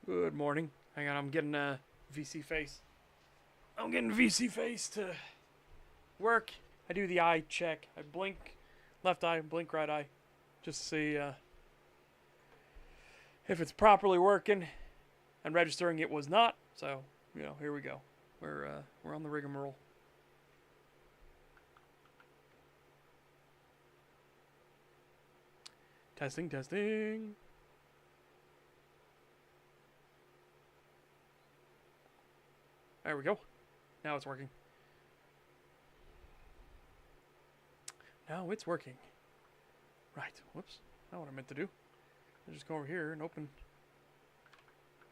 Good morning. Hang on, I'm getting a VC face. I'm getting VC face to work. I do the eye check. I blink left eye, blink right eye, just to see if it's properly working. And registering it was not. So here we go. We're on the rigmarole. Testing, testing. There we go. Now it's working. Now it's working. Right. Whoops. Not what I meant to do. I just go over here and open.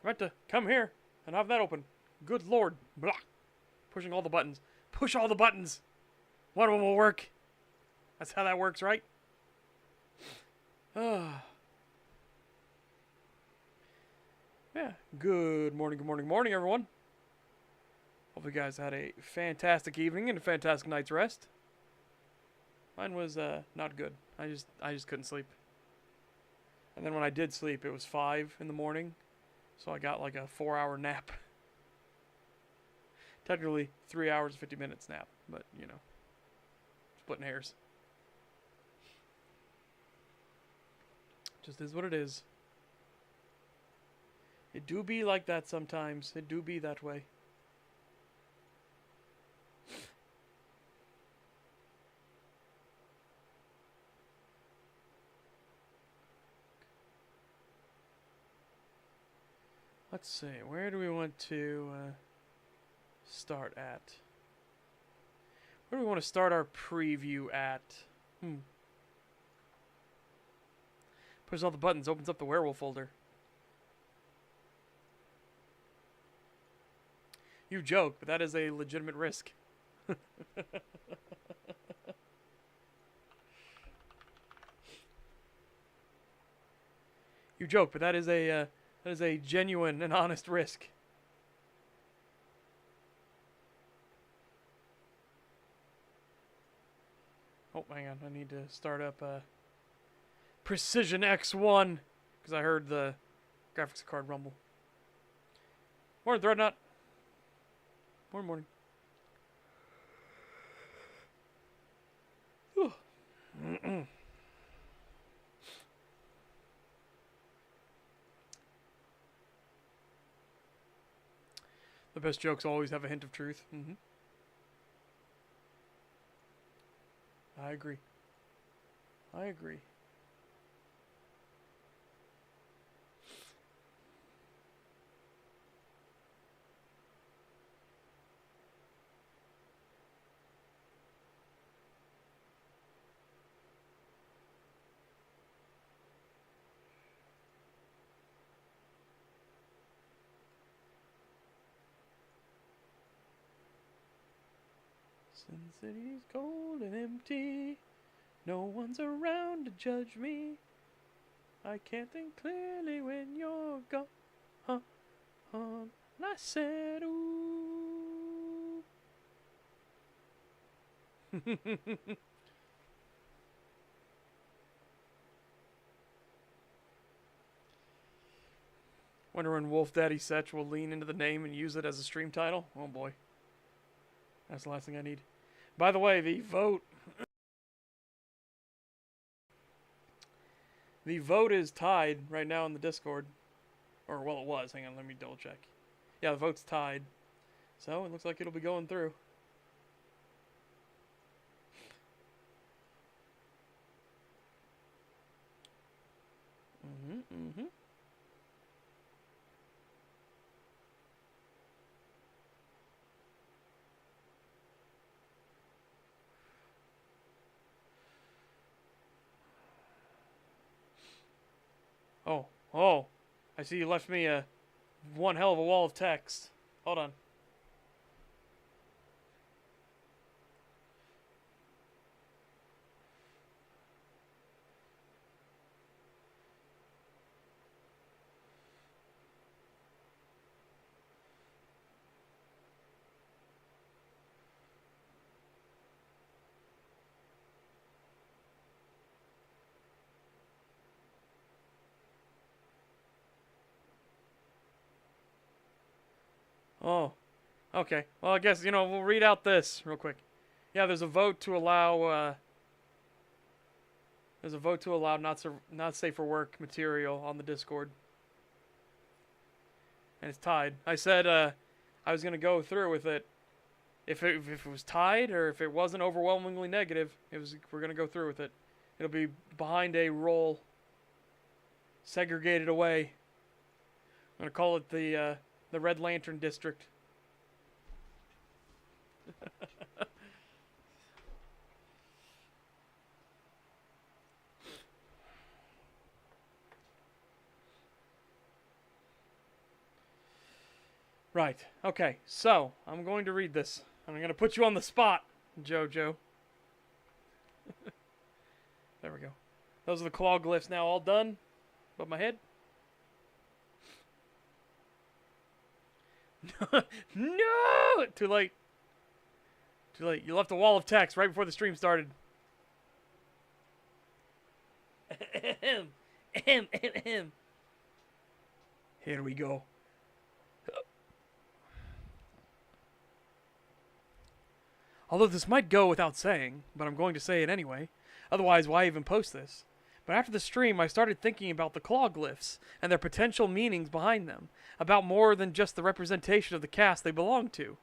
I meant to come here and have that open. Good lord. Blah. Pushing all the buttons. Push all the buttons. One of them will work. That's how that works, right? Yeah. Good morning, good morning, good morning, everyone. Hope you guys had a fantastic evening and a fantastic night's rest. Mine was not good. I just couldn't sleep. And then when I did sleep, it was 5 in the morning, so I got like a 4-hour nap. Technically 3 hours and 50 minutes nap, but splitting hairs. Just is what it is. It do be like that sometimes. It do be that way. Let's see, where do we want to start at? Where do we want to start our preview at? Pushes all the buttons, opens up the werewolf folder. You joke, but that is a legitimate risk. You joke, but that is a genuine and honest risk. Oh, hang on. I need to start up Precision X1 because I heard the graphics card rumble. Morning, Threadnut. Morning. The best jokes always have a hint of truth. I agree. Sin City's cold and empty. No one's around to judge me. I can't think clearly when you're gone. And I said, ooh. Wonder when Wolf Daddy Setch will lean into the name and use it as a stream title? Oh boy. That's the last thing I need. By the way, the vote is tied right now in the Discord. Or, well, it was. Hang on, let me double check. Yeah, the vote's tied. So, it looks like it'll be going through. Oh. I see you left me one hell of a wall of text. Hold on. Oh, okay. Well, I guess, we'll read out this real quick. Yeah, there's a vote to allow, not safe for work material on the Discord. And it's tied. I said, I was going to go through with it. If it was tied, or if it wasn't overwhelmingly negative, we're going to go through with it. It'll be behind a roll, segregated away. I'm going to call it the Red Lantern District. Right. Okay. So, I'm going to read this. I'm going to put you on the spot, Jojo. There we go. Those are the Clawglyphs now all done. Above my head. No! Too late. Too late. You left a wall of text right before the stream started. Here we go. Although this might go without saying, but I'm going to say it anyway. Otherwise, why even post this? But after the stream, I started thinking about the Clawglyphs and their potential meanings behind them, about more than just the representation of the caste they belong to.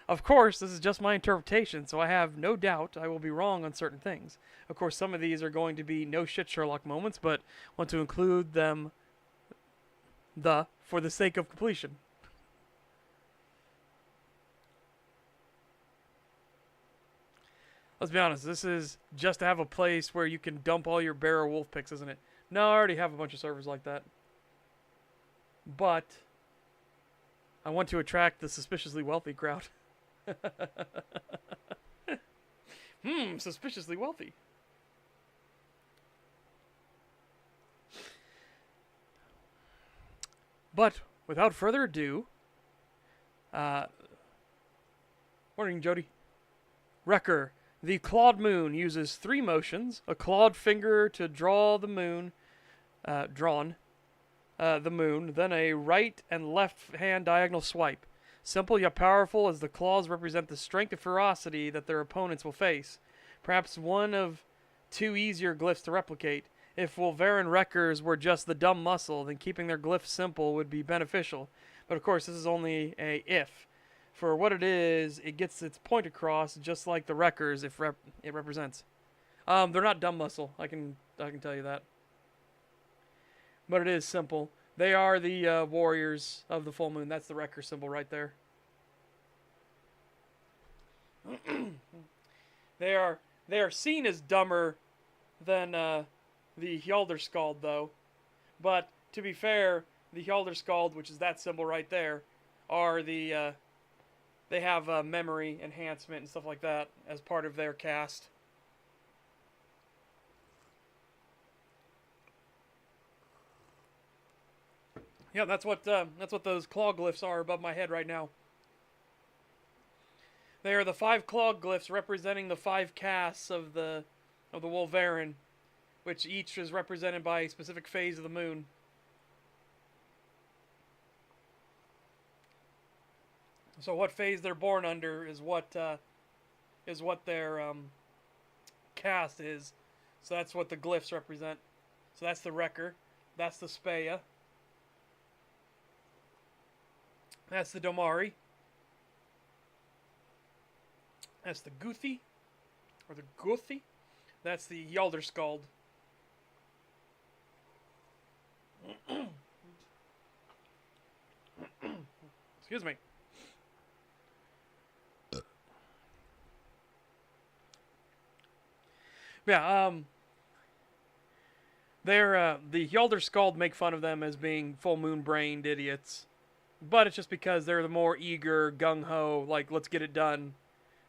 Of course, this is just my interpretation, so I have no doubt I will be wrong on certain things. Of course, some of these are going to be no-shit Sherlock moments, but want to include them for the sake of completion. Let's be honest, this is just to have a place where you can dump all your bear or wolf picks, isn't it? No, I already have a bunch of servers like that. But I want to attract the suspiciously wealthy crowd. Suspiciously wealthy. But without further ado, morning, Jody. Wrecker. The clawed moon uses 3 motions: a clawed finger to draw the moon, the moon, then a right and left hand diagonal swipe. Simple yet powerful, as the claws represent the strength and ferocity that their opponents will face. Perhaps one of 2 easier glyphs to replicate. If Wulvarin Wreckers were just the dumb muscle, then keeping their glyph simple would be beneficial. But of course, this is only a if. For what it is, it gets its point across, just like the Wreckers it represents. They're not dumb muscle. I can tell you that. But it is simple. They are the warriors of the full moon. That's the Wrecker symbol right there. They are seen as dumber than the Hjaldrskald, though. But to be fair, the Hjaldrskald, which is that symbol right there, are the they have memory enhancement and stuff like that as part of their caste. Yeah, that's what those Clawglyphs are above my head right now. They are the 5 Clawglyphs representing the 5 castes of the Wulvarin, which each is represented by a specific phase of the moon. So what phase they're born under is what their caste is. So that's what the glyphs represent. So that's the Wrecker. That's the Speya. That's the Domari. That's the Guthi. Or the Guthi. That's the Hjaldrskald. Excuse me. Yeah, they're, the Hjaldrskald make fun of them as being full moon-brained idiots. But it's just because they're the more eager, gung-ho, like, let's get it done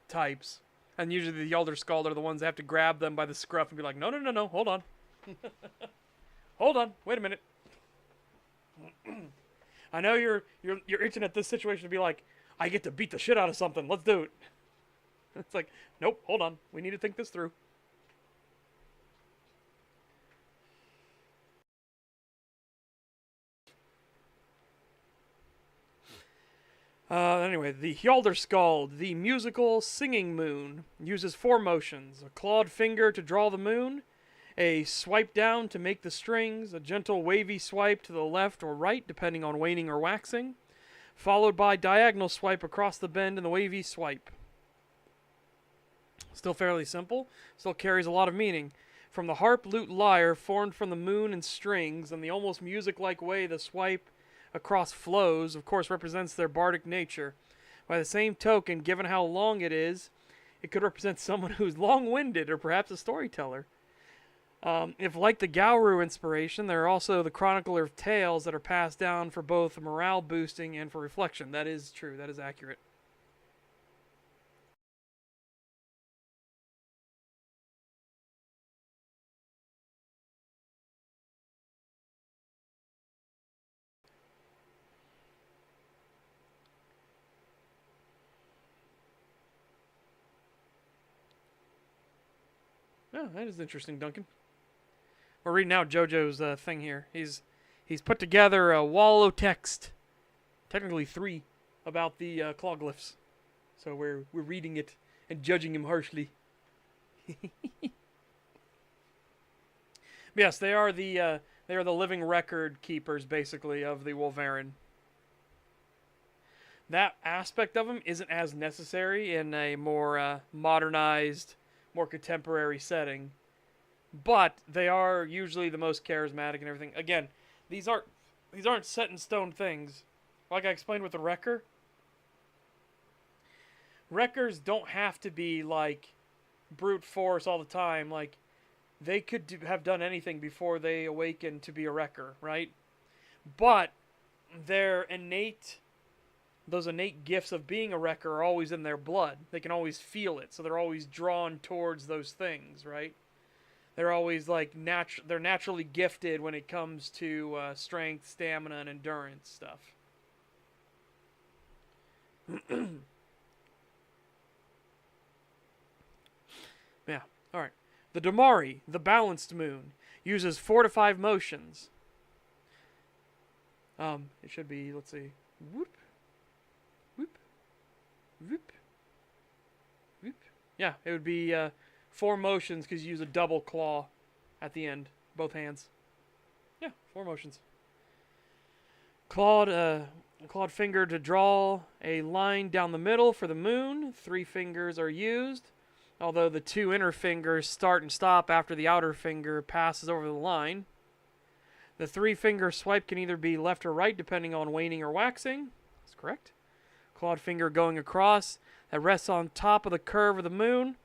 types. And usually the Hjaldrskald are the ones that have to grab them by the scruff and be like, no, no, no, no, hold on. Hold on, wait a minute. I know you're itching at this situation to be like, I get to beat the shit out of something, let's do it. It's like, nope, hold on, we need to think this through. Anyway, the Hjaldarskald, the musical singing moon, uses 4 motions: a clawed finger to draw the moon, a swipe down to make the strings, a gentle wavy swipe to the left or right, depending on waning or waxing, followed by diagonal swipe across the bend and the wavy swipe. Still fairly simple, still carries a lot of meaning. From the harp, lute, lyre, formed from the moon and strings, and the almost music-like way the swipe across flows, of course, represents their bardic nature. By the same token, given how long it is, it could represent someone who's long-winded or perhaps a storyteller. If, like the Gauru inspiration, there are also the chronicler of tales that are passed down for both morale boosting and for reflection. That is true. That is accurate. Oh, that is interesting, Duncan. We're reading out JoJo's thing here. He's put together a wall of text, technically 3, about the Clawglyphs. So we're reading it and judging him harshly. Yes, they are the living record keepers, basically, of the Wulvarin. That aspect of them isn't as necessary in a more modernized, more contemporary setting, but they are usually the most charismatic and everything. Again, these aren't set in stone things. Like I explained with the Wrecker, Wreckers don't have to be like brute force all the time. Like, they could have done anything before they awakened to be a Wrecker, right? But those innate gifts of being a Wrecker are always in their blood. They can always feel it, so they're always drawn towards those things, right? They're always like they're naturally gifted when it comes to strength, stamina, and endurance stuff. Yeah, alright. The Damari, the balanced moon, uses 4 to 5 motions. It should be, let's see. Whoop. Whoop. Whoop. Whoop. Yeah, it would be 4 motions because you use a double claw at the end. Both hands. Yeah, 4 motions. Clawed finger to draw a line down the middle for the moon. 3 fingers are used, although the 2 inner fingers start and stop after the outer finger passes over the line. The 3-finger swipe can either be left or right depending on waning or waxing. That's correct. Clawed finger going across that rests on top of the curve of the moon,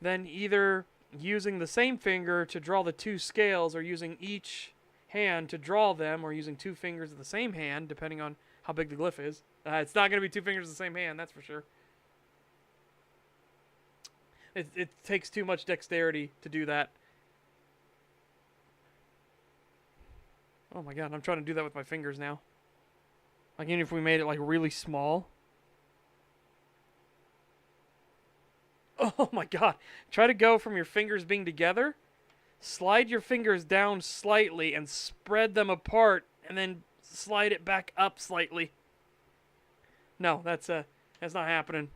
then either using the same finger to draw the 2 scales or using each hand to draw them, or using 2 fingers of the same hand depending on how big the glyph is. It's not going to be 2 fingers of the same hand, that's for sure. It takes too much dexterity to do that. Oh my god, I'm trying to do that with my fingers now. Like, even if we made it like really small. Oh my god. Try to go from your fingers being together. Slide your fingers down slightly and spread them apart, and then slide it back up slightly. No, that's not happening.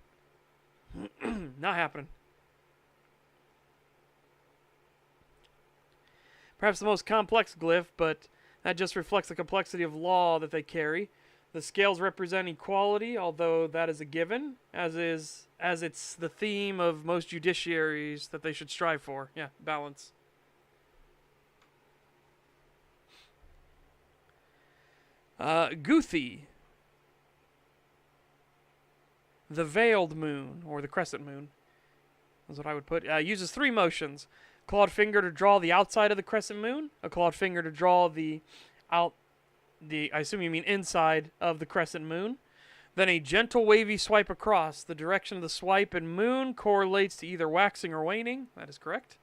Not happening. Perhaps the most complex glyph, but that just reflects the complexity of law that they carry. The scales represent equality, although that is a given, as it's the theme of most judiciaries that they should strive for. Yeah, balance. Guthi, the veiled moon, or the crescent moon, is what I would put. Uses 3 motions. Clawed finger to draw the outside of the crescent moon. A clawed finger to draw I assume you mean inside of the crescent moon. Then a gentle wavy swipe across. The direction of the swipe and moon correlates to either waxing or waning. That is correct.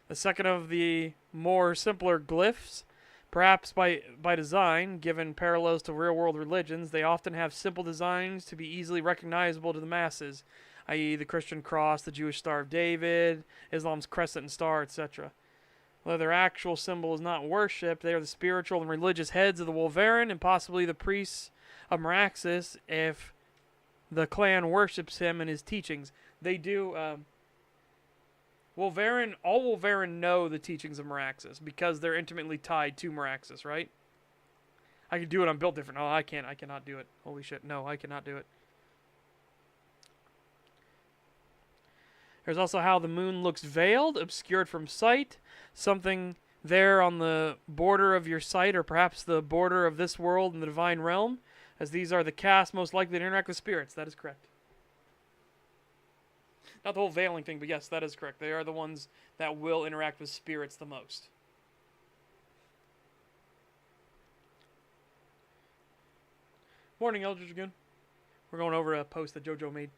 The second of the more simpler glyphs, perhaps by design, given parallels to real-world religions, they often have simple designs to be easily recognizable to the masses, i.e. the Christian cross, the Jewish Star of David, Islam's crescent and star, etc. Although their actual symbol is not worshipped, they are the spiritual and religious heads of the Wulvarin and possibly the priests of Meraxes if the clan worships him and his teachings. They do. Wulvarin, all Wulvarin know the teachings of Meraxes because they're intimately tied to Meraxes, right? I can do it. I'm built different. Oh, I can't. I cannot do it. Holy shit. No, I cannot do it. There's also how the moon looks veiled, obscured from sight. Something there on the border of your sight, or perhaps the border of this world and the divine realm, as these are the casts most likely to interact with spirits. That is correct. Not the whole veiling thing, but yes, that is correct. They are the ones that will interact with spirits the most. Morning, Eldridge again. We're going over a post that JoJo made.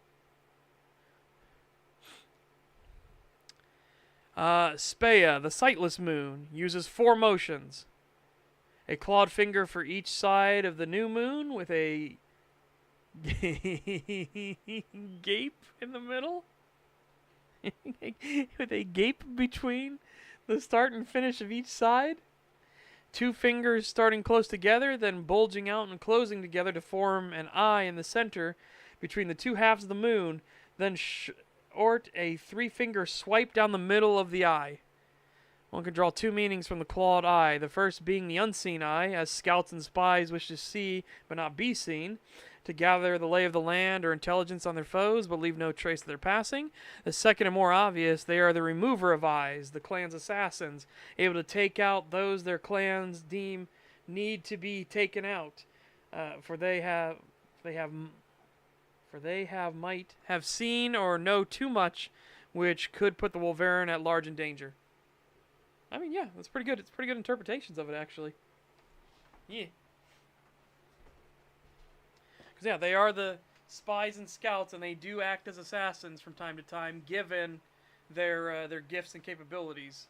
Speya, the sightless moon, uses 4 motions. A clawed finger for each side of the new moon with a gape in the middle. With a gape between the start and finish of each side. 2 fingers starting close together, then bulging out and closing together to form an eye in the center between the 2 halves of the moon, then a 3-finger swipe down the middle of the eye. One can draw 2 meanings from the clawed eye, the first being the unseen eye, as scouts and spies wish to see but not be seen, to gather the lay of the land or intelligence on their foes but leave no trace of their passing. The second and more obvious, they are the remover of eyes, the clan's assassins, able to take out those their clans deem need to be taken out, for they might have seen or know too much, which could put the Wulvarin at large in danger. I mean, yeah, that's pretty good. It's pretty good interpretations of it, actually. Yeah. Because, yeah, they are the spies and scouts, and they do act as assassins from time to time, given their gifts and capabilities.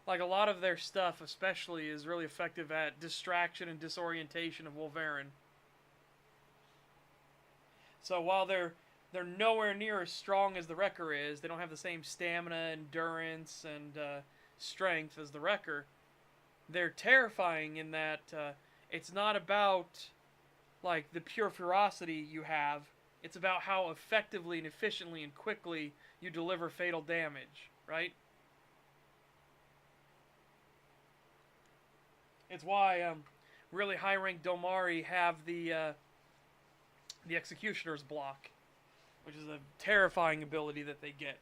Like, a lot of their stuff, especially, is really effective at distraction and disorientation of Wulvarin. So while they're nowhere near as strong as the Wrecker is, they don't have the same stamina, endurance, and strength as the Wrecker. They're terrifying in that it's not about like the pure ferocity you have. It's about how effectively and efficiently and quickly you deliver fatal damage, right? It's why really high-ranked Domari have the Executioner's block, which is a terrifying ability that they get.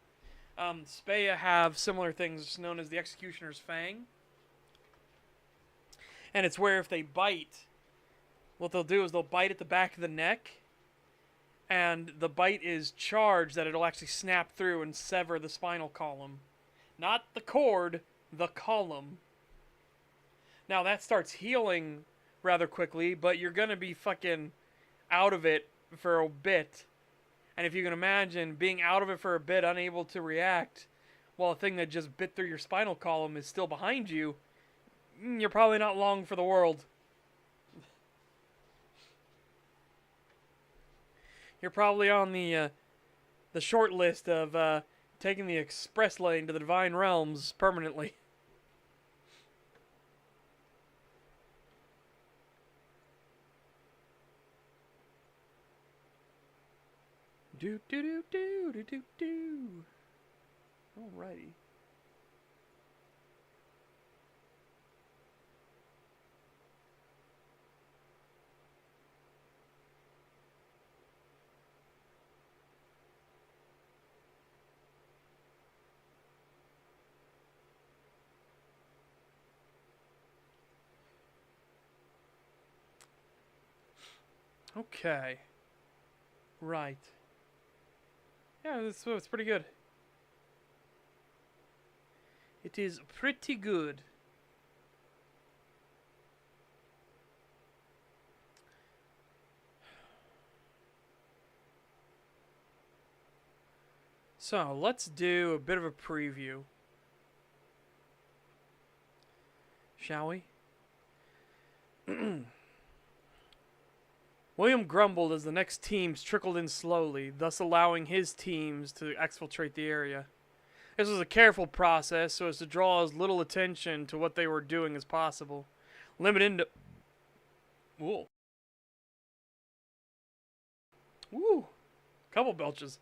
Speya have similar things known as the Executioner's Fang. And it's where if they bite, what they'll do is they'll bite at the back of the neck, and the bite is charged that it'll actually snap through and sever the spinal column. Not the cord, the column. Now that starts healing rather quickly, but you're going to be fucking out of it for a bit. And if you can imagine being out of it for a bit, unable to react, while a thing that just bit through your spinal column is still behind you, you're probably not long for the world. You're probably on the short list of taking the express lane to the Divine Realms permanently. Do do do do do do do. Alrighty. Okay. Right. Yeah, it's pretty good. It is pretty good. So, let's do a bit of a preview. Shall we? William grumbled as the next teams trickled in slowly, thus allowing his teams to exfiltrate the area. This was a careful process so as to draw as little attention to what they were doing as possible. Limited Woo! Couple belches.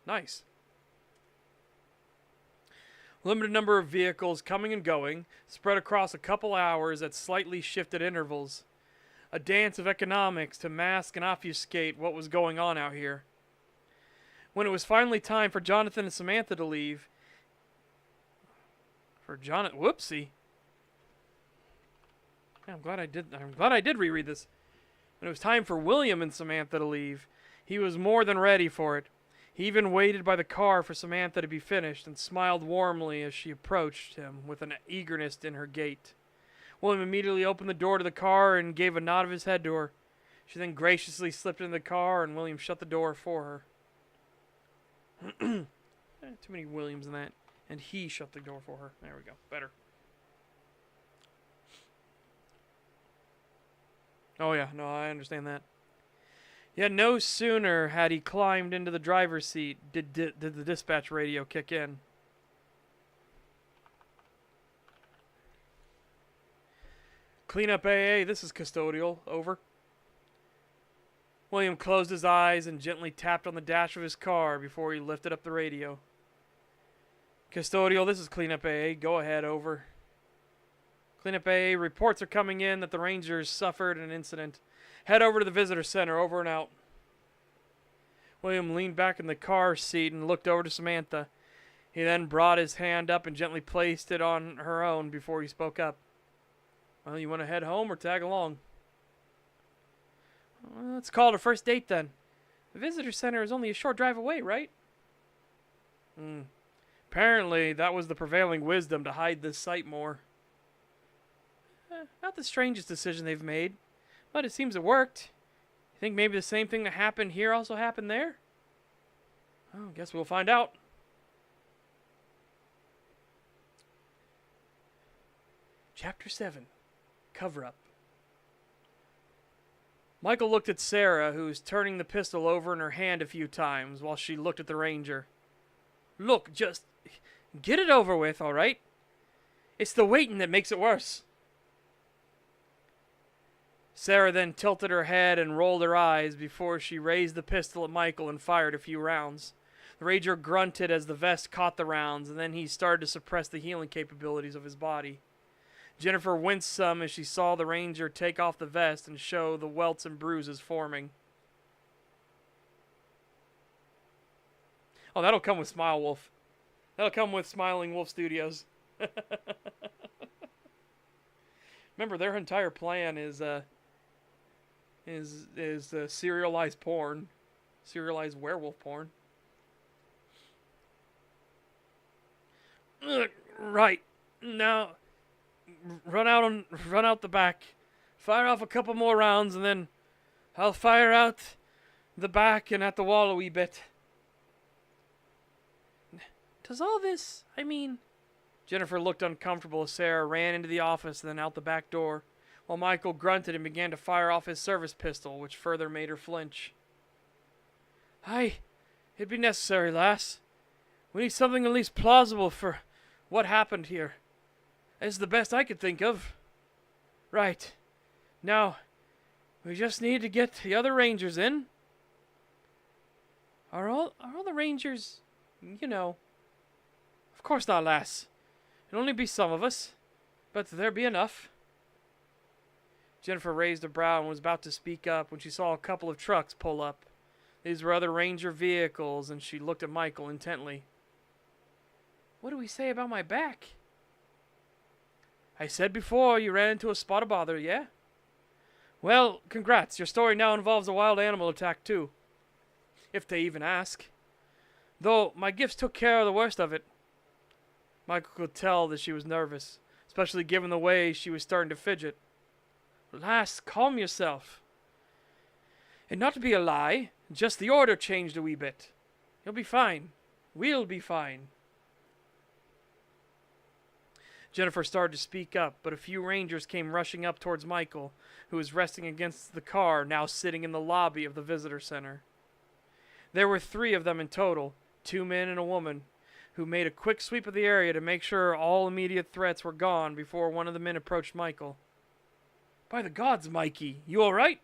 Nice. Limited number of vehicles coming and going, spread across a couple hours at slightly shifted intervals. A dance of economics to mask and obfuscate what was going on out here. When it was finally time for Jonathan and Samantha to leave, whoopsie. I'm glad I did reread this. When it was time for William and Samantha to leave, he was more than ready for it. He even waited by the car for Samantha to be finished and smiled warmly as she approached him with an eagerness in her gait. William immediately opened the door to the car and gave a nod of his head to her. She then graciously slipped into the car and William shut the door for her. Too many Williams in that. And he shut the door for her. There we go. Better. Oh yeah, no, I understand that. Yet no sooner had he climbed into the driver's seat did the dispatch radio kick in. Cleanup AA, this is custodial. Over. William closed his eyes and gently tapped on the dash of his car before he lifted up the radio. Custodial, this is Cleanup AA. Go ahead, over. Cleanup AA, reports are coming in that the Rangers suffered an incident. Head over to the visitor center, over and out. William leaned back in the car seat and looked over to Samantha. He then brought his hand up and gently placed it on her own before he spoke up. Well, you want to head home or tag along? Well, let's call it a first date then. The visitor center is only a short drive away, right? Apparently, that was the prevailing wisdom to hide this site more. Not the strangest decision they've made, but it seems it worked. You think maybe the same thing that happened here also happened there? Well, guess we'll find out. Chapter 7. Cover-up. Michael looked at Sarah, who was turning the pistol over in her hand a few times while she looked at the Ranger. Look, just get it over with, all right? It's the waiting that makes it worse. Sarah then tilted her head and rolled her eyes before she raised the pistol at Michael and fired a few rounds. The Ranger grunted as the vest caught the rounds, and then he started to suppress the healing capabilities of his body. Jennifer winced some as she saw the Ranger take off the vest and show the welts and bruises forming. Oh, that'll come with Smile Wolf. That'll come with Smiling Wolf Studios. Remember, their entire plan is serialized porn, serialized werewolf porn. Right now, run out the back, fire off a couple more rounds, and then I'll fire out the back and at the wall a wee bit. Does all this, Jennifer looked uncomfortable as Sarah ran into the office and then out the back door, while Michael grunted and began to fire off his service pistol, which further made her flinch. Aye, it'd be necessary, lass. We need something at least plausible for what happened here. It's the best I could think of. Right. Now, we just need to get the other Rangers in. Are all the Rangers, Of course not, lass. It'll only be some of us, but there be enough. Jennifer raised a brow and was about to speak up when she saw a couple of trucks pull up. These were other Ranger vehicles, and she looked at Michael intently. What do we say about my back? I said before you ran into a spot of bother, yeah? Well, congrats. Your story now involves a wild animal attack, too. If they even ask. Though, my gifts took care of the worst of it. Michael could tell that she was nervous, especially given the way she was starting to fidget. Lass, calm yourself. And not to be a lie, just the order changed a wee bit. You'll be fine. We'll be fine. Jennifer started to speak up, but a few Rangers came rushing up towards Michael, who was resting against the car, now sitting in the lobby of the visitor center. There were 3 of them in total, 2 men and a woman, who made a quick sweep of the area to make sure all immediate threats were gone before one of the men approached Michael. By the gods, Mikey, you all right?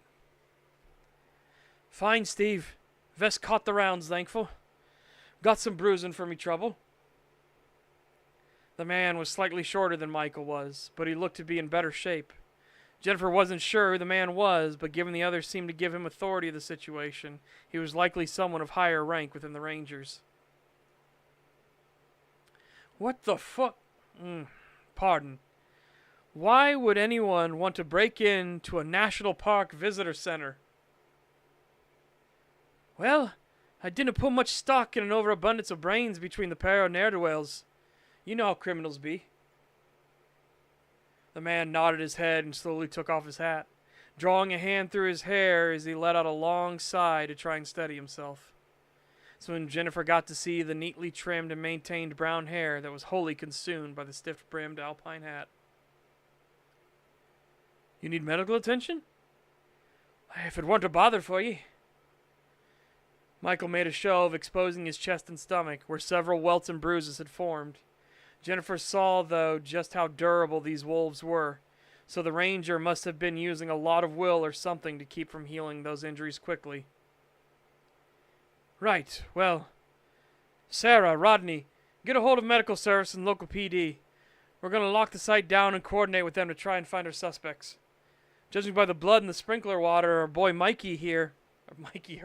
Fine, Steve. Vest caught the rounds, thankful. Got some bruising for me trouble. The man was slightly shorter than Michael was, but he looked to be in better shape. Jennifer wasn't sure who the man was, but given the others seemed to give him authority of the situation, he was likely someone of higher rank within the Rangers. What the fuck? Pardon. Why would anyone want to break into a national park visitor center? Well, I didn't put much stock in an overabundance of brains between the pair of ne'er-do-wells. You know how criminals be. The man nodded his head and slowly took off his hat, drawing a hand through his hair as he let out a long sigh to try and steady himself. So when Jennifer got to see the neatly trimmed and maintained brown hair that was wholly consumed by the stiff-brimmed alpine hat. You need medical attention? If it weren't a bother for ye. Michael made a show of exposing his chest and stomach, where several welts and bruises had formed. Jennifer saw, though, just how durable these wolves were, so the ranger must have been using a lot of will or something to keep from healing those injuries quickly. Right, well, Sarah, Rodney, get a hold of medical service and local PD. We're going to lock the site down and coordinate with them to try and find our suspects. Judging by the blood in the sprinkler water, our boy Mikey here, Mikey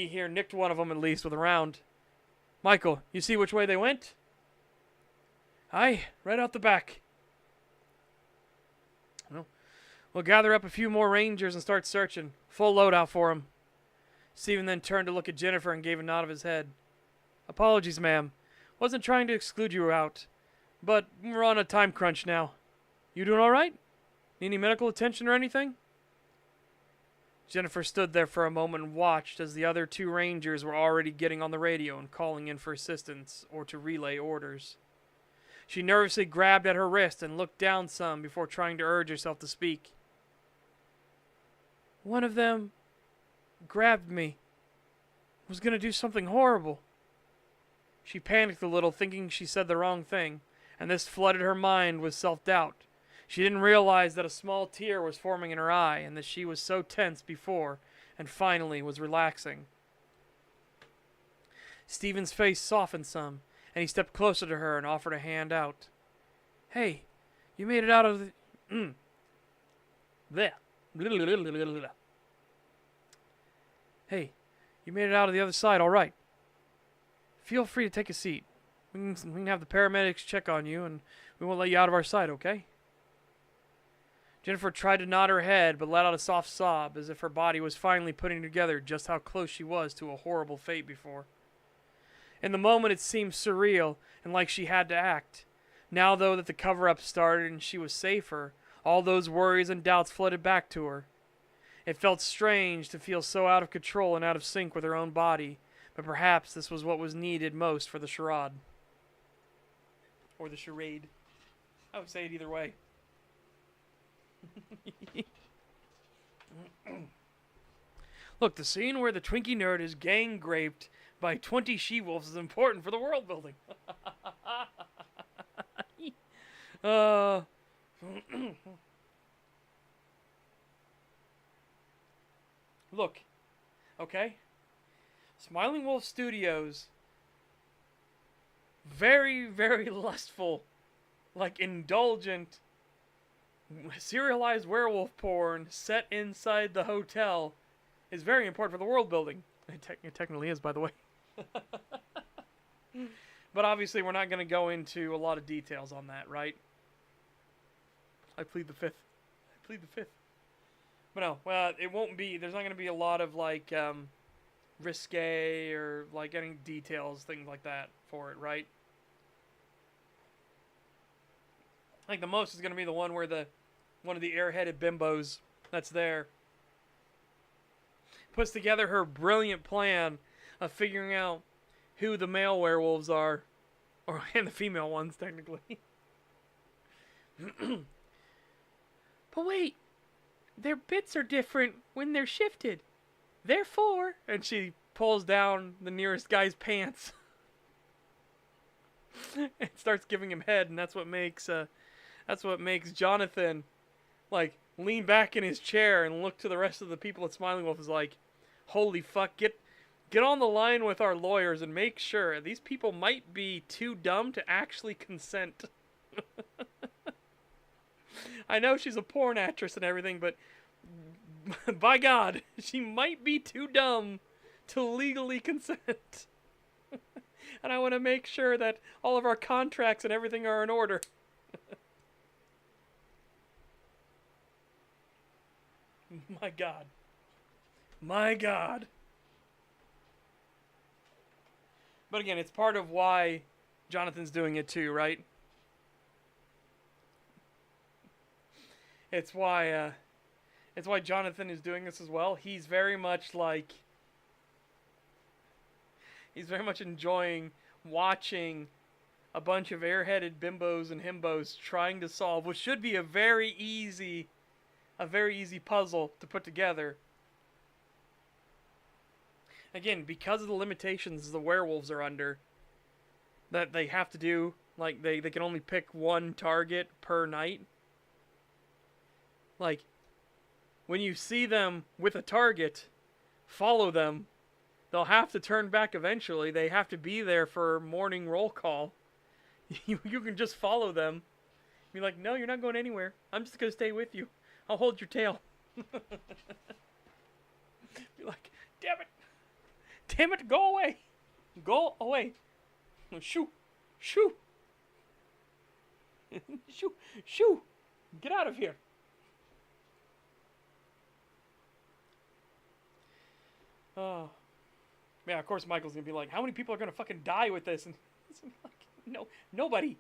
here nicked one of them at least with a round. Michael, you see which way they went? Aye, right out the back. Well, we'll gather up a few more rangers and start searching. Full loadout for them. Stephen then turned to look at Jennifer and gave a nod of his head. Apologies, ma'am. Wasn't trying to exclude you out, but we're on a time crunch now. You doing all right? Need any medical attention or anything? Jennifer stood there for a moment and watched as the other two rangers were already getting on the radio and calling in for assistance or to relay orders. She nervously grabbed at her wrist and looked down some before trying to urge herself to speak. One of them grabbed me. Was going to do something horrible. She panicked a little, thinking she said the wrong thing, and this flooded her mind with self-doubt. She didn't realize that a small tear was forming in her eye and that she was so tense before and finally was relaxing. Stephen's face softened some, and he stepped closer to her and offered a hand out. Hey, you made it out of the... There. Hey, you made it out of the other side, all right. Feel free to take a seat. We can have the paramedics check on you, and we won't let you out of our sight, okay? Jennifer tried to nod her head, but let out a soft sob, as if her body was finally putting together just how close she was to a horrible fate before. In the moment, it seemed surreal, and like she had to act. Now, though, that the cover-up started and she was safer, all those worries and doubts flooded back to her. It felt strange to feel so out of control and out of sync with her own body, but perhaps this was what was needed most for the charade. Or the charade. I would say it either way. Look, the scene where the Twinkie nerd is gang raped by 20 she-wolves is important for the world building. Look, okay? Smiling Wolf Studios, very, very lustful, like indulgent, serialized werewolf porn set inside the hotel is very important for the world building. It technically is, by the way. But obviously we're not going to go into a lot of details on that, right? I plead the fifth. But no, well, it won't be, there's not going to be a lot of like risque or like any details, things like that for it, right? I think the most is going to be the one where one of the airheaded bimbos that's there puts together her brilliant plan of figuring out who the male werewolves are, and the female ones, technically. But wait, their bits are different when they're shifted. Therefore, and she pulls down the nearest guy's pants and starts giving him head, and that's what makes Jonathan like lean back in his chair and look to the rest of the people at Smiling Wolf is like, Holy fuck, get on the line with our lawyers and make sure these people might be too dumb to actually consent. I know she's a porn actress and everything, but by God, she might be too dumb to legally consent. And I want to make sure that all of our contracts and everything are in order. My God. My God. But again, it's part of why Jonathan's doing it too, right? It's why Jonathan is doing this as well. He's very much enjoying watching a bunch of airheaded bimbos and himbos trying to solve what should be a very easy puzzle to put together. Again, because of the limitations the werewolves are under, that they have to do, like, they can only pick one target per night. Like, when you see them with a target, follow them. They'll have to turn back eventually. They have to be there for morning roll call. You can just follow them. Be like, no, you're not going anywhere. I'm just going to stay with you. I'll hold your tail. Be like, damn it. Damn it, go away. Go away. Shoo. Shoo. Shoo. Shoo. Get out of here. Oh. Yeah, of course Michael's going to be like, how many people are going to fucking die with this? And it's like, no, nobody.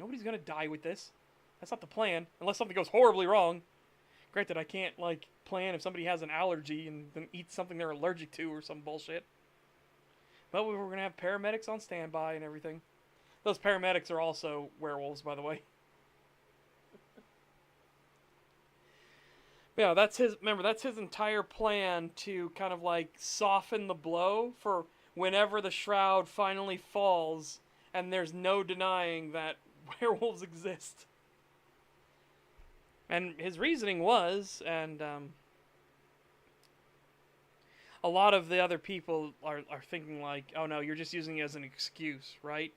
Nobody's going to die with this. That's not the plan. Unless something goes horribly wrong. Granted, I can't, like, plan if somebody has an allergy and then eats something they're allergic to or some bullshit. But we're going to have paramedics on standby and everything. Those paramedics are also werewolves, by the way. Yeah, that's his entire plan to kind of like soften the blow for whenever the shroud finally falls and there's no denying that werewolves exist. And his reasoning was, and a lot of the other people are thinking like, oh no, you're just using it as an excuse, right?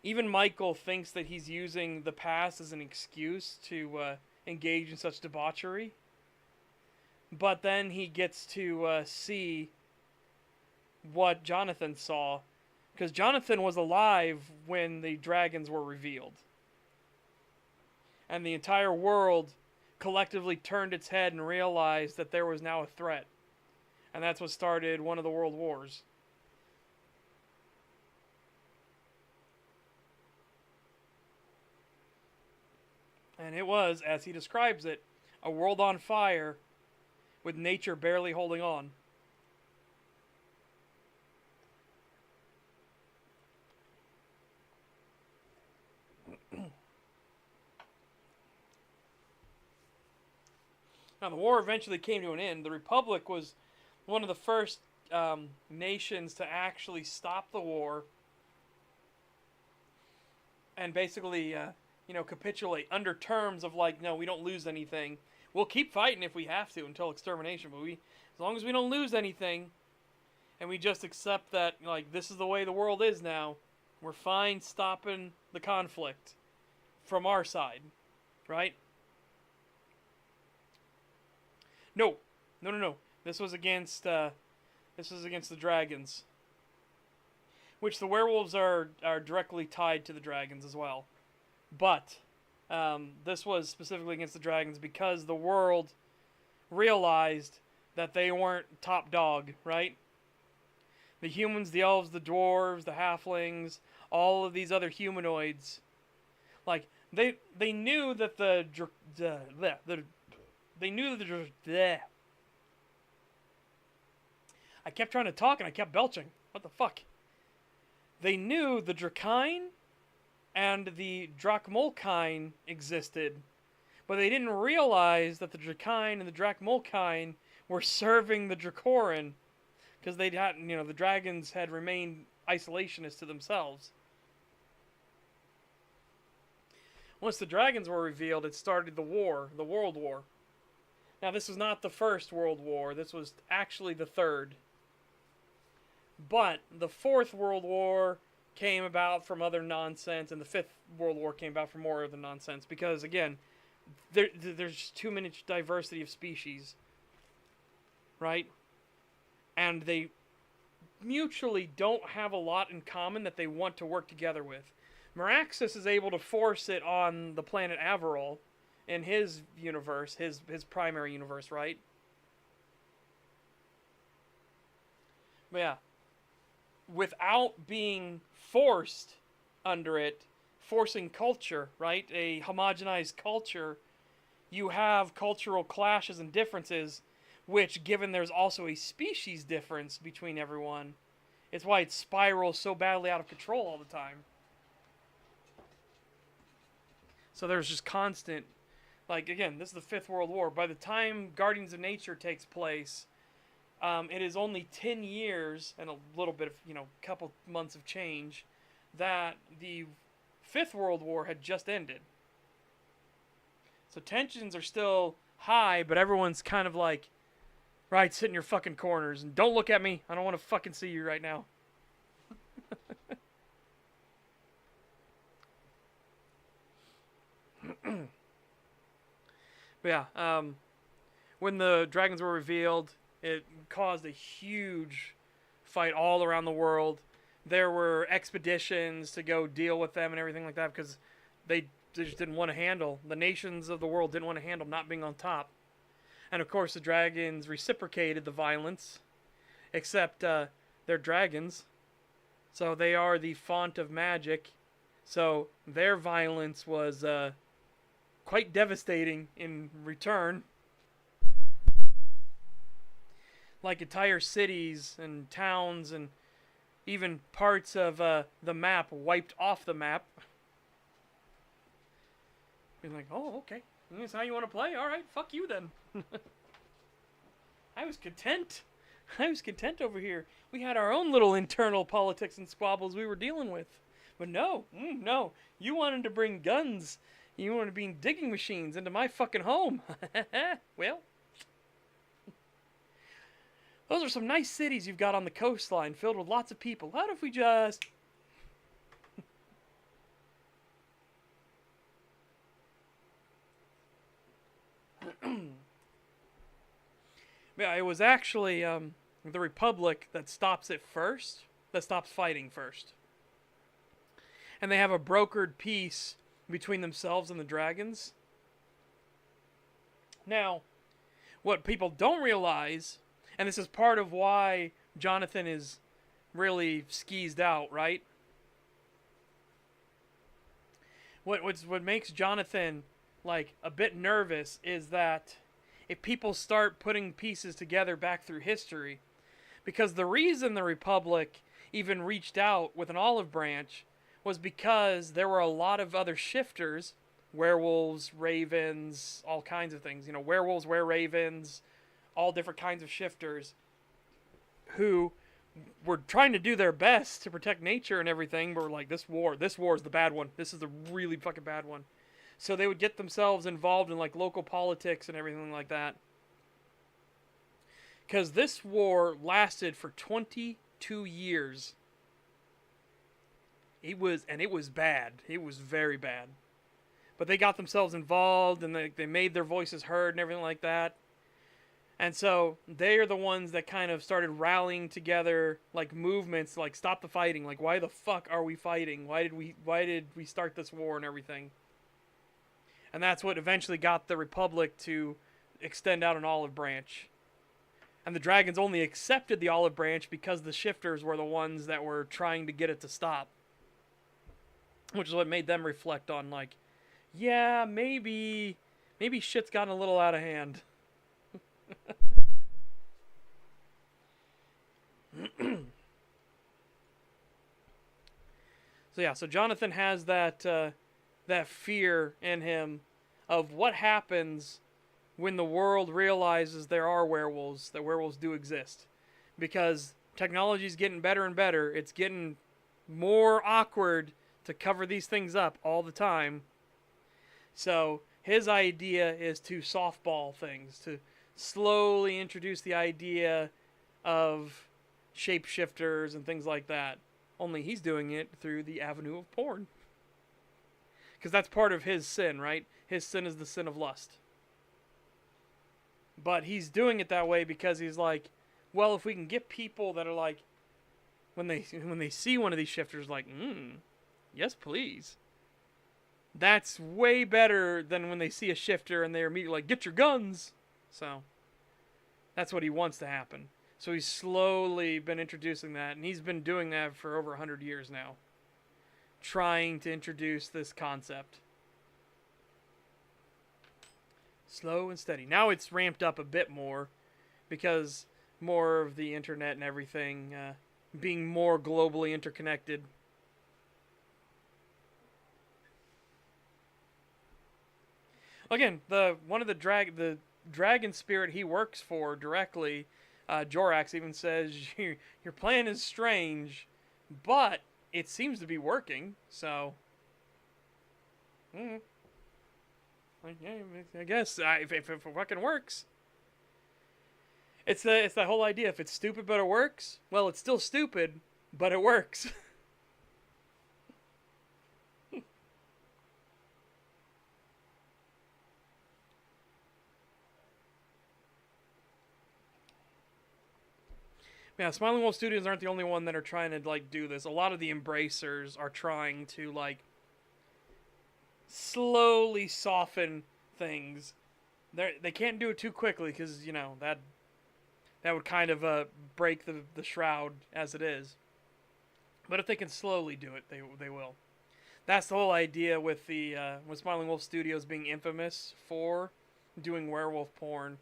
Even Michael thinks that he's using the past as an excuse to engage in such debauchery. But then he gets to see what Jonathan saw. Because Jonathan was alive when the dragons were revealed. And the entire world collectively turned its head and realized that there was now a threat. And that's what started one of the world wars. And it was, as he describes it, a world on fire with nature barely holding on. Now, the war eventually came to an end. The Republic was one of the first nations to actually stop the war and basically, capitulate under terms of like, no, we don't lose anything. We'll keep fighting if we have to until extermination, but as long as we don't lose anything, and we just accept that, like, this is the way the world is now, we're fine stopping the conflict from our side, right? No. This was against the dragons, which the werewolves are directly tied to the dragons as well, but. This was specifically against the dragons because the world realized that they weren't top dog, right? The humans, the elves, the dwarves, the halflings, all of these other humanoids, like they knew that I kept trying to talk and I kept belching. What the fuck? They knew the Drakine and the Drakmolkine existed, but they didn't realize that the Drakine and the Drakmolkine were serving the Dracoran, because they hadn't, the dragons had remained isolationist to themselves. Once the dragons were revealed, it started the World War. Now, this was not the first World War. This was actually the third. But the Fourth World War came about from other nonsense, and the Fifth World War came about from more other nonsense. Because, again, there's just too much diversity of species, right? And they mutually don't have a lot in common that they want to work together with. Meraxus is able to force it on the planet Averil in his universe, his primary universe, right? But yeah, without being forced under it, forcing culture, right? A homogenized culture, you have cultural clashes and differences, which, given there's also a species difference between everyone, it's why it spirals so badly out of control all the time. So there's just constant, like, again, this is the Fifth World War. By the time Guardians of Nature takes place, it is only 10 years and a little bit of, couple months of change that the Fifth World War had just ended. So tensions are still high, but everyone's kind of like, right, sit in your fucking corners and don't look at me. I don't want to fucking see you right now. But yeah, when the dragons were revealed, it caused a huge fight all around the world. There were expeditions to go deal with them and everything like that because they just didn't want to handle, the nations of the world didn't want to handle not being on top. And of course the dragons reciprocated the violence, except they're dragons, so they are the font of magic, so their violence was quite devastating in return. Like entire cities and towns and even parts of the map wiped off the map. Being like, oh, okay, that's how you want to play? Alright, fuck you then. I was content. Over here. We had our own little internal politics and squabbles we were dealing with. But no, no. You wanted to bring guns. You wanted to bring digging machines into my fucking home. Well, those are some nice cities you've got on the coastline filled with lots of people. How if we just... Yeah, it was actually the Republic that stops it first, that stops fighting first. And they have a brokered peace between themselves and the dragons. Now, what people don't realize, and this is part of why Jonathan is really skeezed out, right? What makes Jonathan like a bit nervous is that if people start putting pieces together back through history, because the reason the Republic even reached out with an olive branch was because there were a lot of other shifters, werewolves, ravens, all kinds of things, werewolves, were-ravens, all different kinds of shifters who were trying to do their best to protect nature and everything, but were like, this war is the bad one. This is the really fucking bad one. So they would get themselves involved in like local politics and everything like that. Because this war lasted for 22 years. It was bad. It was very bad. But they got themselves involved and they made their voices heard and everything like that. And so they are the ones that kind of started rallying together like movements, like stop the fighting. Like, why the fuck are we fighting? Why did we start this war and everything? And that's what eventually got the Republic to extend out an olive branch. And the dragons only accepted the olive branch because the shifters were the ones that were trying to get it to stop. Which is what made them reflect on, like, yeah, maybe shit's gotten a little out of hand. So Jonathan has that fear in him of what happens when the world realizes there are werewolves, that werewolves do exist. Because technology's getting better and better. It's getting more awkward to cover these things up all the time. So his idea is to softball things, to slowly introduce the idea of shapeshifters and things like that. Only he's doing it through the avenue of porn. Because that's part of his sin, right? His sin is the sin of lust. But he's doing it that way because he's like, well, if we can get people that are like, when they see one of these shifters, like, yes, please. That's way better than when they see a shifter and they're immediately like, get your guns. So, that's what he wants to happen. So he's slowly been introducing that, and he's been doing that for over 100 years now. Trying to introduce this concept. Slow and steady. Now it's ramped up a bit more because more of the internet and everything being more globally interconnected. Again, the dragon spirit he works for directly, Jorax even says your plan is strange, but it seems to be working. So, I guess if it fucking works, it's the whole idea. If it's stupid but it works, well, it's still stupid, but it works. Yeah, Smiling Wolf Studios aren't the only one that are trying to like do this. A lot of the embracers are trying to like slowly soften things. They can't do it too quickly because, you know, that would kind of break the shroud as it is. But if they can slowly do it, they will. That's the whole idea with the with Smiling Wolf Studios being infamous for doing werewolf porn,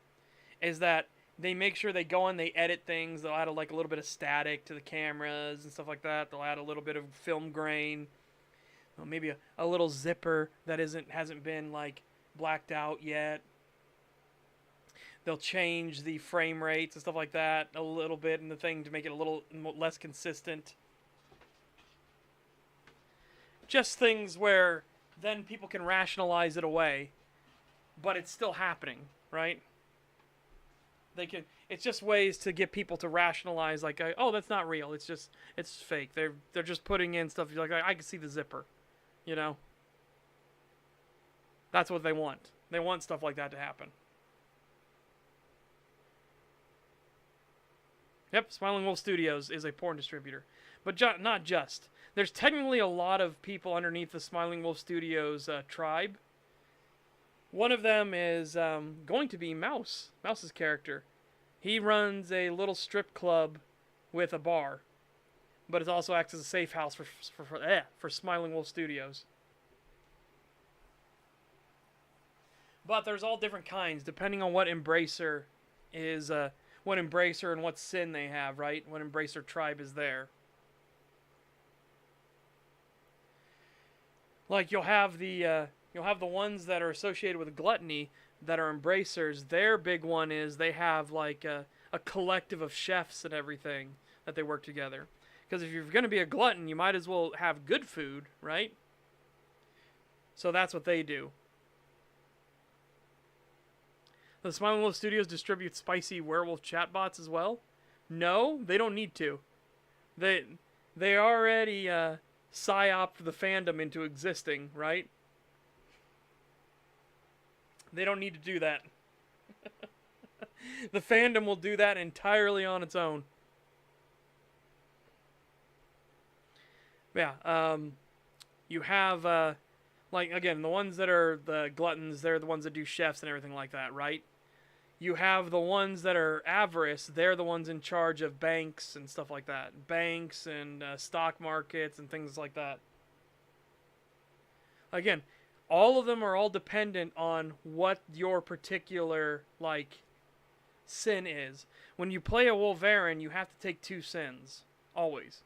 is that they make sure they go in, they edit things, they'll add like a little bit of static to the cameras and stuff like that. They'll add a little bit of film grain, maybe a little zipper that hasn't been like blacked out yet. They'll change the frame rates and stuff like that a little bit in the thing to make it a little less consistent. Just things where then people can rationalize it away, but it's still happening, right? It's just ways to get people to rationalize, like, oh, that's not real. It's fake. They're just putting in stuff. You're like, I can see the zipper, you know. That's what they want. They want stuff like that to happen. Yep, Smiling Wolf Studios is a porn distributor, but not just. There's technically a lot of people underneath the Smiling Wolf Studios tribe. One of them is going to be Mouse. Mouse's character. He runs a little strip club with a bar, but it also acts as a safe house for Smiling Wolf Studios. But there's all different kinds, depending on what Embracer is, what Embracer and what sin they have, right? What Embracer tribe is there. Like you'll have the ones that are associated with gluttony that are embracers. Their big one is they have like a collective of chefs and everything that they work together. Because if you're going to be a glutton, you might as well have good food, right? So that's what they do. The Smiling Wolf Studios distribute spicy werewolf chatbots as well? No, they don't need to. They already psyoped the fandom into existing, right? They don't need to do that. The fandom will do that entirely on its own. Yeah, you have, like, again, the ones that are the gluttons, they're the ones that do chefs and everything like that, right? You have the ones that are avarice, they're the ones in charge of banks and stuff like that. Banks and stock markets and things like that. Again, all of them are all dependent on what your particular, like, sin is. When you play a Wulvarin, you have to take 2 sins. Always.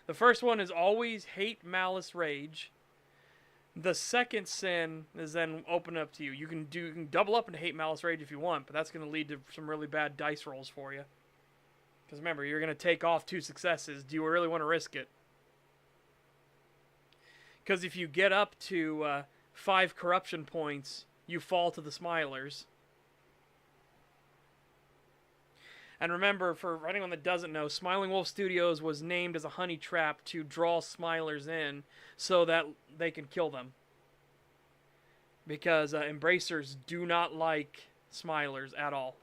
The first one is always hate, malice, rage. The second sin is then open up to you. You can double up into hate, malice, rage if you want, but that's going to lead to some really bad dice rolls for you. Because remember, you're going to take off 2 successes. Do you really want to risk it? Because if you get up to 5 corruption points, you fall to the Smilers. And remember, for anyone that doesn't know, Smiling Wolf Studios was named as a honey trap to draw smilers in so that they can kill them. Because embracers do not like smilers at all.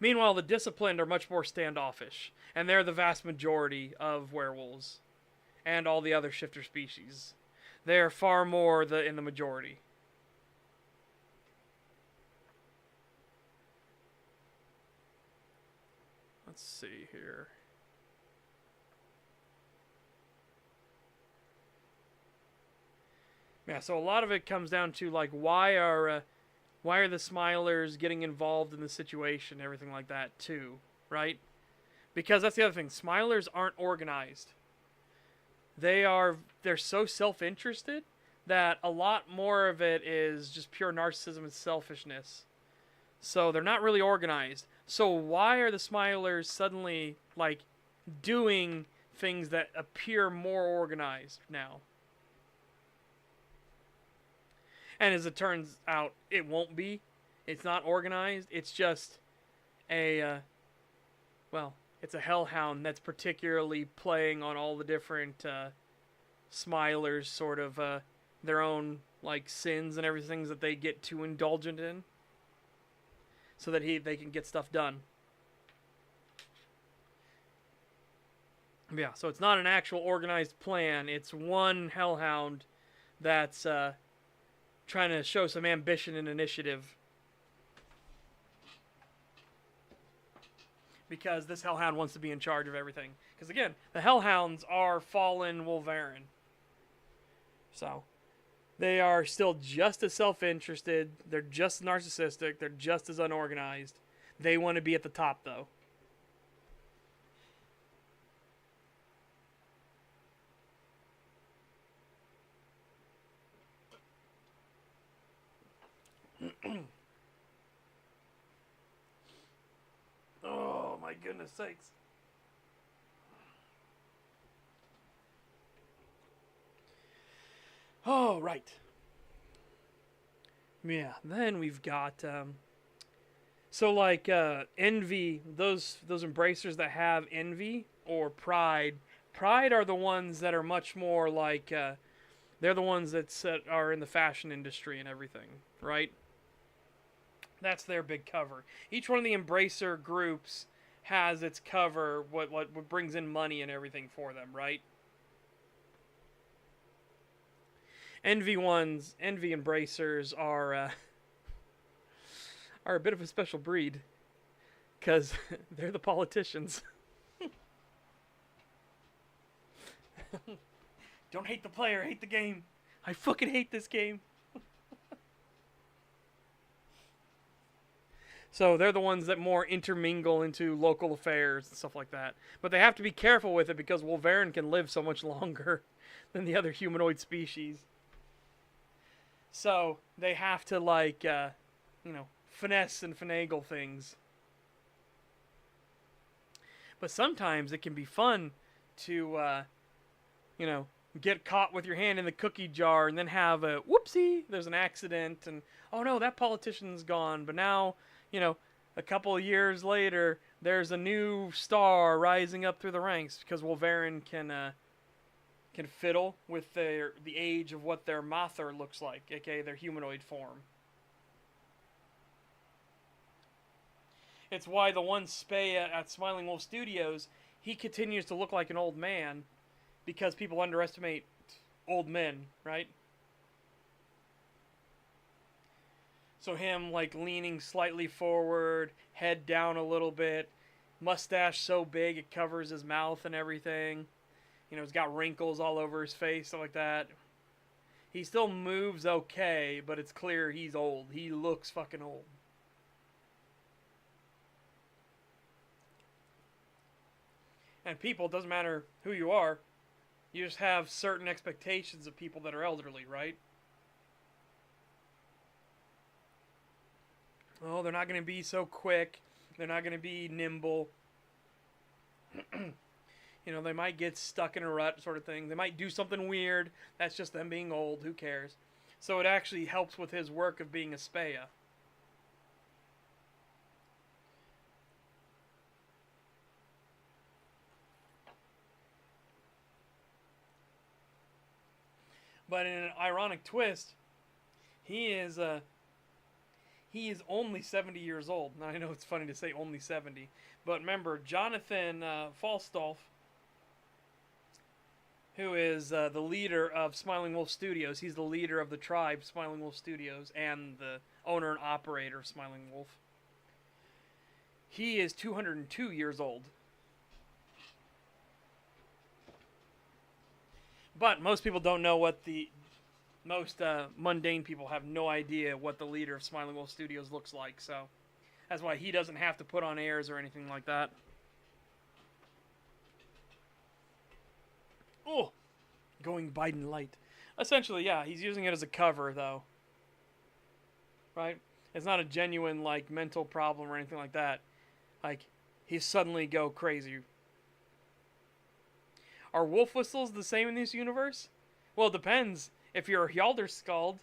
Meanwhile, the disciplined are much more standoffish, and they're the vast majority of werewolves and all the other shifter species. They are far more in the majority. Let's see here. Yeah, so a lot of it comes down to like why are the Smilers getting involved in the situation, everything like that too, right? Because that's the other thing. Smilers aren't organized. They're so self-interested that a lot more of it is just pure narcissism and selfishness. So they're not really organized. So why are the Smilers suddenly like doing things that appear more organized now? And as it turns out, it won't be. It's not organized. It's just it's a hellhound that's particularly playing on all the different Smilers, sort of their own like sins and everything that they get too indulgent in, so that they can get stuff done. Yeah, so it's not an actual organized plan. It's one hellhound that's trying to show some ambition and initiative. Because this hellhound wants to be in charge of everything. Because again, the hellhounds are fallen Wulvarin. So, they are still just as self-interested. They're just as narcissistic. They're just as unorganized. They want to be at the top, though. Oh, my goodness sakes. Oh, right. Yeah, then we've got so like envy, those embracers that have envy or pride. Pride are the ones that are much more like they're the ones that are in the fashion industry and everything, right? That's their big cover. Each one of the embracer groups has its cover, what brings in money and everything for them, right? Envy embracers are a bit of a special breed, because they're the politicians. Don't hate the player, hate the game. I fucking hate this game. So they're the ones that more intermingle into local affairs and stuff like that. But they have to be careful with it because Wulvarin can live so much longer than the other humanoid species. So they have to like, finesse and finagle things. But sometimes it can be fun to, get caught with your hand in the cookie jar and then have a whoopsie, there's an accident, and oh no, that politician's gone. But now, a couple of years later, there's a new star rising up through the ranks because Wulvarin can fiddle with the age of what their Mother looks like, aka their humanoid form. It's why the one Spay at Smiling Wolf Studios, he continues to look like an old man, because people underestimate old men, right? So him like leaning slightly forward, head down a little bit, mustache so big it covers his mouth and everything. He's got wrinkles all over his face, stuff like that. He still moves okay, but it's clear he's old. He looks fucking old. And people, it doesn't matter who you are, you just have certain expectations of people that are elderly, right? Oh, they're not going to be so quick. They're not going to be nimble. They might get stuck in a rut, sort of thing. They might do something weird. That's just them being old. Who cares? So it actually helps with his work of being a Spaya. But in an ironic twist, he is only 70 years old. Now, I know it's funny to say only 70, but remember, Jonathan Falstolf, who is the leader of Smiling Wolf Studios. He's the leader of the tribe, Smiling Wolf Studios, and the owner and operator of Smiling Wolf. He is 202 years old. But most people don't know what most mundane people have no idea what the leader of Smiling Wolf Studios looks like, so that's why he doesn't have to put on airs or anything like that. Oh, going Biden light. Essentially, yeah, he's using it as a cover, though. Right? It's not a genuine, like, mental problem or anything like that. Like, he suddenly go crazy. Are wolf whistles the same in this universe? Well, it depends. If you're a Hjaldarskald,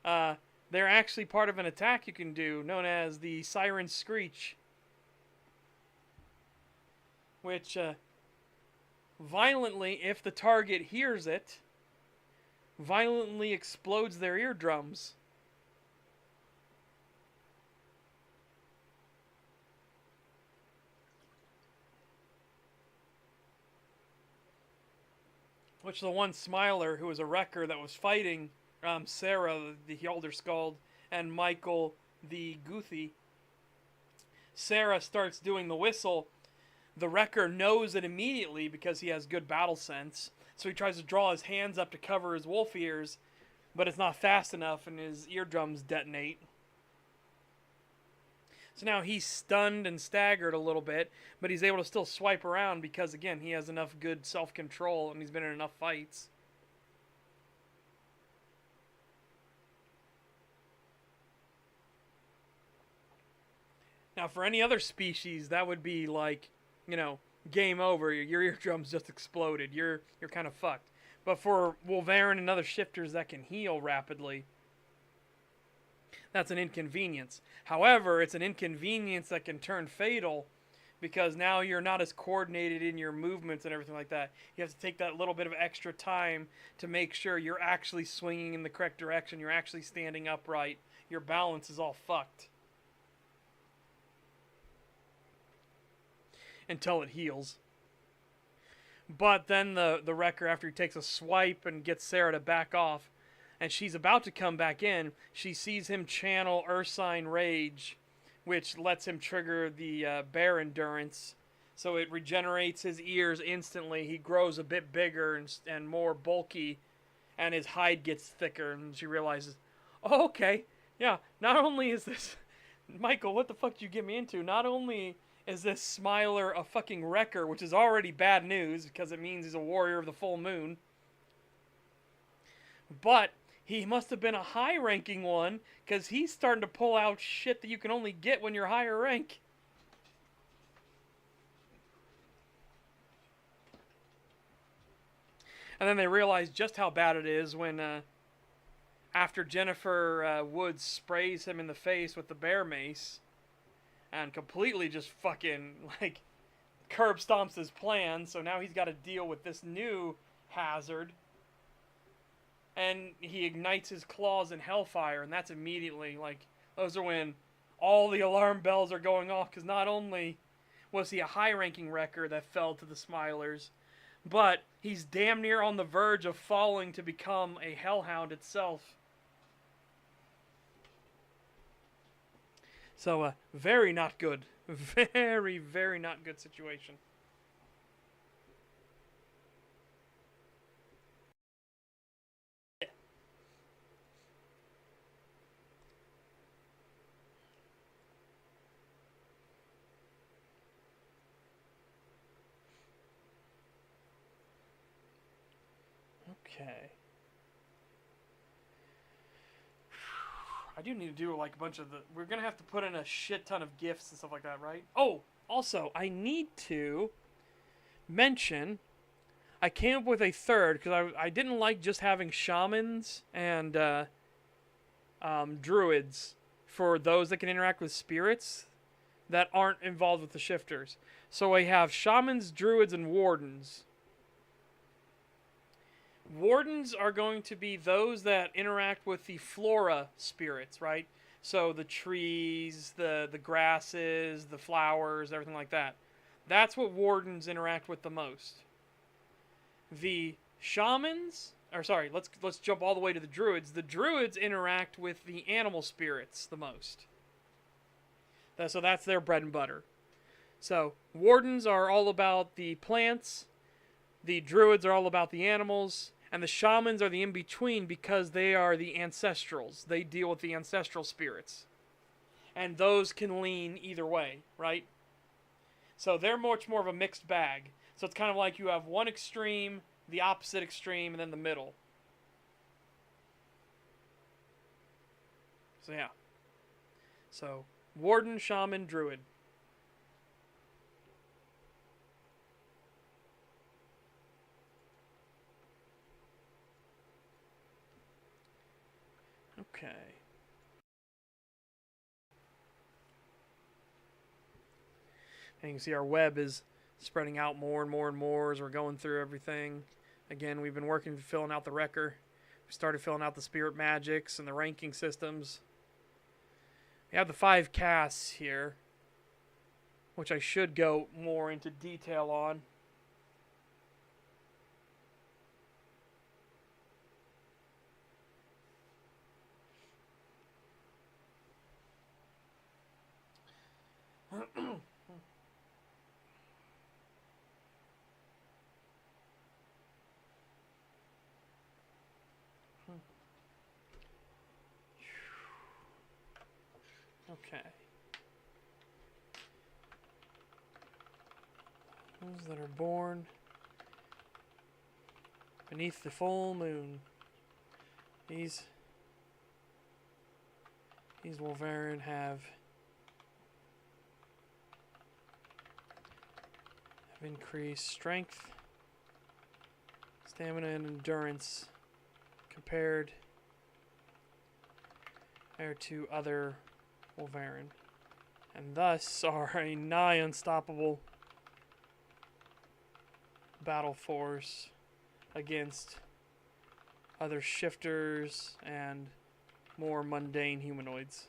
they're actually part of an attack you can do known as the Siren Screech. Which, violently, if the target hears it, violently explodes their eardrums. Which the one Smiler, who was a wrecker that was fighting Sarah, the Hjaldarskald, and Michael, the Guthi. Sarah starts doing the whistle. The wrecker knows it immediately because he has good battle sense. So he tries to draw his hands up to cover his wolf ears, but it's not fast enough and his eardrums detonate. So now he's stunned and staggered a little bit, but he's able to still swipe around because, again, he has enough good self-control and he's been in enough fights. Now, for any other species, that would be like, you know, game over. Your eardrums just exploded. You're kind of fucked. But for Wulvarin and other shifters that can heal rapidly, that's an inconvenience. However, it's an inconvenience that can turn fatal because now you're not as coordinated in your movements and everything like that. You have to take that little bit of extra time to make sure you're actually swinging in the correct direction. You're actually standing upright. Your balance is all fucked. Until it heals. But then the wrecker, after he takes a swipe and gets Sarah to back off, and she's about to come back in, she sees him channel Ursine Rage, which lets him trigger the bear endurance. So it regenerates his ears instantly. He grows a bit bigger and more bulky, and his hide gets thicker. And she realizes, oh, okay, yeah, not only is this... Michael, what the fuck did you get me into? Not only is this Smiler a fucking wrecker, which is already bad news, because it means he's a warrior of the full moon, but he must have been a high-ranking one, because he's starting to pull out shit that you can only get when you're higher rank. And then they realize just how bad it is when, after Jennifer Woods sprays him in the face with the bear mace, and completely just fucking, like, curb stomps his plan, so now he's got to deal with this new hazard. And he ignites his claws in hellfire, and that's immediately, like, those are when all the alarm bells are going off, because not only was he a high-ranking wrecker that fell to the Smilers, but he's damn near on the verge of falling to become a hellhound itself. So, very not good. Very, very not good situation. Okay. I do need to do like a bunch of the... We're going to have to put in a shit ton of gifts and stuff like that, right? Oh, also, I need to mention... I came up with a third, because I didn't like just having shamans and druids for those that can interact with spirits that aren't involved with the shifters. So I have shamans, druids, and wardens. Wardens are going to be those that interact with the flora spirits, right? So the trees, the grasses, the flowers, everything like that. That's what wardens interact with the most. The shamans, or sorry, let's jump all the way to the druids. The druids interact with the animal spirits the most. So that's their bread and butter. So wardens are all about the plants, the druids are all about the animals, and the shamans are the in-between because they are the ancestrals. They deal with the ancestral spirits. And those can lean either way, right? So they're much more of a mixed bag. So it's kind of like you have one extreme, the opposite extreme, and then the middle. So yeah. So warden, shaman, druid. Okay. And you can see our web is spreading out more and more and more as we're going through everything. Again, we've been working filling out the wrecker. We started filling out the spirit magics and the ranking systems. We have the 5 casts here, which I should go more into detail on. Okay. Those that are born beneath the full moon. These Wulvarin have increased strength, stamina, and endurance compared to other Wulvarin, and thus are a nigh unstoppable battle force against other shifters and more mundane humanoids.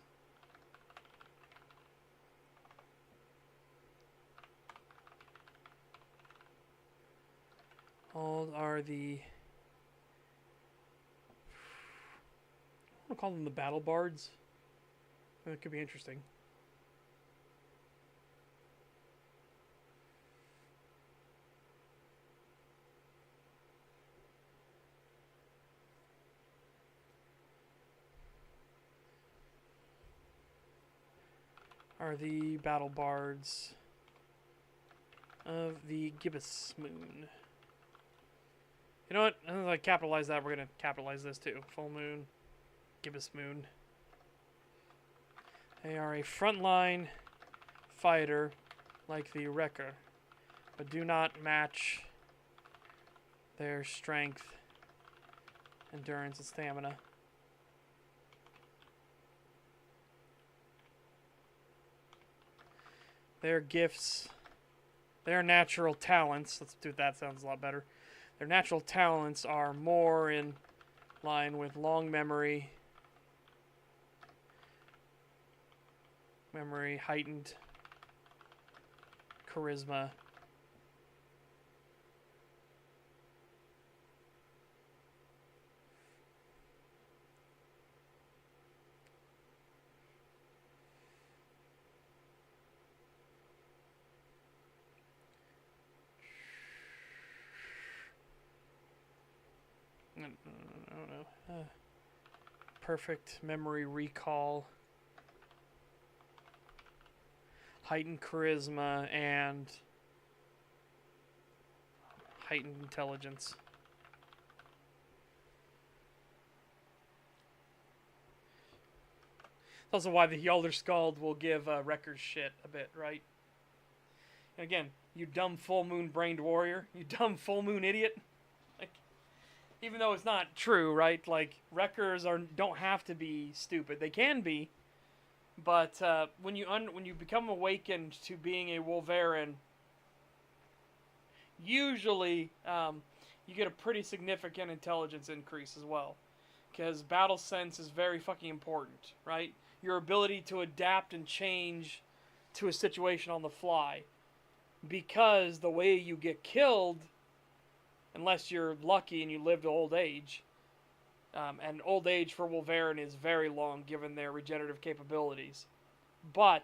All are the... I want to call them the battle bards. That could be interesting. Are the battle bards of the gibbous moon. You know what? As I capitalize that, we're going to capitalize this too. Full moon, gibbous moon. They are a frontline fighter like the Wrecker, but do not match their strength, endurance, and stamina. Their gifts, their natural talents, let's do that, sounds a lot better. Their natural talents are more in line with long memory, heightened charisma, I don't know. Perfect memory recall, heightened charisma, and heightened intelligence. That's also why the Yalder Scald will give Wrecker's shit a bit, right? And again, you dumb full moon brained warrior, you dumb full moon idiot. Like, even though it's not true, right? Like, Wreckers don't have to be stupid. They can be, but when you become awakened to being a Wulvarin, usually you get a pretty significant intelligence increase as well. Because battle sense is very fucking important, right? Your ability to adapt and change to a situation on the fly. Because the way you get killed, unless you're lucky and you live to old age, and old age for Wulvarin is very long given their regenerative capabilities. But,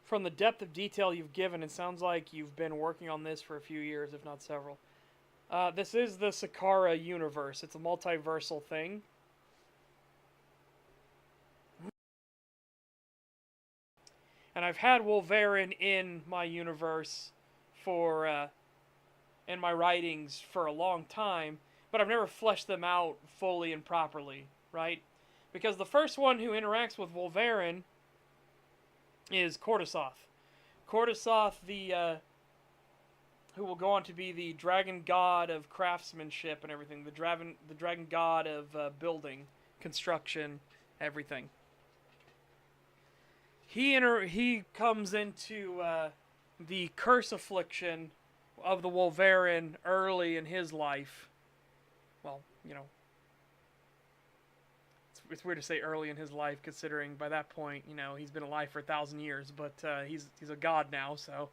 from the depth of detail you've given, it sounds like you've been working on this for a few years, if not several. This is the Sakara universe. It's a multiversal thing. And I've had Wulvarin in my universe for, in my writings for a long time, but I've never fleshed them out fully and properly, right? Because the first one who interacts with Wulvarin is Cordysoth. Cordysoth, who will go on to be the dragon god of craftsmanship and everything, the dragon god of building, construction, everything. He comes into the curse affliction of the Wulvarin early in his life. Well, you know, it's weird to say early in his life, considering by that point, you know, he's been alive for 1,000 years, but he's a god now, so.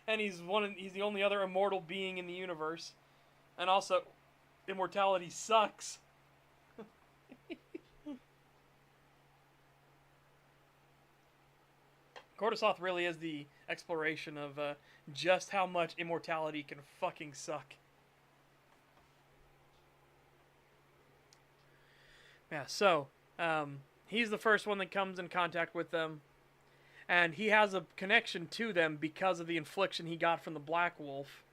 And he's the only other immortal being in the universe, and also, immortality sucks. Cordysoth really is the exploration of just how much immortality can fucking suck. Yeah, so, he's the first one that comes in contact with them, and he has a connection to them because of the infliction he got from the Black Wolf,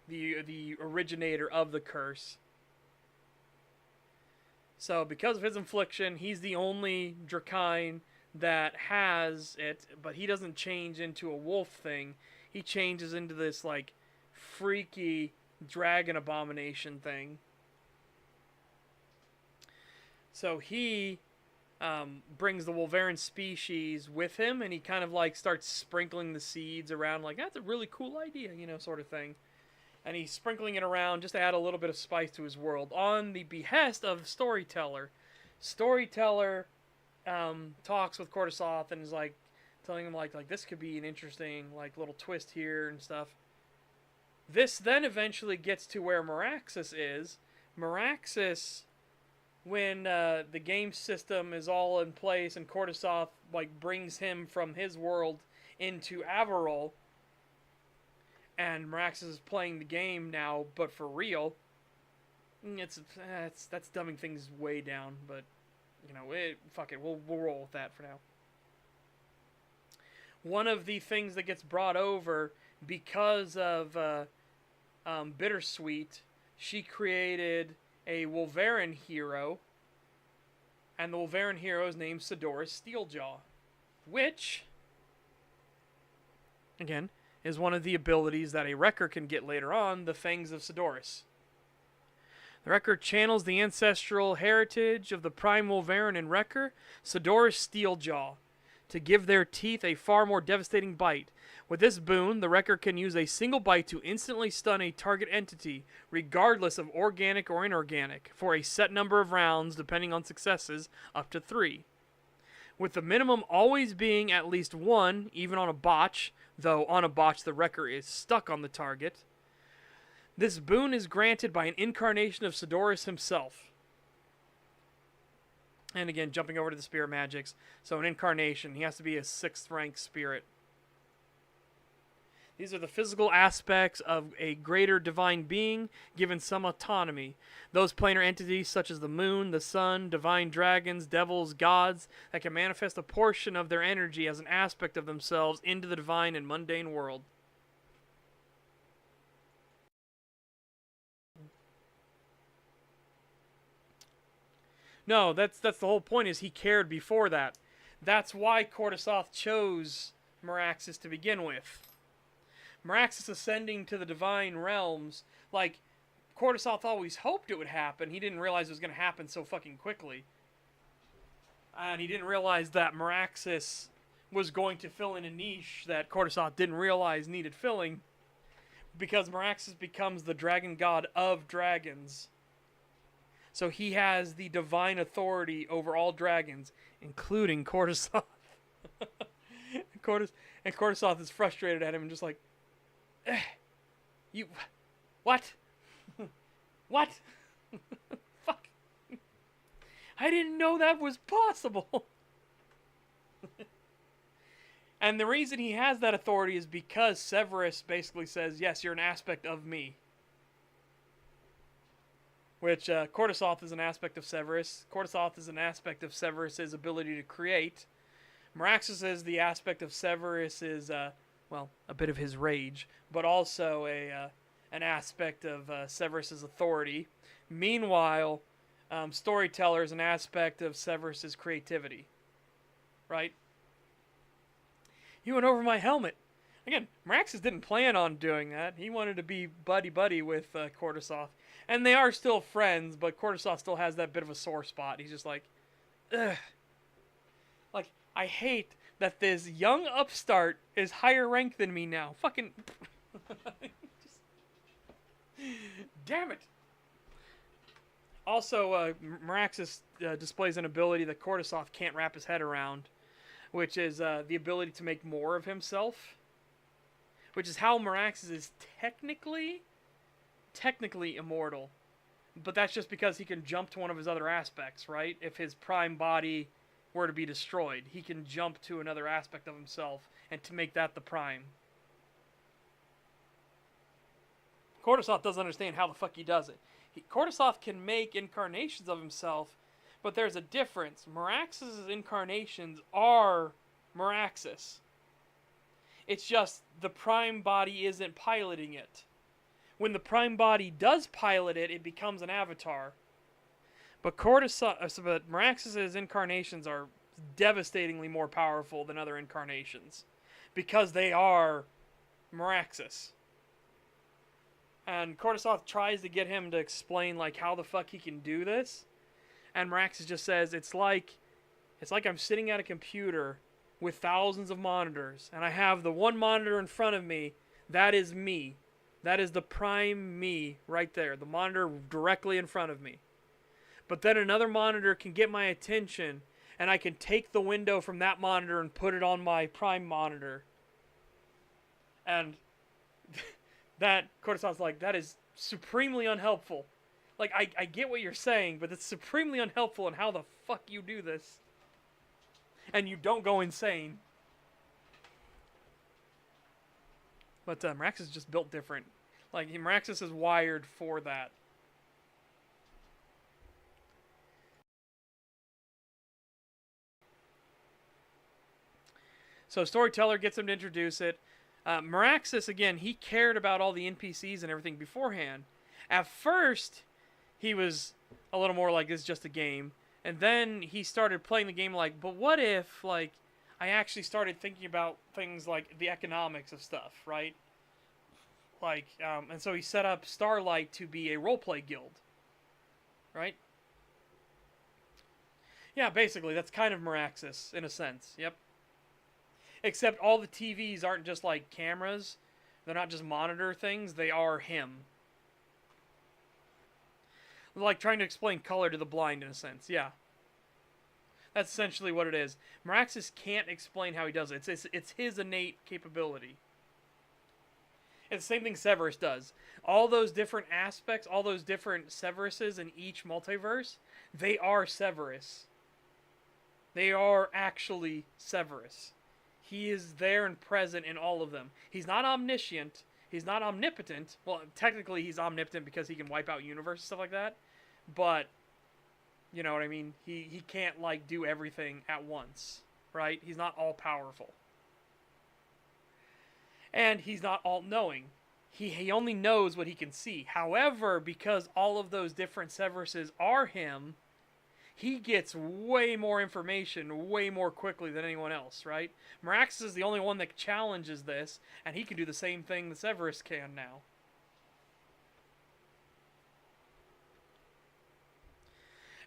the originator of the curse. So, because of his infliction, he's the only Drakine that has it, but he doesn't change into a wolf thing. He changes into this, like, freaky dragon abomination thing. So he brings the Wulvarin species with him, and he kind of, like, starts sprinkling the seeds around, like, that's a really cool idea, you know, sort of thing. And he's sprinkling it around just to add a little bit of spice to his world, on the behest of Storyteller. Storyteller talks with Cordysoth and is like telling him like this could be an interesting like little twist here and stuff. This then eventually gets to where Meraxis is. Meraxis, when the game system is all in place and Cordysoth like brings him from his world into Averol, and Meraxis is playing the game now, but for real. That's dumbing things way down, but. You know, fuck it, we'll roll with that for now. One of the things that gets brought over because of Bittersweet, she created a Wulvarin hero, and the Wulvarin hero is named Sidoris Steeljaw, which, again, is one of the abilities that a Wrecker can get later on, the Fangs of Sidoris. The Wrecker channels the ancestral heritage of the Prime Wulvarin and Wrecker, Sidoris Steeljaw, to give their teeth a far more devastating bite. With this boon, the Wrecker can use a single bite to instantly stun a target entity, regardless of organic or inorganic, for a set number of rounds, depending on successes, up to 3. With the minimum always being at least 1, even on a botch, though on a botch the Wrecker is stuck on the target. This boon is granted by an incarnation of Sidoris himself. And again, jumping over to the spirit magics. So an incarnation, he has to be a 6th rank spirit. These are the physical aspects of a greater divine being, given some autonomy. Those planar entities such as the moon, the sun, divine dragons, devils, gods, that can manifest a portion of their energy as an aspect of themselves into the divine and mundane world. No, that's the whole point, is he cared before that. That's why Cordysoth chose Meraxis to begin with. Meraxis ascending to the divine realms, like, Cordysoth always hoped it would happen. He didn't realize it was going to happen so fucking quickly. And he didn't realize that Meraxis was going to fill in a niche that Cortisoth didn't realize needed filling, because Meraxes becomes the dragon god of dragons. So he has the divine authority over all dragons, including Cortisoth. And Cortisoth is frustrated at him and just like, you, what? What? Fuck. I didn't know that was possible. And the reason he has that authority is because Severus basically says, yes, you're an aspect of me. Which, Cortisoth is an aspect of Severus. Cortisoth is an aspect of Severus's ability to create. Meraxes is the aspect of Severus's, well, a bit of his rage, but also an aspect of Severus's authority. Meanwhile, Storyteller is an aspect of Severus's creativity. Right? You went over my helmet. Again, Meraxes didn't plan on doing that. He wanted to be buddy-buddy with Cortisoth. And they are still friends, but Cortisoth still has that bit of a sore spot. He's just like, ugh. Like, I hate that this young upstart is higher ranked than me now. Fucking... just... Damn it. Also, Meraxes displays an ability that Cortisoth can't wrap his head around, which is the ability to make more of himself. Which is how Meraxes is technically immortal. But that's just because he can jump to one of his other aspects, right? If his prime body were to be destroyed, he can jump to another aspect of himself and to make that the prime. Cortisoth doesn't understand how the fuck he does it. Cortisoth can make incarnations of himself, but there's a difference. Meraxes' incarnations are Meraxes. It's just the prime body isn't piloting it. When the prime body does pilot it, it becomes an avatar. But Meraxes' incarnations are devastatingly more powerful than other incarnations, because they are Meraxes. And Cortisoth tries to get him to explain like how the fuck he can do this, and Meraxes just says it's like I'm sitting at a computer with thousands of monitors, and I have the one monitor in front of me. That is me. That is the prime me right there. The monitor directly in front of me. But then another monitor can get my attention, and I can take the window from that monitor and put it on my prime monitor. And that, Cortisoth's like, that is supremely unhelpful. Like, I get what you're saying, but it's supremely unhelpful in how the fuck you do this. And you don't go insane. But Meraxes is just built different. Like, Meraxes is wired for that. So Storyteller gets him to introduce it. Meraxes, again, he cared about all the NPCs and everything beforehand. At first, he was a little more like, it's just a game. And then he started playing the game like, but what if, like, I actually started thinking about things like the economics of stuff, right? Like, and so he set up Starlight to be a roleplay guild, right? Yeah, basically, that's kind of Meraxes, in a sense, yep. Except all the TVs aren't just like cameras. They're not just monitor things. They are him. Like trying to explain color to the blind in a sense. Yeah. That's essentially what it is. Meraxes can't explain how he does it. It's his innate capability. It's the same thing Severus does. All those different aspects, all those different Severuses in each multiverse, they are Severus. They are actually Severus. He is there and present in all of them. He's not omniscient. He's not omnipotent. Well, technically he's omnipotent because he can wipe out universe and stuff like that. But, you know what I mean? He can't, like, do everything at once. Right? He's not all-powerful. And he's not all-knowing. He only knows what he can see. However, because all of those different Severuses are him, he gets way more information way more quickly than anyone else, right? Meraxes is the only one that challenges this, and he can do the same thing that Severus can now.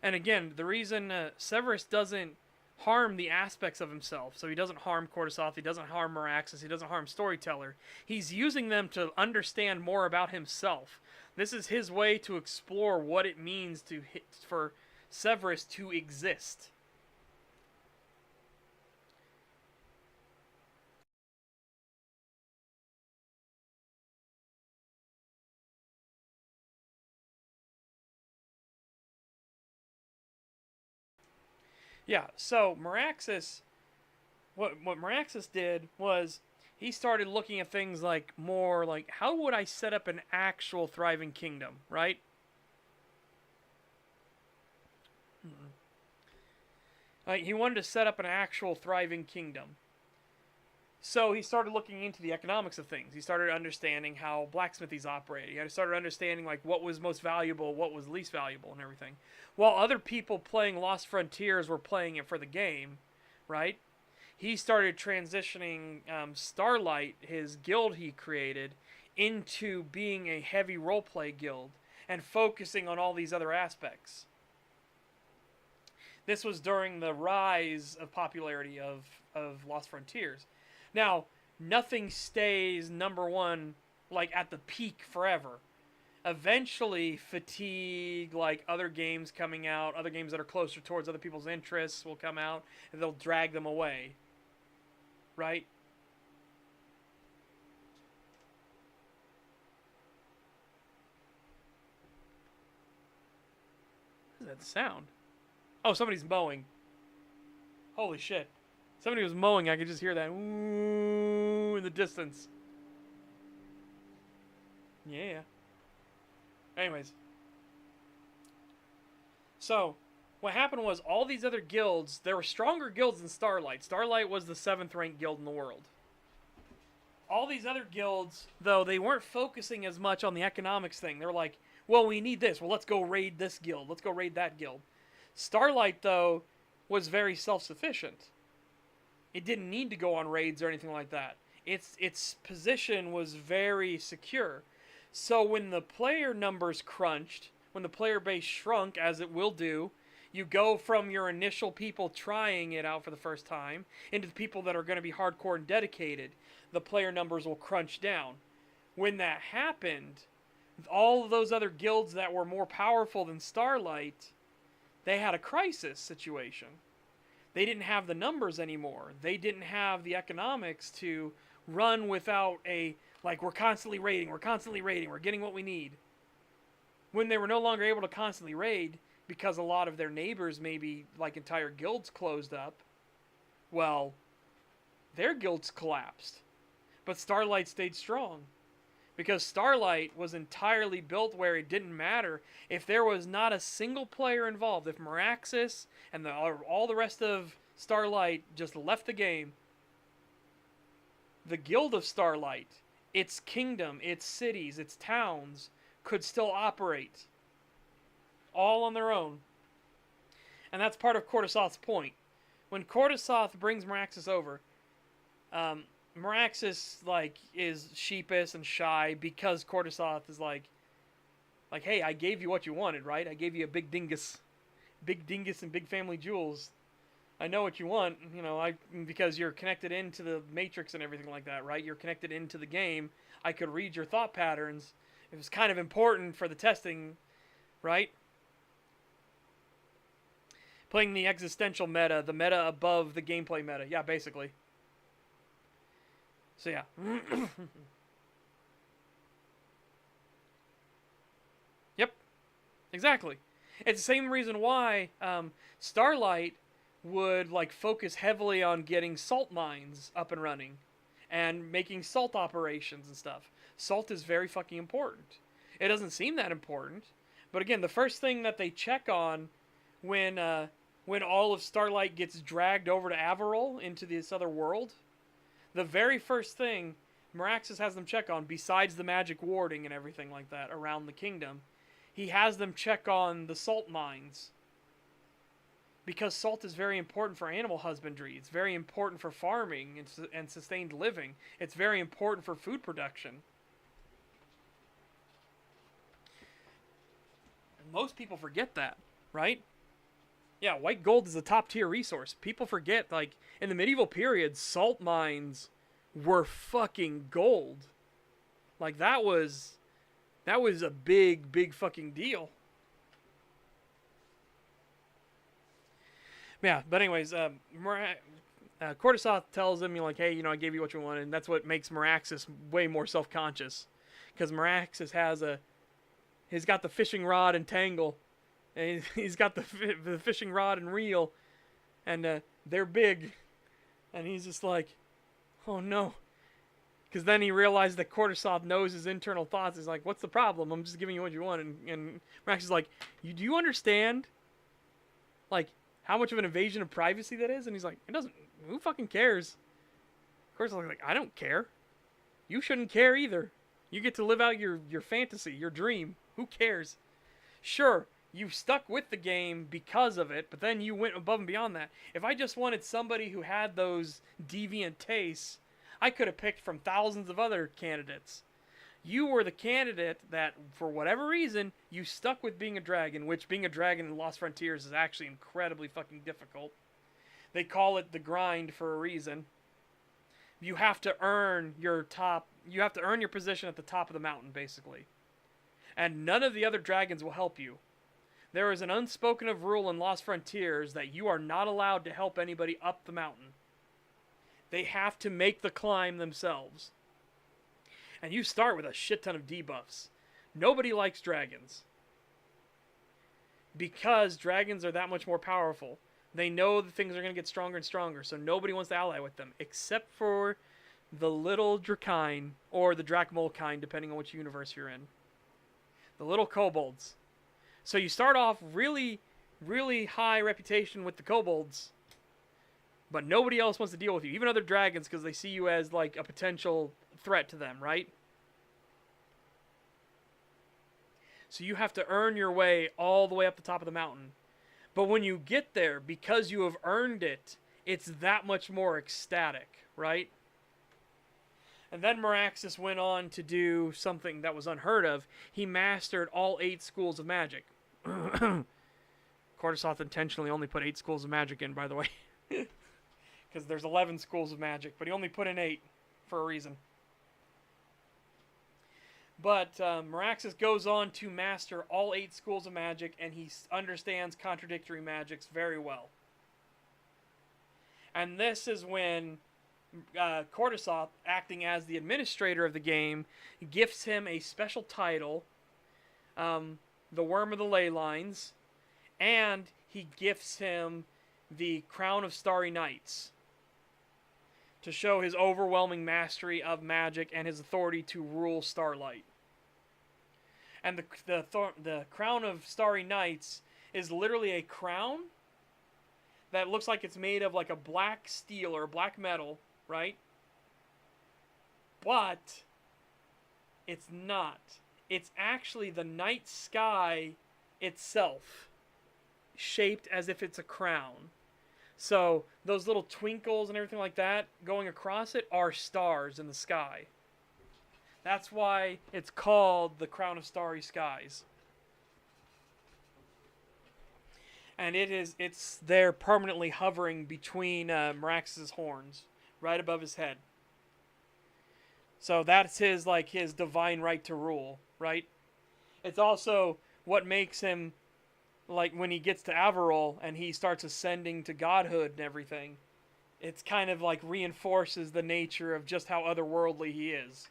And again, the reason Severus doesn't harm the aspects of himself. So he doesn't harm Cortisoth, he doesn't harm Meraxes, he doesn't harm Storyteller. He's using them to understand more about himself. This is his way to explore what it means for Severus to exist. Yeah, so Meraxes, what Meraxes did was he started looking at things like more like, how would I set up an actual thriving kingdom, right? Like, he wanted to set up an actual thriving kingdom. So he started looking into the economics of things. He started understanding how blacksmithies operated. He started understanding like what was most valuable, what was least valuable, and everything. While other people playing Lost Frontiers were playing it for the game, right? He started transitioning Starlight, his guild he created, into being a heavy roleplay guild and focusing on all these other aspects. This was during the rise of popularity of Lost Frontiers. Now, nothing stays number one, like, at the peak forever. Eventually, fatigue, like other games coming out, other games that are closer towards other people's interests will come out, and they'll drag them away. Right? What is that sound? Oh, somebody's mowing. Holy shit. Somebody was mowing, I could just hear that ooh in the distance. Yeah. Anyways. So, what happened was all these other guilds, there were stronger guilds than Starlight. Starlight was the 7th ranked guild in the world. All these other guilds, though, they weren't focusing as much on the economics thing. They were like, well, we need this. Well, let's go raid this guild. Let's go raid that guild. Starlight, though, was very self-sufficient. It didn't need to go on raids or anything like that. Its position was very secure. So when the player numbers crunched, when the player base shrunk, as it will do, you go from your initial people trying it out for the first time into the people that are going to be hardcore and dedicated. The player numbers will crunch down. When that happened, all of those other guilds that were more powerful than Starlight, they had a crisis situation. They didn't have the numbers anymore. They didn't have the economics to run without a, like, we're constantly raiding, we're getting what we need. When they were no longer able to constantly raid, because a lot of their neighbors, maybe, like, entire guilds closed up, well, their guilds collapsed. But Starlight stayed strong. Because Starlight was entirely built where it didn't matter if there was not a single player involved. If Meraxes and all the rest of Starlight just left the game, the Guild of Starlight, its kingdom, its cities, its towns, could still operate. All on their own. And that's part of Cortisoth's point. When Cortisoth brings Meraxes over, Meraxes, like, is sheepish and shy because Cortisoth is like, hey, I gave you what you wanted, right? I gave you a big dingus and big family jewels. I know what you want, you know, because you're connected into the Matrix and everything like that, right? You're connected into the game. I could read your thought patterns. It was kind of important for the testing, right? Playing the existential meta, the meta above the gameplay meta. Yeah, basically. So yeah. Yep. Exactly. It's the same reason why Starlight would, like, focus heavily on getting salt mines up and running and making salt operations and stuff. Salt is very fucking important. It doesn't seem that important, but again, the first thing that they check on when all of Starlight gets dragged over to Averil into this other world, the very first thing Meraxes has them check on, besides the magic warding and everything like that around the kingdom, he has them check on the salt mines. Because salt is very important for animal husbandry. It's very important for farming and sustained living. It's very important for food production. And most people forget that, right? Yeah, white gold is a top tier resource. People forget, like, in the medieval period, salt mines were fucking gold. Like, that was a big, big fucking deal. Yeah, but anyways, Cordysoth tells him, like, hey, I gave you what you wanted, and that's what makes Meraxis way more self-conscious. Because Meraxis he's got the fishing rod and tangle, and he's got the fishing rod and reel, and they're big, and he's just like, oh no. Because then he realized that Cordysoth knows his internal thoughts. He's like, what's the problem? I'm just giving you what you want. And Meraxis is like, do you understand, like, how much of an invasion of privacy that is? And he's like, it doesn't, who fucking cares? Cordysoth's like, I don't care. You shouldn't care either. You get to live out your fantasy, your dream. Who cares? Sure, you stuck with the game because of it, but then you went above and beyond that. If I just wanted somebody who had those deviant tastes, I could have picked from thousands of other candidates. You were the candidate that, for whatever reason, you stuck with being a dragon, which being a dragon in Lost Frontiers is actually incredibly fucking difficult. They call it the grind for a reason. You have to earn your position at the top of the mountain, basically. And none of the other dragons will help you. There is an unspoken of rule in Lost Frontiers that you are not allowed to help anybody up the mountain. They have to make the climb themselves. And you start with a shit ton of debuffs. Nobody likes dragons. Because dragons are that much more powerful. They know that things are going to get stronger and stronger, so nobody wants to ally with them, except for the little Drakine, or the Drakmolkine, depending on which universe you're in. The little kobolds. So you start off really, really high reputation with the kobolds, but nobody else wants to deal with you, even other dragons, because they see you as like a potential threat to them, right? So you have to earn your way all the way up the top of the mountain. But when you get there, because you have earned it, it's that much more ecstatic, right? And then Meraxis went on to do something that was unheard of. He mastered all 8 schools of magic. Cordysoth intentionally only put 8 schools of magic in, by the way. Because there's 11 schools of magic, but he only put in 8 for a reason. But Meraxis goes on to master all 8 schools of magic, and he understands contradictory magics very well. And this is when Cordysoth, acting as the administrator of the game, gifts him a special title, the Worm of the Ley Lines, and he gifts him the Crown of Starry Nights to show his overwhelming mastery of magic and his authority to rule Starlight. And the Crown of Starry Nights is literally a crown that looks like it's made of like a black steel or black metal, right? But it's not. It's actually the night sky itself, shaped as if it's a crown. So those little twinkles and everything like that going across it are stars in the sky. That's why it's called the Crown of Starry Skies. And it's there permanently hovering between Meraxis' horns, right above his head. So that's his divine right to rule, right? It's also what makes him, like, when he gets to Averil and he starts ascending to godhood and everything, it's kind of like reinforces the nature of just how otherworldly he is.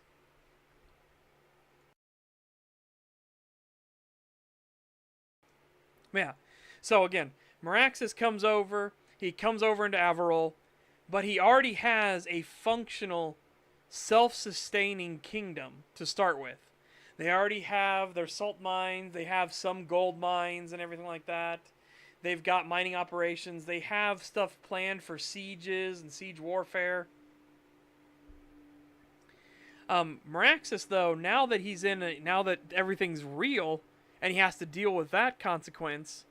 Yeah. So again, Meraxis comes over, he comes over into Averil, but he already has a functional, self-sustaining kingdom to start with. They already have their salt mines, they have some gold mines and everything like that. They've got mining operations, they have stuff planned for sieges and siege warfare. Meraxis, though, now that everything's real, and he has to deal with that consequence,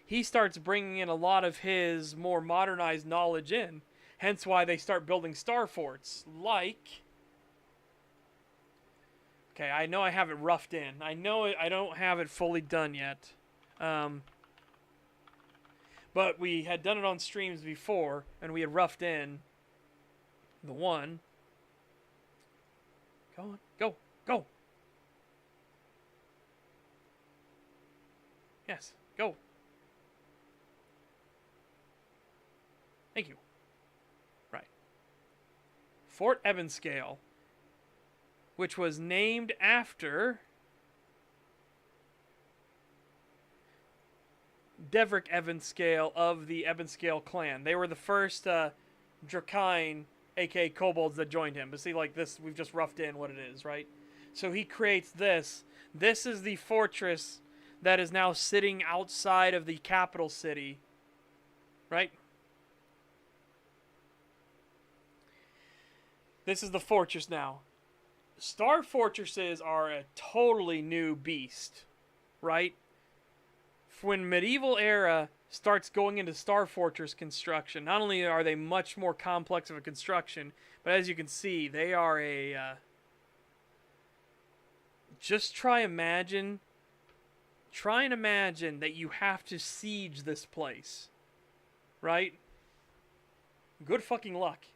he starts bringing in a lot of his more modernized knowledge in. Hence why they start building star forts, like... Okay, I know I have it roughed in. I know I don't have it fully done yet. But But we had done it on streams before, and we had roughed in the one. Go on. Go. Go. Yes. Go. Thank you. Right. Fort Ebonscale, which was named after Devrick Ebonscale of the Ebonscale clan. They were the first Drakine, aka kobolds, that joined him. But see, like this, we've just roughed in what it is, right? So he creates this. This is the fortress that is now sitting outside of the capital city, right? This is the fortress now. Star fortresses are a totally new beast, right? When medieval era starts going into Star Fortress construction, not only are they much more complex of a construction, but as you can see, they are a... just try and imagine that you have to siege this place, right? Good fucking luck.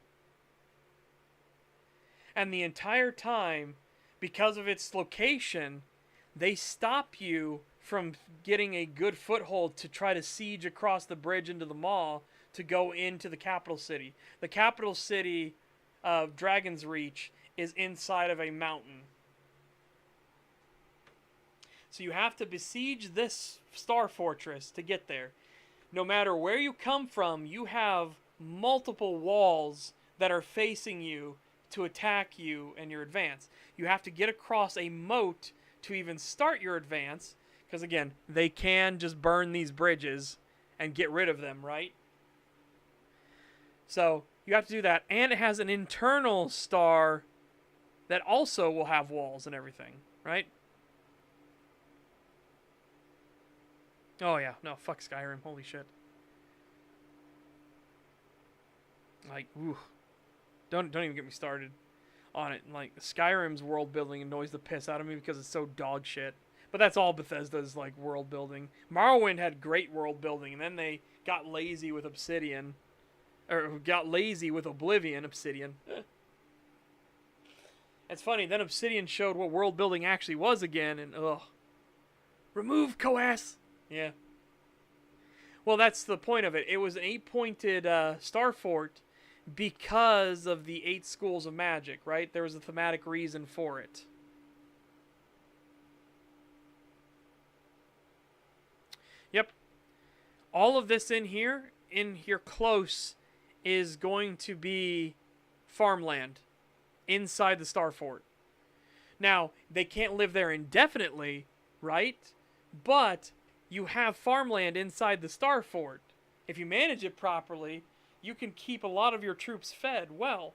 And the entire time, because of its location, they stop you from getting a good foothold to try to siege across the bridge into the mall to go into the capital city. The capital city of Dragon's Reach is inside of a mountain. So you have to besiege this Star Fortress to get there. No matter where you come from, you have multiple walls that are facing you to attack you and your advance. You have to get across a moat to even start your advance. Because again, they can just burn these bridges and get rid of them, right? So you have to do that. And it has an internal star that also will have walls and everything, right? Oh yeah, no, fuck Skyrim, holy shit. Like, ooh. Don't even get me started on it. Like, Skyrim's world building annoys the piss out of me because it's so dog shit. But that's all Bethesda's, like, world building. Morrowind had great world building, and then they got lazy with Obsidian. Or got lazy with Obsidian. It's funny, then Obsidian showed what world building actually was again, and ugh. Remove Coas! Yeah. Well, that's the point of it. It was an 8-pointed star fort because of the 8 schools of magic, right? There was a thematic reason for it. Yep. All of this in here close, is going to be farmland inside the Star Fort. Now, they can't live there indefinitely, right? But you have farmland inside the Star Fort. If you manage it properly, you can keep a lot of your troops fed well.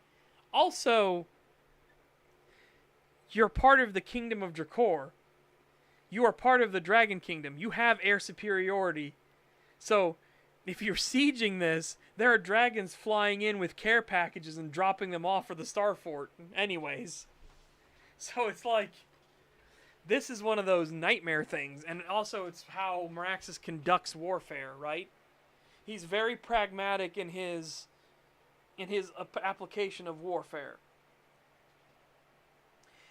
Also, you're part of the Kingdom of Drakor. You are part of the Dragon Kingdom. You have air superiority. So, if you're sieging this, there are dragons flying in with care packages and dropping them off for the Star Fort anyways. So it's like, this is one of those nightmare things. And also, it's how Meraxes conducts warfare, right? He's very pragmatic in his application of warfare.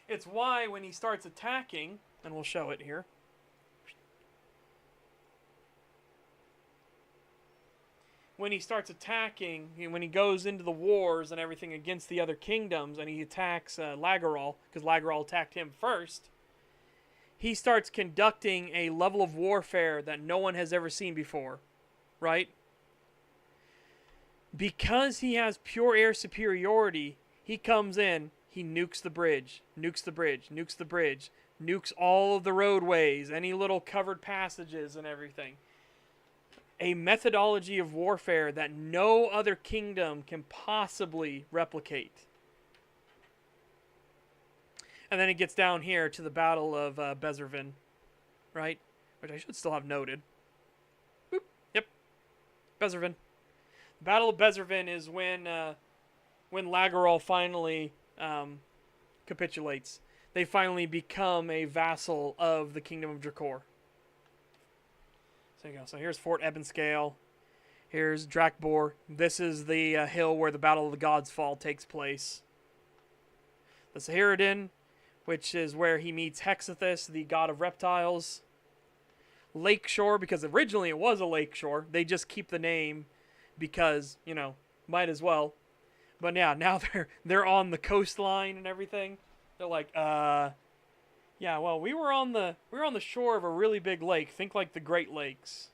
It's why when he starts attacking, and we'll show it here. When he starts attacking, when he goes into the wars and everything against the other kingdoms, and he attacks Lagerol, because Lagerol attacked him first, he starts conducting a level of warfare that no one has ever seen before, right? Because he has pure air superiority, he comes in, he nukes the bridge, nukes the bridge, nukes the bridge, nukes all of the roadways, any little covered passages and everything. A methodology of warfare that no other kingdom can possibly replicate. And then it gets down here to the Battle of Bezervin, right? Which I should still have noted. Boop. Yep. Bezervin. The Battle of Bezervin is when Lagerol finally capitulates. They finally become a vassal of the Kingdom of Drakor. So there you go. So here's Fort Ebonscale. Here's Drakbor. This is the hill where the Battle of the Gods Fall takes place. The Sahiradin, which is where he meets Hexathus, the god of reptiles. Lakeshore, because originally it was a lakeshore. They just keep the name because, you know, might as well. But yeah, now they're on the coastline and everything. They're like, yeah, well, we were on the shore of a really big lake. Think like the Great Lakes,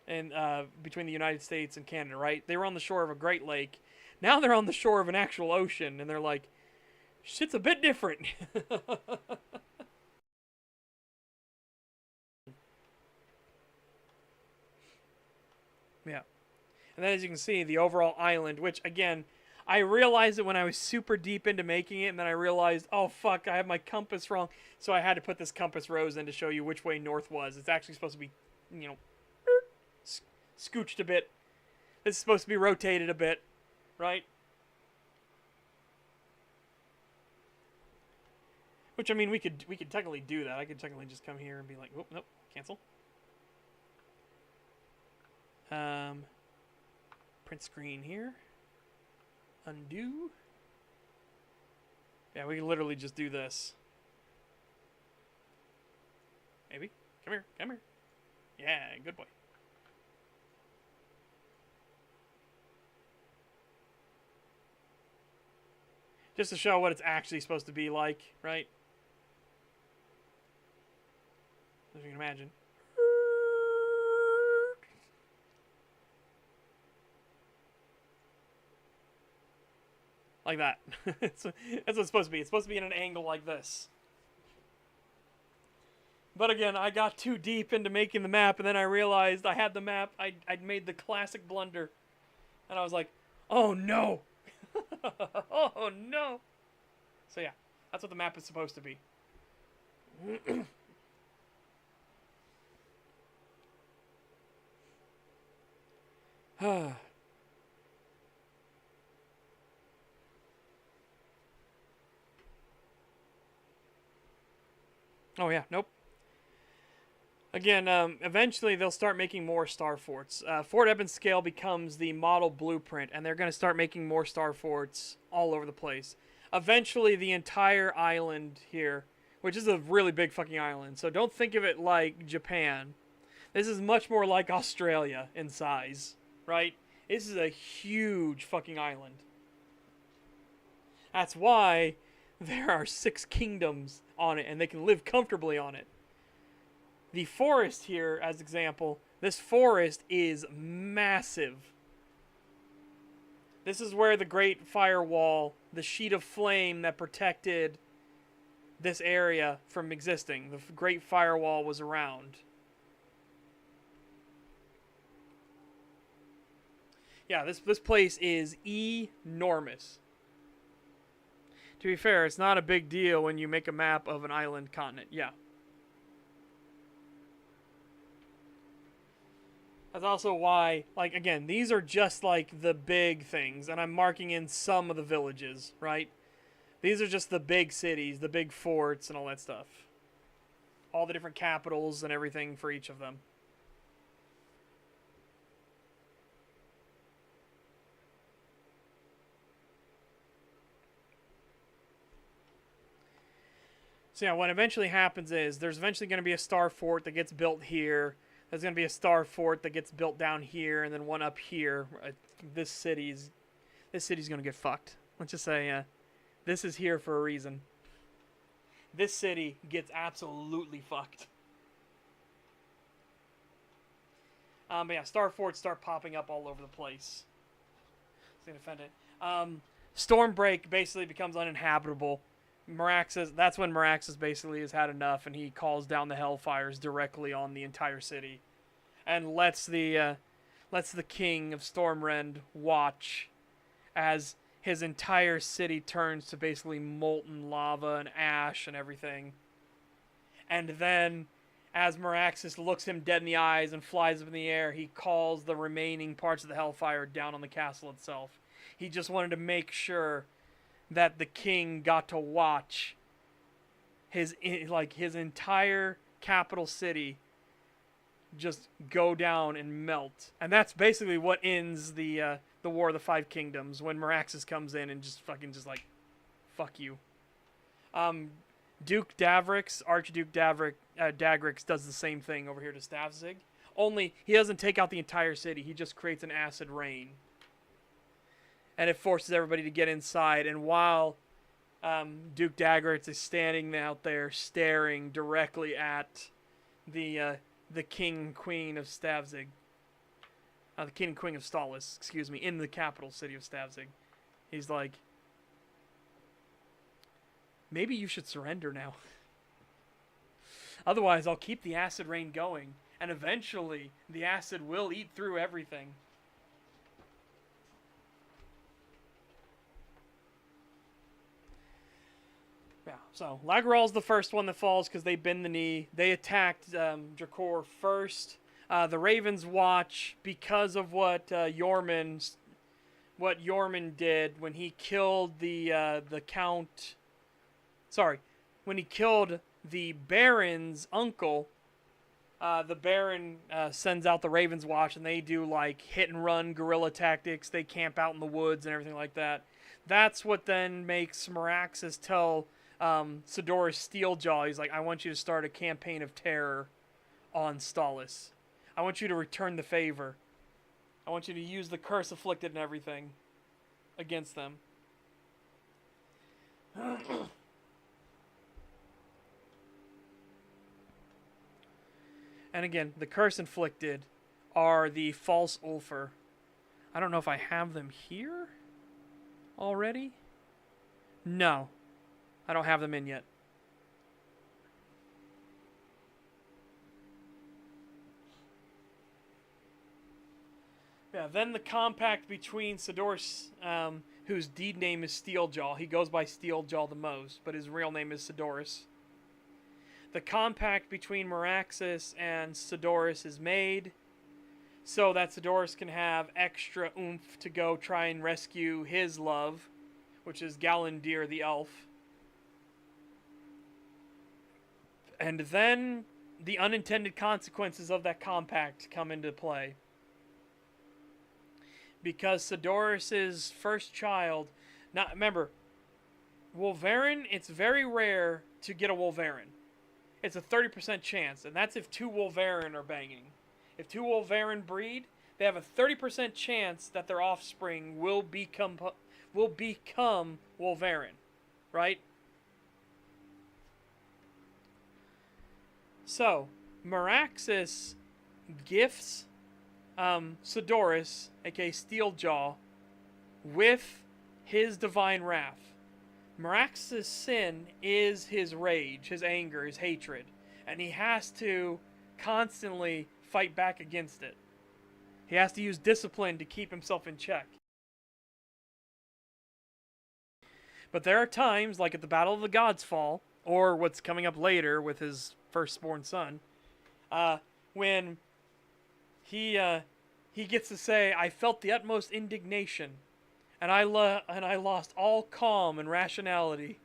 and between the United States and Canada, right? They were on the shore of a Great Lake. Now they're on the shore of an actual ocean, and they're like, shit's a bit different. Yeah. And then as you can see, the overall island, which again, I realized it when I was super deep into making it, and then I realized, oh fuck, I have my compass wrong. So I had to put this compass rose in to show you which way north was. It's actually supposed to be, you know, scooched a bit. This is supposed to be rotated a bit, right? Which, I mean, we could technically do that. I could technically just come here and be like, oh, nope, cancel. Print screen here. Undo. Yeah, we can literally just do this. Maybe. Come here, come here. Yeah, good boy. Just to show what it's actually supposed to be like, right? As you can imagine. Like that. That's what it's supposed to be. It's supposed to be in an angle like this. But again, I got too deep into making the map, and then I realized I had the map. I'd made the classic blunder. And I was like, oh no! Oh no! So yeah, that's what the map is supposed to be. Oh yeah, nope. Again, eventually they'll start making more star forts. Fort Ebonscale becomes the model blueprint, and they're going to start making more star forts all over the place. Eventually, the entire island here, which is a really big fucking island, so don't think of it like Japan. This is much more like Australia in size, right? This is a huge fucking island. That's why there are 6 kingdoms on it, and they can live comfortably on it. The forest here, as example, this forest is massive. This is where the Great Firewall, the sheet of flame that protected this area from existing, the Great Firewall was around. Yeah, this place is enormous. To be fair, it's not a big deal when you make a map of an island continent. Yeah. That's also why, like, again, these are just, like, the big things, and I'm marking in some of the villages, right? These are just the big cities, the big forts, and all that stuff. All the different capitals and everything for each of them. So yeah, what eventually happens is there's eventually going to be a star fort that gets built here. There's going to be a star fort that gets built down here, and then one up here. This city's going to get fucked. Let's just say, this is here for a reason. This city gets absolutely fucked. But yeah, star forts start popping up all over the place. It's going to defend it. Stormbreak basically becomes uninhabitable. That's when Meraxes basically has had enough, and he calls down the Hellfires directly on the entire city, and lets the king of Stormrend watch as his entire city turns to basically molten lava and ash and everything. And then, as Meraxes looks him dead in the eyes and flies up in the air, he calls the remaining parts of the Hellfire down on the castle itself. He just wanted to make sure that the king got to watch his entire capital city just go down and melt. And that's basically what ends the War of the Five Kingdoms, when Meraxes comes in and just fucking just like, fuck you. Duke Davrix, Archduke Dagrix does the same thing over here to Stavzig. Only he doesn't take out the entire city. He just creates an acid rain. And it forces everybody to get inside. And while Duke Dagrix is standing out there staring directly at the king and queen of Stavzig. The king and queen of Stalis, excuse me, in the capital city of Stavzig. He's like, maybe you should surrender now. Otherwise, I'll keep the acid rain going, and eventually the acid will eat through everything. Yeah, so Lageral's the first one that falls because they bend the knee. They attacked Drakor first. The Ravens watch because of what Yorman did when he killed the Count. Sorry, when he killed the Baron's uncle. The Baron sends out the Ravens watch, and they do like hit and run guerrilla tactics. They camp out in the woods and everything like that. That's what then makes Meraxes tell Sidorus Steeljaw, he's like, I want you to start a campaign of terror on Stalis. I want you to return the favor. I want you to use the curse afflicted and everything against them. And again, the curse inflicted are the false Ulfr. I don't know if I have them here already. No. I don't have them in yet. Yeah, then the compact between Sidorus, whose deed name is Steeljaw. He goes by Steeljaw the most, but his real name is Sidorus. The compact between Meraxes and Sidorus is made so that Sidorus can have extra oomph to go try and rescue his love, which is Galandir the elf. And then the unintended consequences of that compact come into play. Because Sidorus' first child... Now, remember, Wulvarin, it's very rare to get a Wulvarin. It's a 30% chance, and that's if two Wulvarin are banging. If two Wulvarin breed, they have a 30% chance that their offspring will become Wulvarin, right? So, Meraxes gifts Sidorus, aka Steeljaw, with his divine wrath. Meraxes' sin is his rage, his anger, his hatred, and he has to constantly fight back against it. He has to use discipline to keep himself in check. But there are times, like at the Battle of the Gods Fall, or what's coming up later with his firstborn son, when he gets to say, I felt the utmost indignation, and I lost all calm and rationality.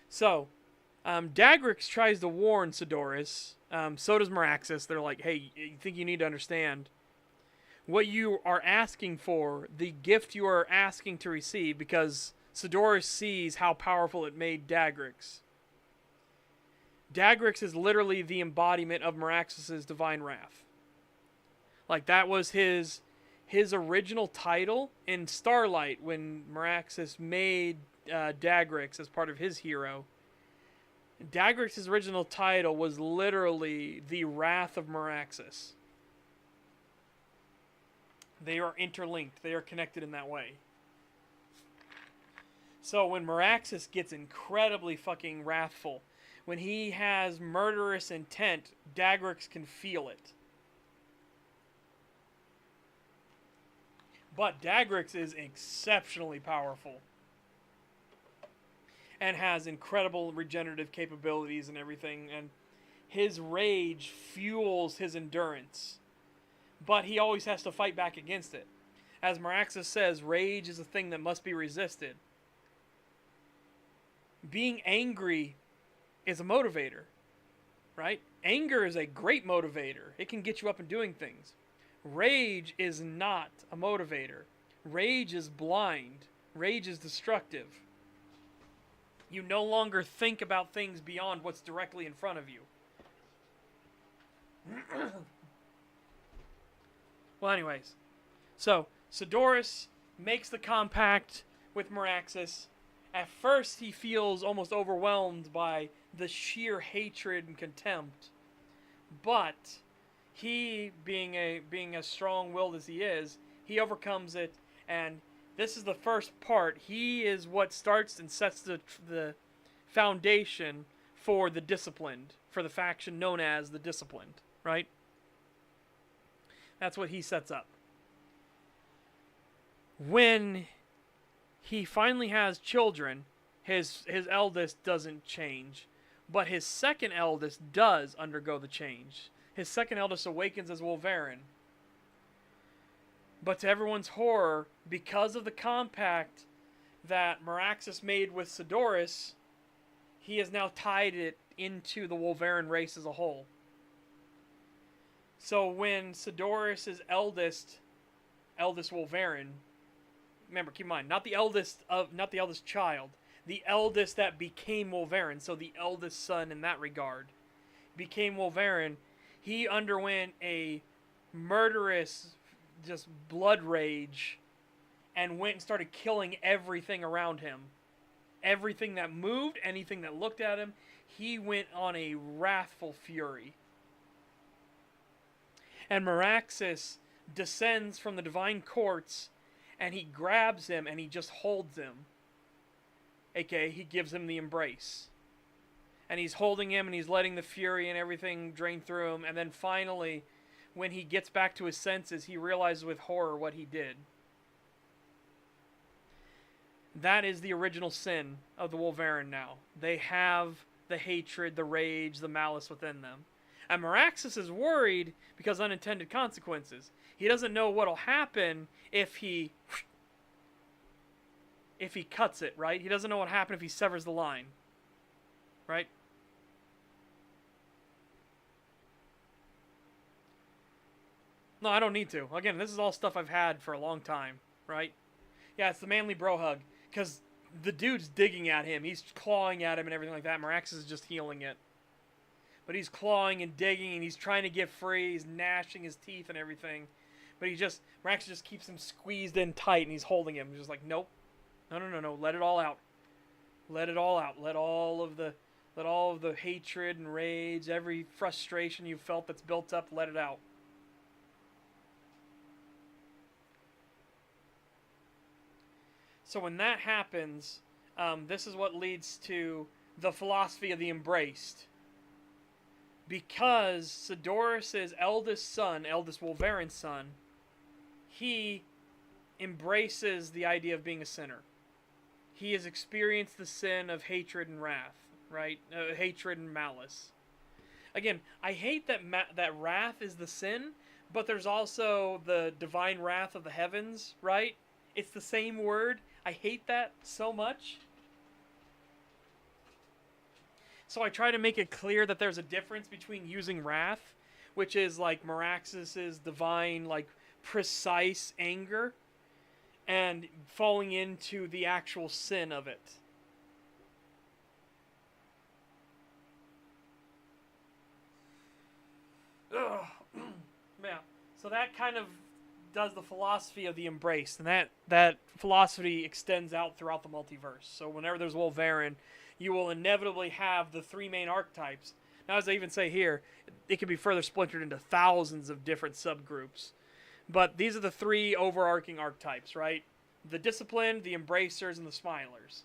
So, Dagrix tries to warn Sidorus, so does Meraxes. They're like, hey, you think you need to understand what you are asking for, the gift you are asking to receive, because Sidorus sees how powerful it made Dagrix. Dagrix is literally the embodiment of Meraxes' divine wrath. Like, that was his original title in Starlight when Meraxes made Dagrix as part of his hero. Dagrix's original title was literally the Wrath of Meraxes. They are interlinked. They are connected in that way. So when Meraxes gets incredibly fucking wrathful, when he has murderous intent, Dagrix can feel it. But Dagrix is exceptionally powerful. And has incredible regenerative capabilities and everything. And his rage fuels his endurance. But he always has to fight back against it. As Meraxes says, rage is a thing that must be resisted. Being angry is a motivator, right? Anger is a great motivator. It can get you up and doing things. Rage is not a motivator. Rage is blind. Rage is destructive. You no longer think about things beyond what's directly in front of you. Well, anyways. So, Sidoris makes the compact with Meraxes. At first, he feels almost overwhelmed by the sheer hatred and contempt. But he, being as strong-willed as he is, he overcomes it, and this is the first part. He is what starts and sets the foundation for the Disciplined, for the faction known as the Disciplined, right? That's what he sets up. When he finally has children, his eldest doesn't change, but his second eldest does undergo the change. His second eldest awakens as Wulvarin. But to everyone's horror, because of the compact that Meraxes made with Sidoris, he has now tied it into the Wulvarin race as a whole. So when Sidoris' eldest Wulvarin, remember, keep in mind, not the eldest child, the eldest that became Wulvarin, so the eldest son in that regard, became Wulvarin, he underwent a murderous, just blood rage, and went and started killing everything around him. Everything that moved, anything that looked at him, he went on a wrathful fury. And Meraxes descends from the divine courts, and he grabs him and he just holds him. AKA, he gives him the embrace. And he's holding him and he's letting the fury and everything drain through him. And then finally, when he gets back to his senses, he realizes with horror what he did. That is the original sin of the Wulvarin now. They have the hatred, the rage, the malice within them. And Meraxes is worried because unintended consequences. He doesn't know what'll happen if he cuts it, right? He doesn't know what'll happen if he severs the line. Right? No, I don't need to. Again, this is all stuff I've had for a long time, right? Yeah, it's the manly bro hug. Because the dude's digging at him. He's clawing at him and everything like that. Meraxes is just healing it. But he's clawing and digging and he's trying to get free. He's gnashing his teeth and everything. But Meraxes just keeps him squeezed in tight and he's holding him. He's just like, nope. No. Let it all out. Let it all out. Let all of the hatred and rage, every frustration you've felt that's built up, let it out. So when that happens, this is what leads to the philosophy of the embraced. Because Sidoris' eldest Wulvarin's son, he embraces the idea of being a sinner. He has experienced the sin of hatred and wrath, right? Hatred and malice. Again, I hate that wrath is the sin, but there's also the divine wrath of the heavens, right? It's the same word. I hate that so much. So I try to make it clear that there's a difference between using wrath, which is like Meraxes' divine, like precise anger, and falling into the actual sin of it. Yeah. So that kind of does the philosophy of the embrace, and that philosophy extends out throughout the multiverse. So whenever there's Wulvarin, you will inevitably have the three main archetypes. Now, as I even say here, it can be further splintered into thousands of different subgroups. But these are the three overarching archetypes, right? The disciplined, the embracers, and the smilers.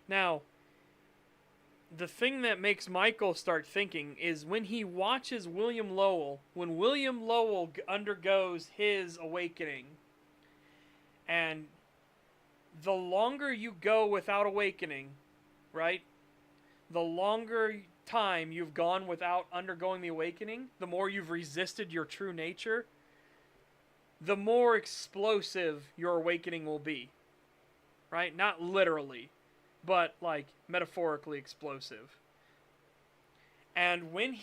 Now, the thing that makes Michael start thinking is when he watches William Lowell, when William Lowell undergoes his awakening, and the longer you go without awakening, right? The longer time you've gone without undergoing the awakening, the more you've resisted your true nature, the more explosive your awakening will be. right? Not literally, but like metaphorically explosive. And when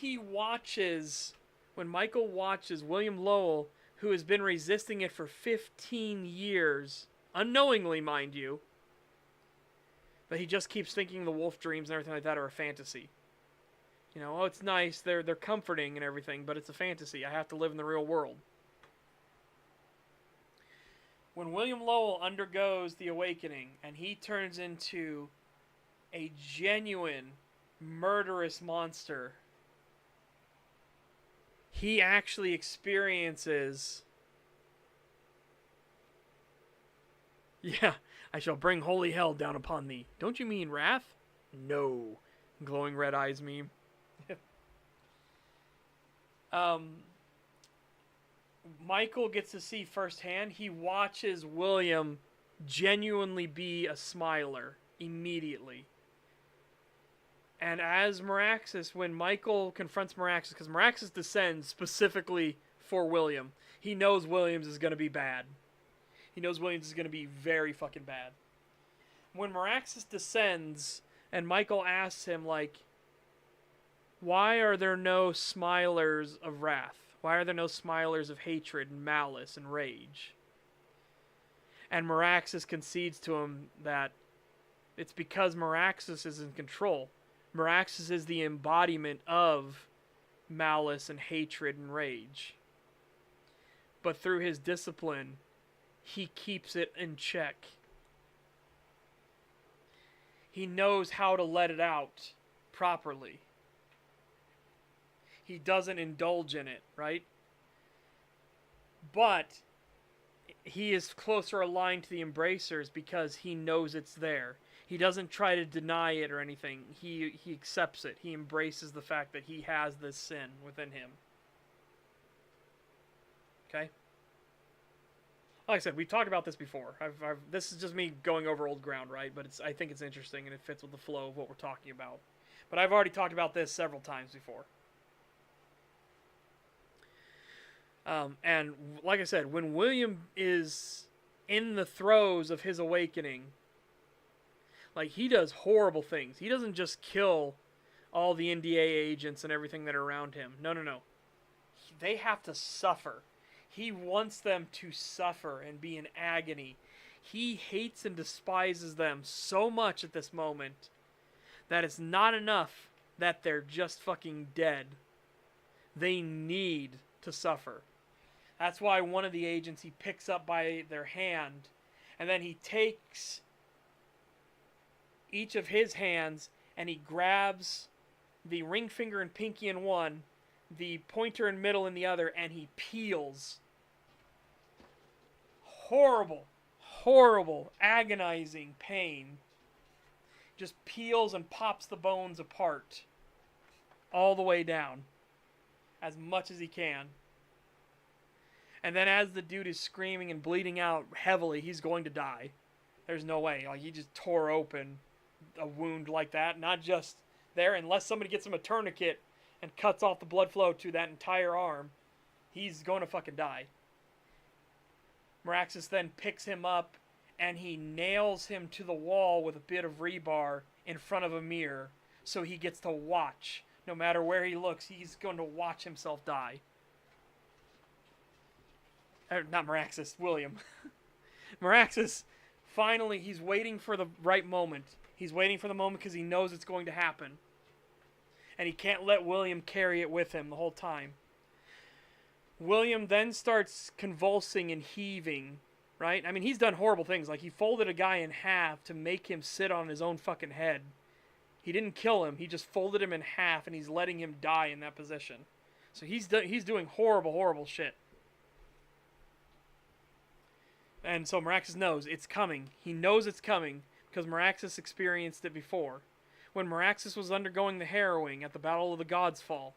Michael watches William Lowell, who has been resisting it for 15 years, unknowingly, mind you, but he just keeps thinking the wolf dreams and everything like that are a fantasy. You know, oh, it's nice, they're comforting and everything, but it's a fantasy. I have to live in the real world. When William Lowell undergoes the awakening and he turns into a genuine murderous monster, he actually experiences, yeah, I shall bring holy hell down upon thee. Don't you mean wrath? No. Glowing red eyes meme. Michael gets to see firsthand. He watches William genuinely be a smiler immediately. And as Meraxes, when Michael confronts Meraxes, because Meraxes descends specifically for William, he knows Williams is going to be bad. He knows Williams is going to be very fucking bad. When Meraxes descends, and Michael asks him, like, why are there no smilers of wrath? Why are there no smilers of hatred and malice and rage? And Meraxes concedes to him that it's because Meraxes is in control. Meraxes is the embodiment of malice and hatred and rage. But through his discipline, he keeps it in check. He knows how to let it out properly. He doesn't indulge in it, right? But he is closer aligned to the Embracers because he knows it's there. He doesn't try to deny it or anything. He accepts it. He embraces the fact that he has this sin within him. Okay? Like I said, we've talked about this before. This is just me going over old ground, right? But I think it's interesting and it fits with the flow of what we're talking about. But I've already talked about this several times before. And like I said, when William is in the throes of his awakening, like, he does horrible things. He doesn't just kill all the NDA agents and everything that are around him. No. They have to suffer. He wants them to suffer and be in agony. He hates and despises them so much at this moment that it's not enough that they're just fucking dead. They need to suffer. That's why one of the agents he picks up by their hand, and then he takes each of his hands and he grabs the ring finger and pinky in one, the pointer and middle in the other, and he peels. Horrible, horrible, agonizing pain. Just peels and pops the bones apart all the way down as much as he can. And then as the dude is screaming and bleeding out heavily, he's going to die. There's no way. Like, he just tore open a wound like that. Not just there, unless somebody gets him a tourniquet and cuts off the blood flow to that entire arm, he's going to fucking die. Meraxes then picks him up and he nails him to the wall with a bit of rebar in front of a mirror so he gets to watch. No matter where he looks, he's going to watch himself die. Not Meraxes, William. Meraxes, finally, he's waiting for the right moment. He's waiting for the moment because he knows it's going to happen. And he can't let William carry it with him the whole time. William then starts convulsing and heaving, right? I mean, he's done horrible things. Like, he folded a guy in half to make him sit on his own fucking head. He didn't kill him. He just folded him in half, and he's letting him die in that position. So he's doing horrible, horrible shit. And so Meraxes knows it's coming. He knows it's coming because Meraxes experienced it before. When Meraxes was undergoing the harrowing at the Battle of the Gods Fall,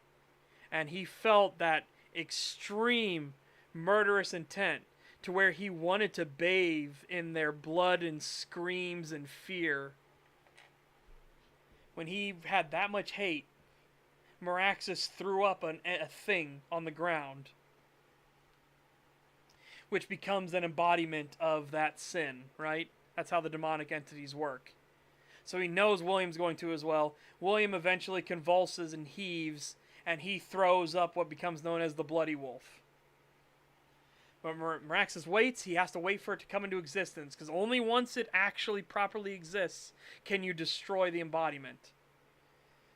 and he felt that extreme murderous intent to where he wanted to bathe in their blood and screams and fear. When he had that much hate, Meraxes threw up a thing on the ground, which becomes an embodiment of that sin, right? That's how the demonic entities work. So he knows William's going to as well. William eventually convulses and heaves, and he throws up what becomes known as the Bloody Wolf. But Meraxes waits. He has to wait for it to come into existence, because only once it actually properly exists can you destroy the embodiment.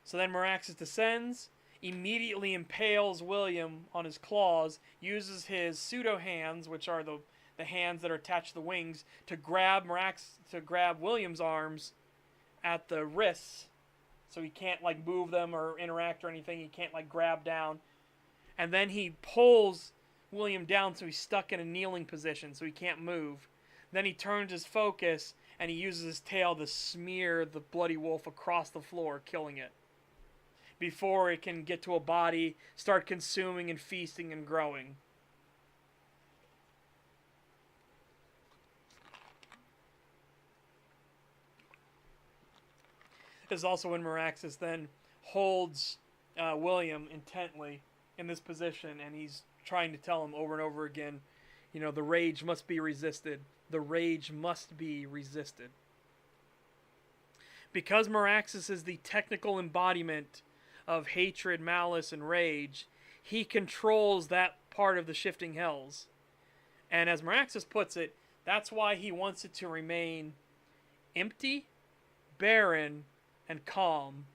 So then Meraxes descends, immediately impales William on his claws, uses his pseudo hands, which are the hands that are attached to the wings, to grab William's arms at the wrists, so he can't like move them or interact or anything. He can't like grab down, and then he pulls William down so he's stuck in a kneeling position, so he can't move. Then he turns his focus and he uses his tail to smear the bloody wolf across the floor, killing it before it can get to a body, start consuming and feasting and growing. This is also when Meraxes then holds William intently in this position, and he's trying to tell him over and over again, you know, the rage must be resisted. The rage must be resisted. Because Meraxes is the technical embodiment of hatred, malice, and rage, he controls that part of the shifting hells. And as Meraxes puts it, that's why he wants it to remain empty, barren, and calm.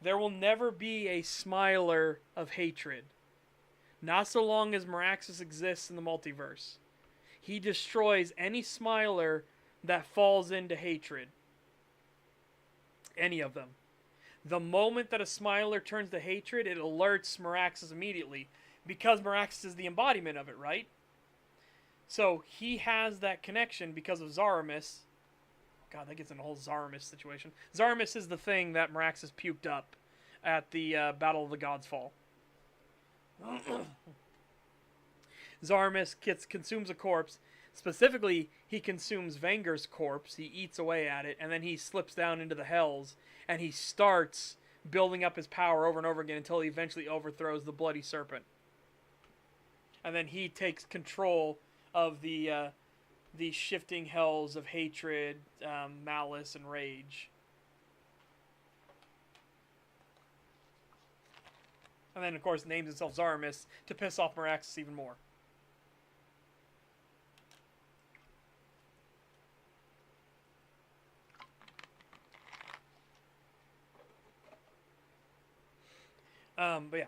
There will never be a smiler of hatred. Not so long as Meraxes exists in the multiverse. He destroys any smiler that falls into hatred. Any of them. The moment that a smiler turns to hatred, it alerts Meraxes immediately, because Meraxes is the embodiment of it, right? So he has that connection because of Zaramis. God, that gets in a whole Zaramis situation. Zaramis is the thing that Meraxes puked up at the Battle of the Gods Fall. Zaramis consumes a corpse. Specifically, he consumes Venger's corpse. He eats away at it, and then he slips down into the hells, and he starts building up his power over and over again until he eventually overthrows the Bloody Serpent. And then he takes control of the shifting hells of hatred, malice, and rage. And then, of course, names himself Zaramis to piss off Meraxes even more. But yeah.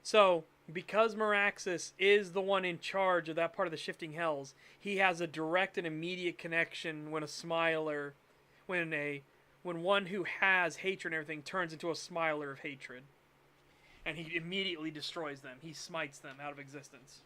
So, because Meraxes is the one in charge of that part of the shifting hells, he has a direct and immediate connection when a smiler, when one who has hatred and everything turns into a smiler of hatred. And he immediately destroys them. He smites them out of existence.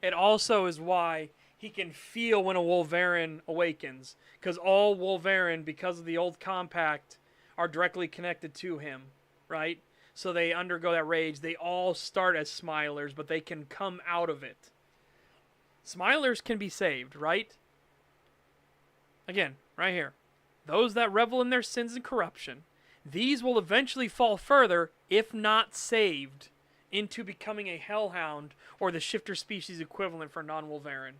It also is why he can feel when a Wulvarin awakens. Because all Wulvarin, because of the old compact, are directly connected to him. Right? So they undergo that rage. They all start as smilers, but they can come out of it. Smilers can be saved, right? Again, right here. Those that revel in their sins and corruption, these will eventually fall further, if not saved, into becoming a hellhound or the shifter species equivalent for non-Wulvarin.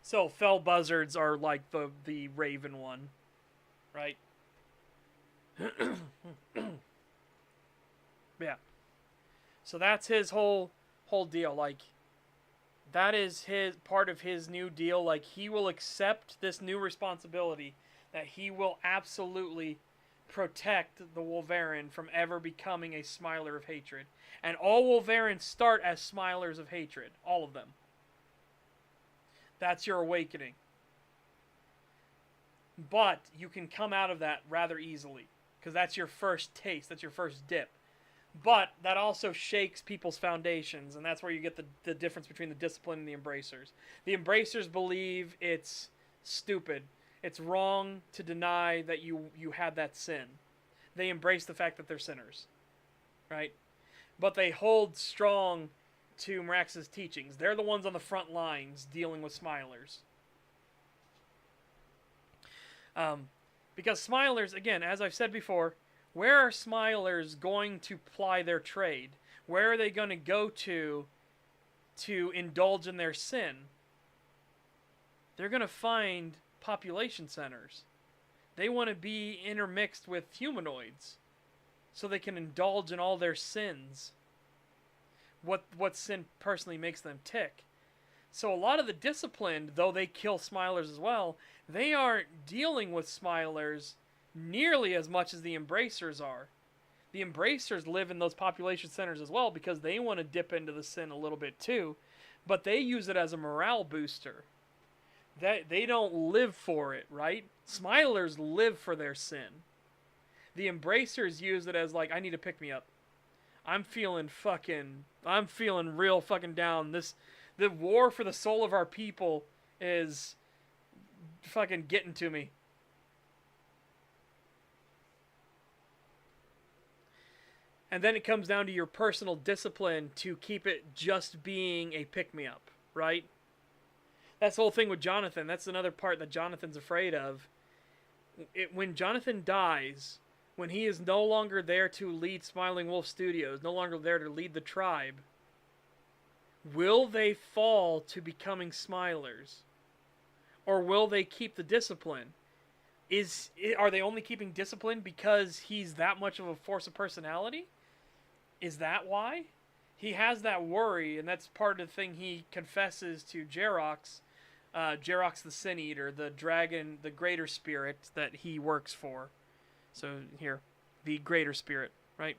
So fell buzzards are like the raven one, right? Yeah. So that's his whole deal. Like, that is his part of his new deal. Like, he will accept this new responsibility that he will absolutely protect the Wulvarin from ever becoming a smiler of hatred. And all Wulvarins start as smilers of hatred. All of them. That's your awakening. But you can come out of that rather easily, because that's your first taste. That's your first dip. But that also shakes people's foundations, and that's where you get the difference between the discipline and the embracers. The embracers believe it's stupid. It's wrong to deny that you had that sin. They embrace the fact that they're sinners, right? But they hold strong to Meraxes' teachings. They're the ones on the front lines dealing with smilers. Because smilers, again, as I've said before, where are smilers going to ply their trade? Where are they going to go to to indulge in their sin, they're going to find population centers. They want to be intermixed with humanoids so they can indulge in all their sins. What sin personally makes them tick. So a lot of the disciplined, though they kill Smilers as well, they aren't dealing with Smilers nearly as much as the Embracers are. The Embracers live in those population centers as well because they want to dip into the sin a little bit too, but they use it as a morale booster. They don't live for it, right? Smilers live for their sin. The Embracers use it as like, I need to pick me up. I'm feeling real fucking down. The war for the soul of our people is fucking getting to me. And then it comes down to your personal discipline to keep it just being a pick-me-up, right? That's the whole thing with Jonathan. That's another part that Jonathan's afraid of. When Jonathan dies, when he is no longer there to lead Smiling Wolf Studios, no longer there to lead the tribe, will they fall to becoming Smilers? Or will they keep the discipline? Are they only keeping discipline because he's that much of a force of personality? Is that why? He has that worry, and that's part of the thing he confesses to Jerox. Jerox the Sin Eater, the dragon, the greater spirit that he works for. So here, the greater spirit, right?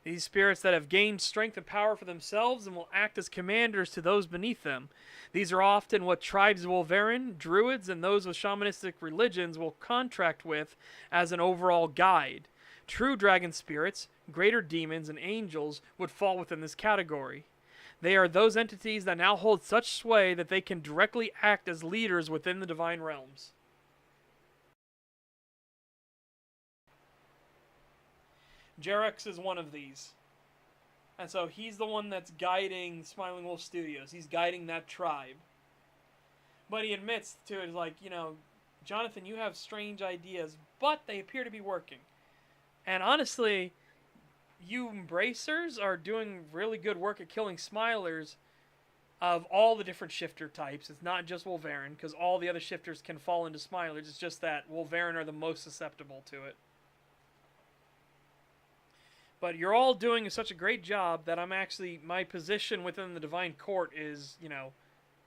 These spirits that have gained strength and power for themselves and will act as commanders to those beneath them. These are often what tribes of Wulvarin, druids, and those with shamanistic religions will contract with as an overall guide. True dragon spirits, greater demons, and angels would fall within this category. They are those entities that now hold such sway that they can directly act as leaders within the divine realms. Jerox is one of these. And so he's the one that's guiding Smiling Wolf Studios. He's guiding that tribe. But he admits to it, like, Jonathan, you have strange ideas, but they appear to be working. And honestly, you Embracers are doing really good work at killing Smilers of all the different shifter types. It's not just Wulvarin, because all the other shifters can fall into Smilers. It's just that Wulvarin are the most susceptible to it. But you're all doing such a great job that my position within the Divine Court is,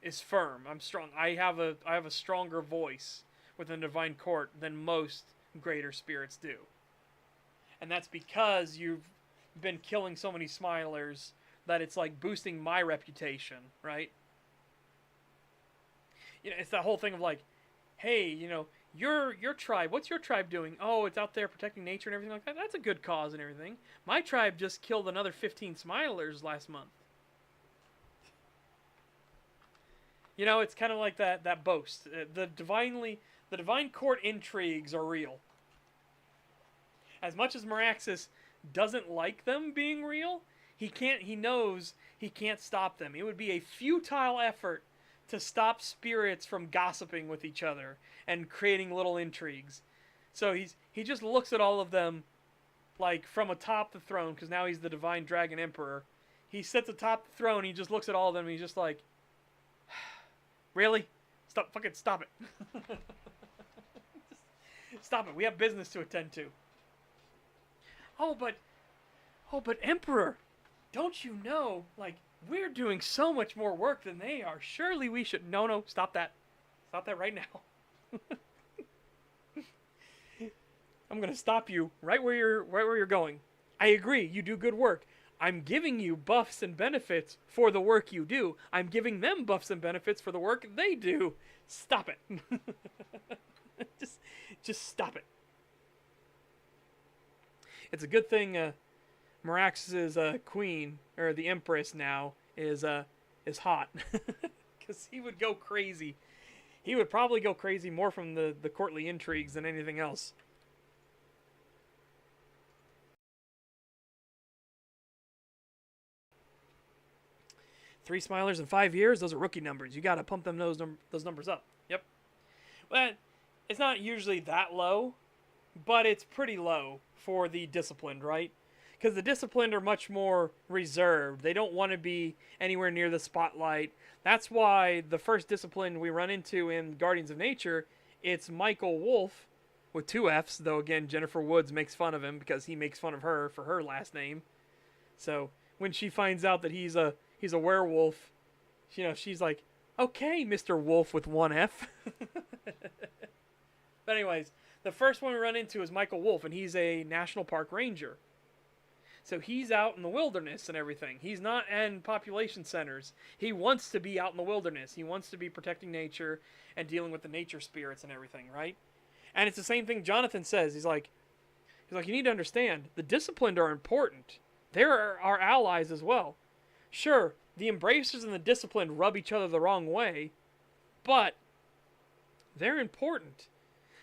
is firm. I'm strong. I have a stronger voice within the Divine Court than most greater spirits do. And that's because you've been killing so many Smilers that it's like boosting my reputation, right? It's that whole thing of like, hey, your tribe, what's your tribe doing? Oh, it's out there protecting nature and everything like that. That's a good cause and everything. My tribe just killed another 15 Smilers last month. It's kind of like that boast. The Divine Court intrigues are real. As much as Meraxis doesn't like them being real, he knows he can't stop them. It would be a futile effort to stop spirits from gossiping with each other and creating little intrigues. So he just looks at all of them like from atop the throne, because now he's the Divine Dragon Emperor. He sits atop the throne, he just looks at all of them and he's just like, really? Stop it. Stop it. We have business to attend to. Oh, but Emperor, don't you know, we're doing so much more work than they are. Surely we should... No, stop that. Stop that right now. I'm going to stop you right where you're going. I agree, you do good work. I'm giving you buffs and benefits for the work you do. I'm giving them buffs and benefits for the work they do. Stop it. Just stop it. It's a good thing Merax's queen, or the Empress now, is hot. Because he would go crazy. He would probably go crazy more from the courtly intrigues than anything else. Three Smilers in 5 years, those are rookie numbers. You got to pump those numbers up. Yep. But it's not usually that low, but it's pretty low for the disciplined, right? Because the disciplined are much more reserved. They don't want to be anywhere near the spotlight. That's why the first discipline we run into in Guardians of Nature, it's Michael Wolf with 2 F's, though again Jennifer Woods makes fun of him because he makes fun of her for her last name. So when she finds out that he's a werewolf, she's like, "Okay, Mr. Wolf with 1 F." But anyways, the first one we run into is Michael Wolf, and he's a national park ranger. So he's out in the wilderness and everything. He's not in population centers. He wants to be out in the wilderness. He wants to be protecting nature and dealing with the nature spirits and everything, right? And it's the same thing Jonathan says. He's like, you need to understand, the disciplined are important. They're our allies as well. Sure, the embracers and the disciplined rub each other the wrong way, but they're important.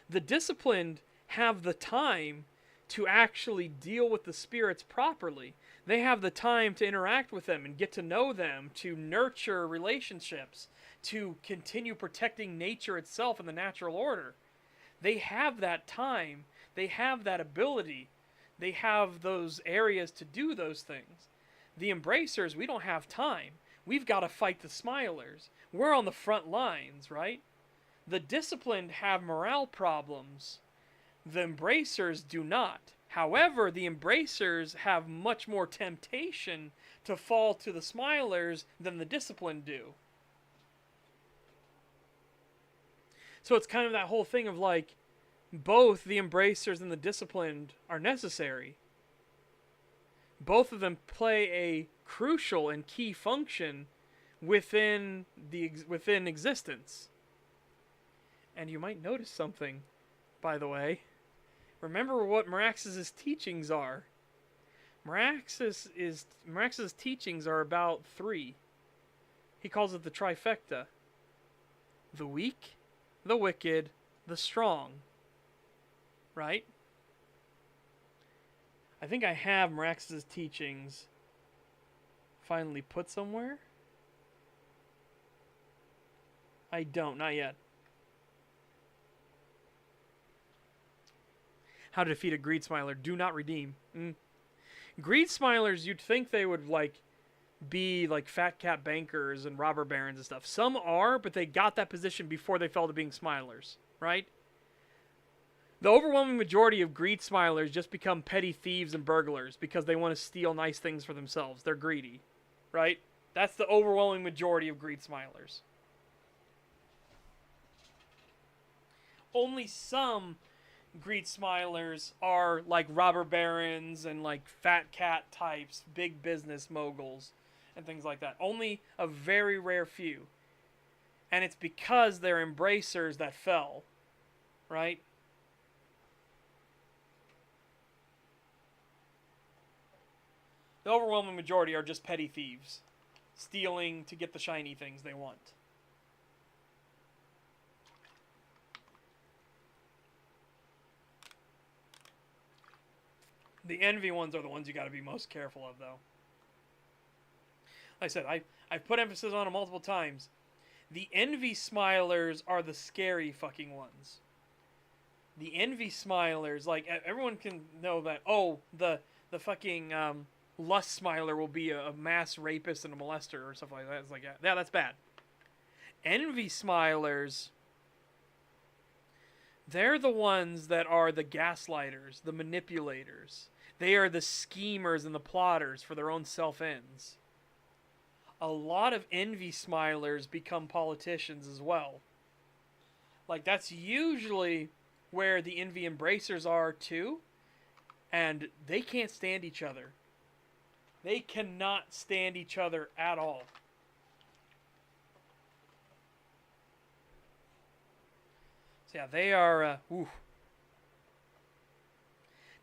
The disciplined have the time to actually deal with the spirits properly. They have the time to interact with them and get to know them, to nurture relationships, to continue protecting nature itself and the natural order. They have that time. They have that ability. They have those areas to do those things. The embracers, we don't have time. We've got to fight the smilers. We're on the front lines, right? The disciplined have morale problems. The embracers do not. However, the embracers have much more temptation to fall to the smilers than the disciplined do. So it's kind of that whole thing of like, both the embracers and the disciplined are necessary. Both of them play a crucial and key function within existence. And you might notice something, by the way. Remember what Merax's teachings are. Merax's teachings are about 3. He calls it the trifecta. The weak, the wicked, the strong. Right? I think I have Merax's teachings finally put somewhere. I don't, not yet. How to defeat a greed smiler. Do not redeem. Greed smilers, you'd think they would be like fat cat bankers and robber barons and stuff. Some are, but they got that position before they fell to being smilers, right? The overwhelming majority of greed smilers just become petty thieves and burglars because they want to steal nice things for themselves. They're greedy, right? That's the overwhelming majority of greed smilers. Only some greed smilers are like robber barons and like fat cat types, big business moguls and things like that. Only a very rare few. And it's because they're embracers that fell, right? The overwhelming majority are just petty thieves, stealing to get the shiny things they want. The envy ones are the ones you got to be most careful of, though. Like I said, I've put emphasis on them multiple times. The envy smilers are the scary fucking ones. The envy smilers, like, everyone can know that, oh, the fucking lust smiler will be a mass rapist and a molester or stuff like that. It's like, yeah, that's bad. Envy smilers, they're the ones that are the gaslighters, the manipulators. They are the schemers and the plotters for their own self-ends. A lot of envy smilers become politicians as well. Like, that's usually where the envy embracers are too. And they can't stand each other. They cannot stand each other at all. So yeah, they are,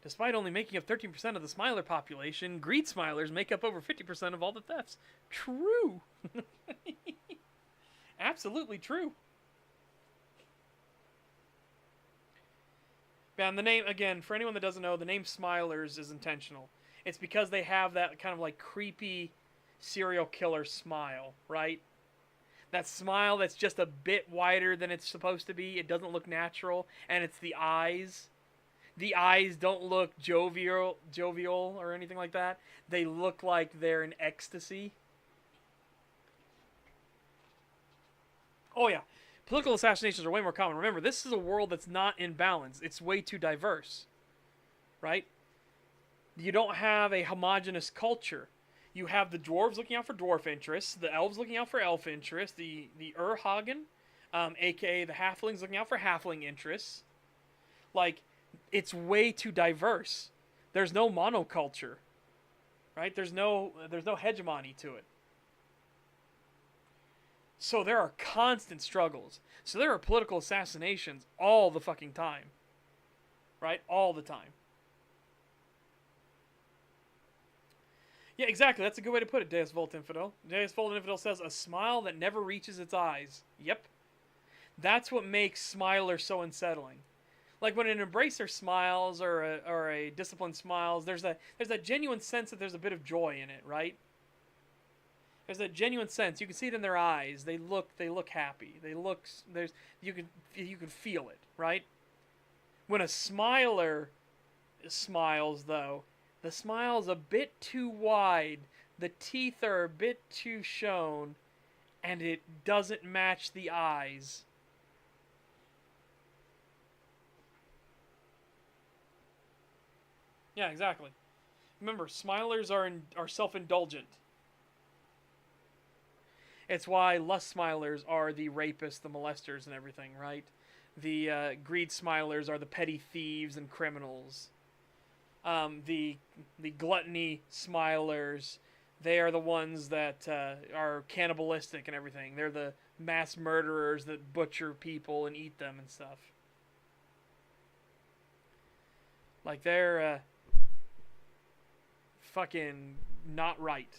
Despite only making up 13% of the smiler population, greed smilers make up over 50% of all the thefts. True. Absolutely true. And the name, again, for anyone that doesn't know, the name Smilers is intentional. It's because they have that kind of like creepy serial killer smile, right? That smile that's just a bit wider than it's supposed to be. It doesn't look natural. And it's the eyes. the eyes don't look jovial or anything like that. They look like they're in ecstasy. Oh yeah, political assassinations are way more common. Remember, this is a world that's not in balance. It's way too diverse, right? You don't have a homogenous culture. You have the dwarves looking out for dwarf interests, the elves looking out for elf interests, the Urhagen, aka the halflings looking out for halfling interests. Like, it's way too diverse. There's no monoculture, right? There's no hegemony to it. So there are constant struggles. So there are political assassinations all the fucking time, right? All the time. Yeah, exactly. That's a good way to put it, Deus Vult Infidel. Deus Vult Infidel says, a smile that never reaches its eyes. Yep. That's what makes Smiler so unsettling. Like when an Embracer smiles or a Discipline smiles, there's that genuine sense that there's a bit of joy in it, right? There's that genuine sense. You can see it in their eyes. They look happy. You can feel it, right? When a Smiler smiles, though, the smile's a bit too wide, the teeth are a bit too shown, and it doesn't match the eyes. Yeah, exactly. Remember, smilers are self-indulgent. It's why lust smilers are the rapists, the molesters, and everything, right? The greed smilers are the petty thieves and criminals. The gluttony smilers, they are the ones that are cannibalistic and everything. They're the mass murderers that butcher people and eat them and stuff. Like, they're fucking not right.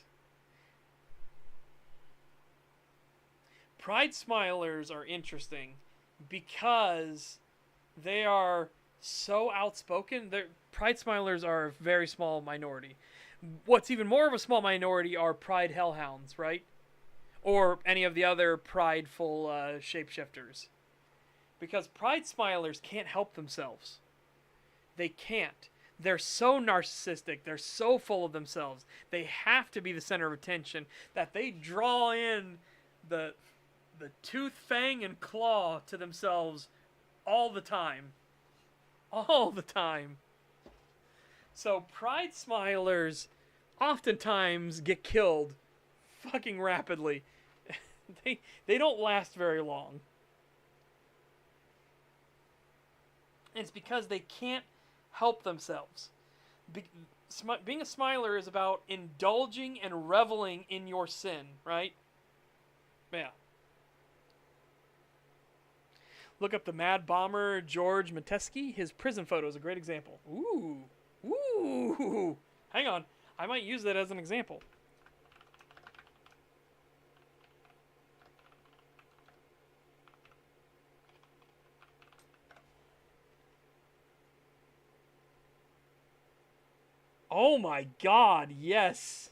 Pride smilers are interesting because they are so outspoken. Pride smilers are a very small minority. What's even more of a small minority are pride hellhounds, right? Or any of the other prideful shapeshifters. Because pride smilers can't help themselves. They can't. They're so narcissistic. They're so full of themselves. They have to be the center of attention that they draw in the tooth, fang, and claw to themselves all the time. All the time. So pride smilers oftentimes get killed fucking rapidly. They don't last very long. And it's because they can't help themselves. Being a smiler is about indulging and reveling in your sin, right? Yeah. Look up the Mad Bomber George Metesky. His prison photo is a great example. Ooh. Ooh. Hang on. I might use that as an example. Oh my god, yes.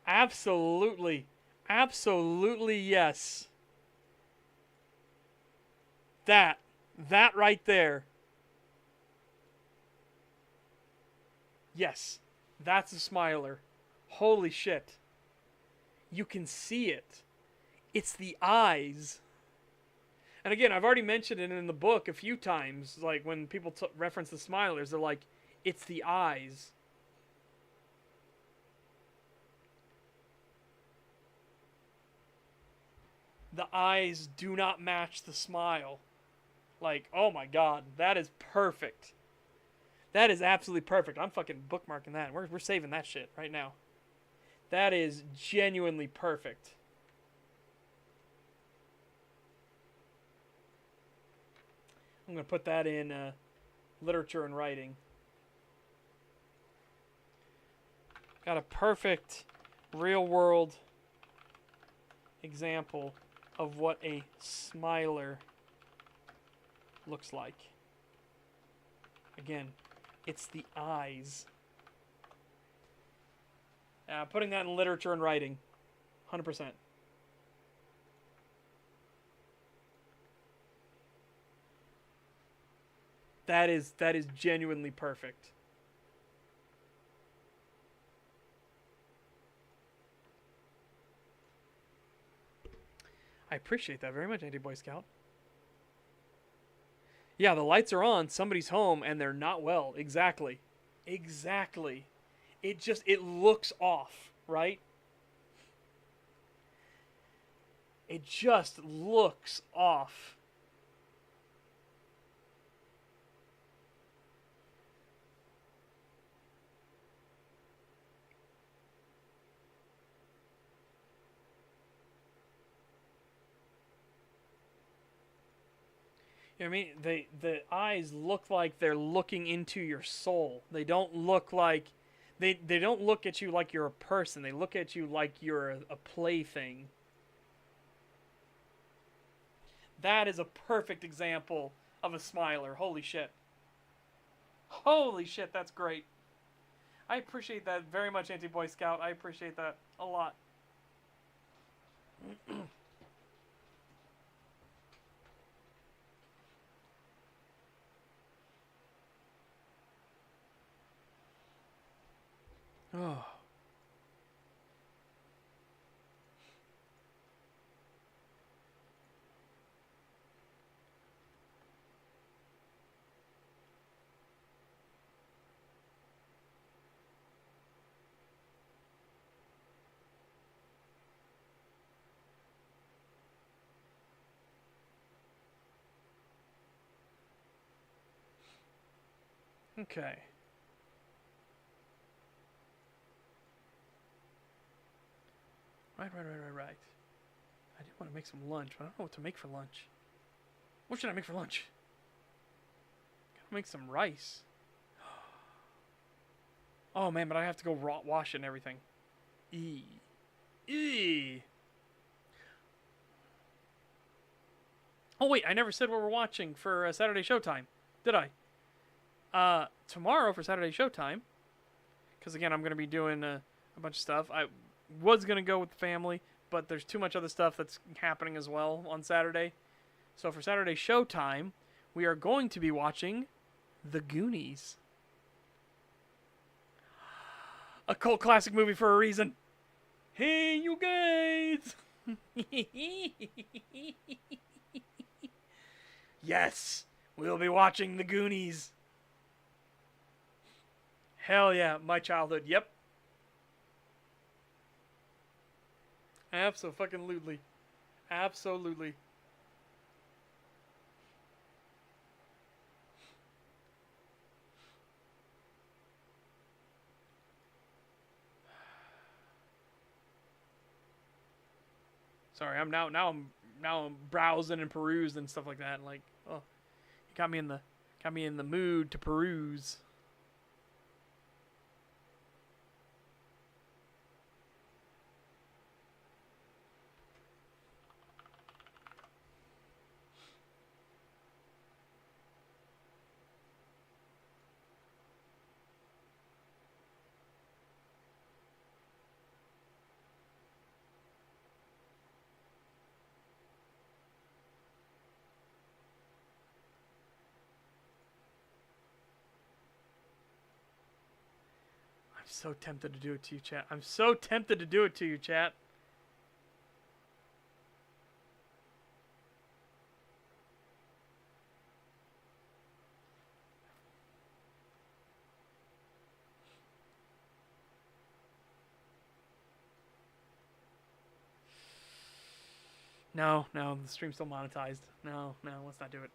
Absolutely. Absolutely yes. That right there. Yes. That's a smiler. Holy shit. You can see it. It's the eyes. And again, I've already mentioned it in the book a few times. Like, when people reference the smilers, they're like, it's the eyes. The eyes do not match the smile. Like, oh my god, that is perfect. That is absolutely perfect. I'm fucking bookmarking that. We're saving that shit right now. That is genuinely perfect. I'm going to put that in literature and writing. Got a perfect real world example of what a smiler looks like. Again, it's the eyes. Putting that in literature and writing. 100%. That is genuinely perfect. I appreciate that very much, Anti-Boy Scout. Yeah, the lights are on, somebody's home, and they're not well. Exactly. Exactly. It looks off, right? It just looks off. You know what I mean? The eyes look like they're looking into your soul. They don't look like they don't look at you like you're a person. They look at you like you're a plaything. That is a perfect example of a smiler. Holy shit. Holy shit, that's great. I appreciate that very much, Anti-Boy Scout. I appreciate that a lot. Oh. Okay. Right. I do want to make some lunch, but I don't know what to make for lunch. What should I make for lunch? Gotta make some rice. Oh man, but I have to go wash it and everything. Eee. Oh wait, I never said what we're watching for Saturday Showtime, did I? Tomorrow for Saturday Showtime, because again I'm gonna be doing a bunch of stuff. I was gonna go with the family, but there's too much other stuff that's happening as well on Saturday. So for Saturday Showtime, we are going to be watching The Goonies. A cult classic movie for a reason. Hey, you guys! Yes, we'll be watching The Goonies. Hell yeah, my childhood. Yep. Absolutely. Absolutely. Sorry, I'm browsing and perusing and stuff like that. And like, oh, you got me in the mood to peruse. I'm so tempted to do it to you, chat. I'm so tempted to do it to you, chat. No, the stream's still monetized. No, let's not do it.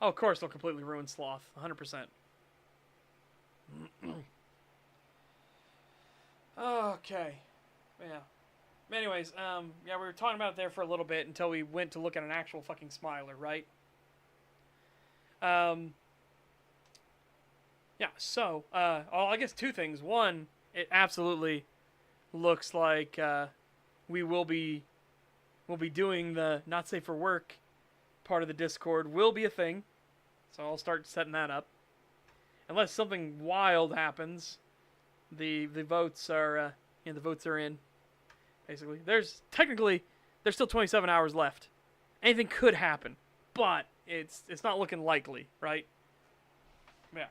Oh, of course, they'll completely ruin Sloth. 100%. Okay. Yeah. Anyways, yeah, we were talking about it there for a little bit until we went to look at an actual fucking smiler, right? Yeah, so, I guess two things. One, it absolutely looks like we'll be doing the not safe for work part of the Discord will be a thing. So I'll start setting that up. Unless something wild happens, the votes are the votes are in. basically. There's still 27 hours left. Anything could happen, but it's not looking likely, right? Yeah.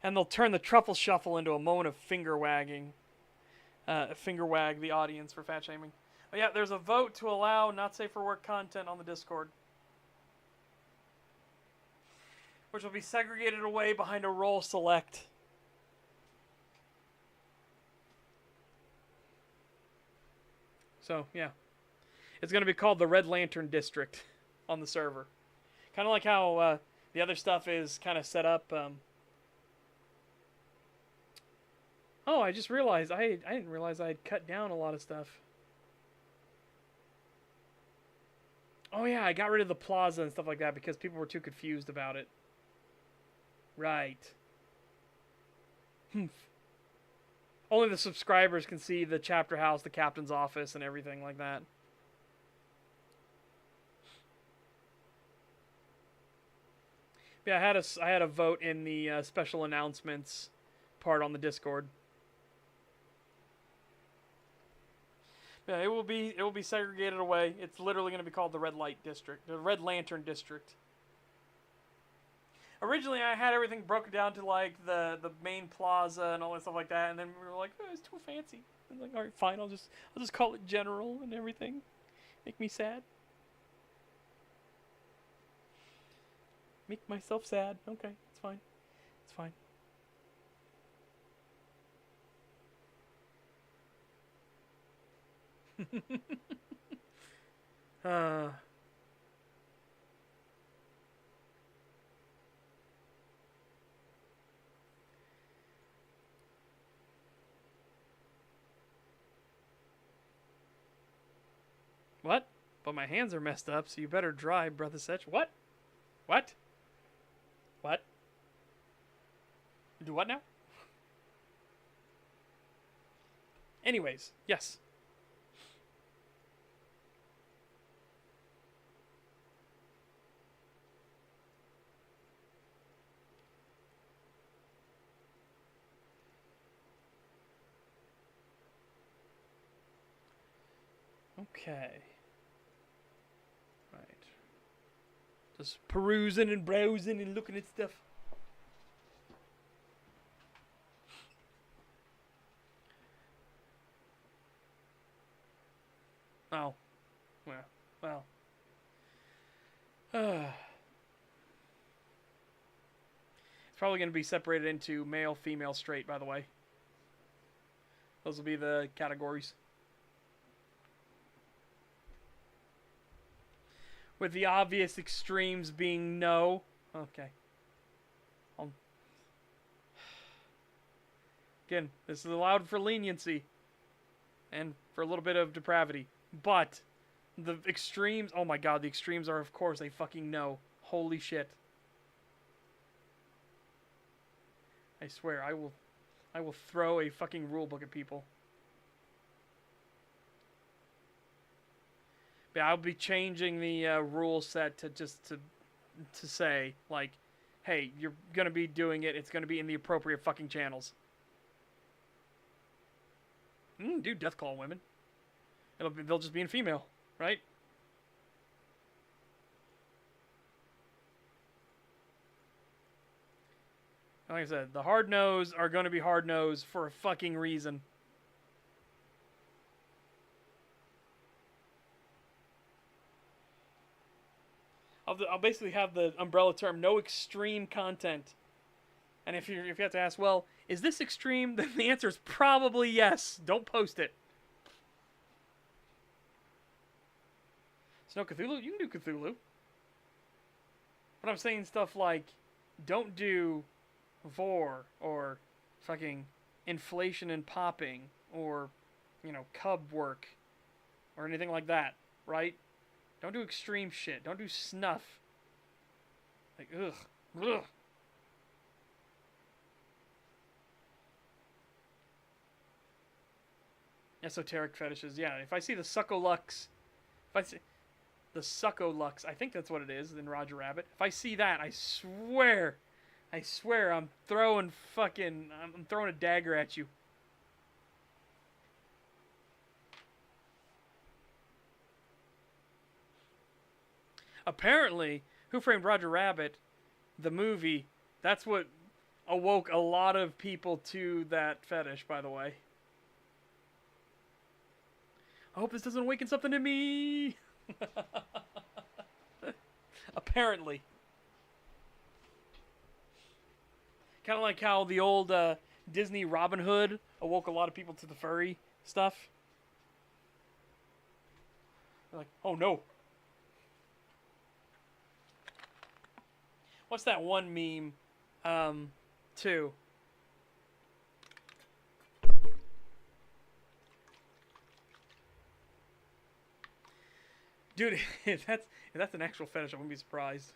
And they'll turn the truffle shuffle into a moment of finger wagging. Finger wag the audience for fat shaming. Oh yeah, there's a vote to allow not safe for work content on the Discord, which will be segregated away behind a role select. So yeah, it's going to be called the Red Lantern District on the server. Kind of like how the other stuff is kind of set up. Oh, I just realized I didn't realize I had cut down a lot of stuff. Oh yeah, I got rid of the plaza and stuff like that because people were too confused about it. Right. Only the subscribers can see the chapter house, the captain's office, and everything like that. Yeah, I had a vote in the special announcements part on the Discord. Yeah, it will be segregated away. It's literally going to be called the Red Light District, the Red Lantern District. Originally, I had everything broken down to like the main plaza and all that stuff like that, and then we were like, oh, it's too fancy. And like, all right, fine, I'll just call it general and everything. Make me sad. Make myself sad. Okay, it's fine. It's fine. What? But my hands are messed up, so you better dry, Brother Setch. What? What? What? Do what now? Anyways, yes. Okay. Right. Just perusing and browsing and looking at stuff. Oh. Well. It's probably going to be separated into male, female, straight, by the way. Those will be the categories. With the obvious extremes being no. Okay. Again, this is allowed for leniency. And for a little bit of depravity. But the extremes, oh my god, the extremes are of course a fucking no. Holy shit. I swear, I will throw a fucking rulebook at people. But I'll be changing the rule set to just to say, like, hey, you're gonna be doing it, it's gonna be in the appropriate fucking channels. Do Deathclaw women. They'll just be in female, right? Like I said, the hard nose are going to be hard nose for a fucking reason. I'll basically have the umbrella term no extreme content. And if you have to ask, well, is this extreme? Then the answer is probably yes. Don't post it. Snow Cthulhu? You can do Cthulhu. But I'm saying stuff like, don't do vor or fucking inflation and popping or, cub work or anything like that, right? Don't do extreme shit. Don't do snuff. Like, ugh. Esoteric fetishes, yeah. If I see the Succolux, the Succolux, I think that's what it is in Roger Rabbit. If I see that, I swear I swear I'm throwing I'm throwing a dagger at you. Apparently, Who Framed Roger Rabbit, the movie, that's what awoke a lot of people to that fetish, by the way. I hope this doesn't awaken something in me. Apparently. Kind of like how the old Disney Robin Hood awoke a lot of people to the furry stuff. They're like, oh no. What's that one meme, too? Dude, if that's an actual fetish, I wouldn't be surprised.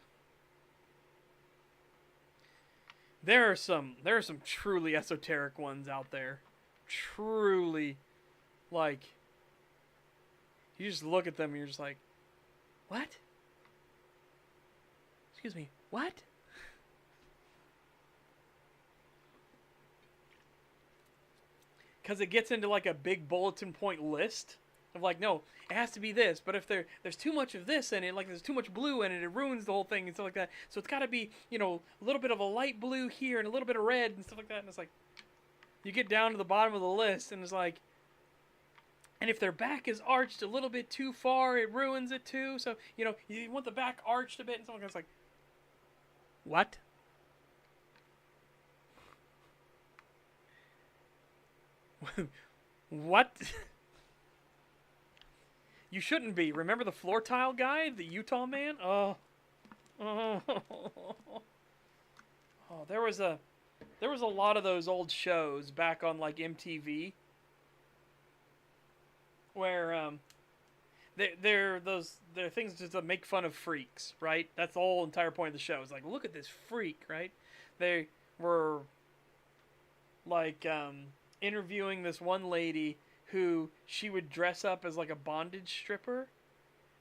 There are some truly esoteric ones out there. Truly, like, you just look at them and you're just like, what? Excuse me, what? Because it gets into like a big bulletin point list of like, no, it has to be this. But if there's too much of this in it, like there's too much blue in it, it ruins the whole thing and stuff like that. So it's got to be, a little bit of a light blue here and a little bit of red and stuff like that. And it's like, you get down to the bottom of the list and it's like, and if their back is arched a little bit too far, it ruins it too. So, you want the back arched a bit and stuff like that. It's like, what? What? You shouldn't be. Remember the floor tile guy, the Utah man? Oh, there was a lot of those old shows back on like MTV where they're things just to make fun of freaks, right? That's the whole entire point of the show. It's like, look at this freak, right? They were like interviewing this one lady who she would dress up as like a bondage stripper,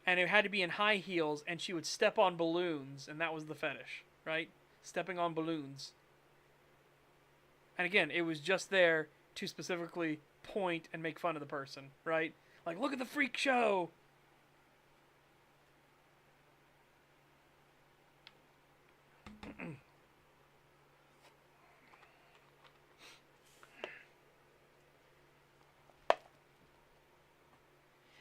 and it had to be in high heels, and she would step on balloons, and that was the fetish, right? Stepping on balloons. And again, it was just there to specifically point and make fun of the person, right? Like, look at the freak show!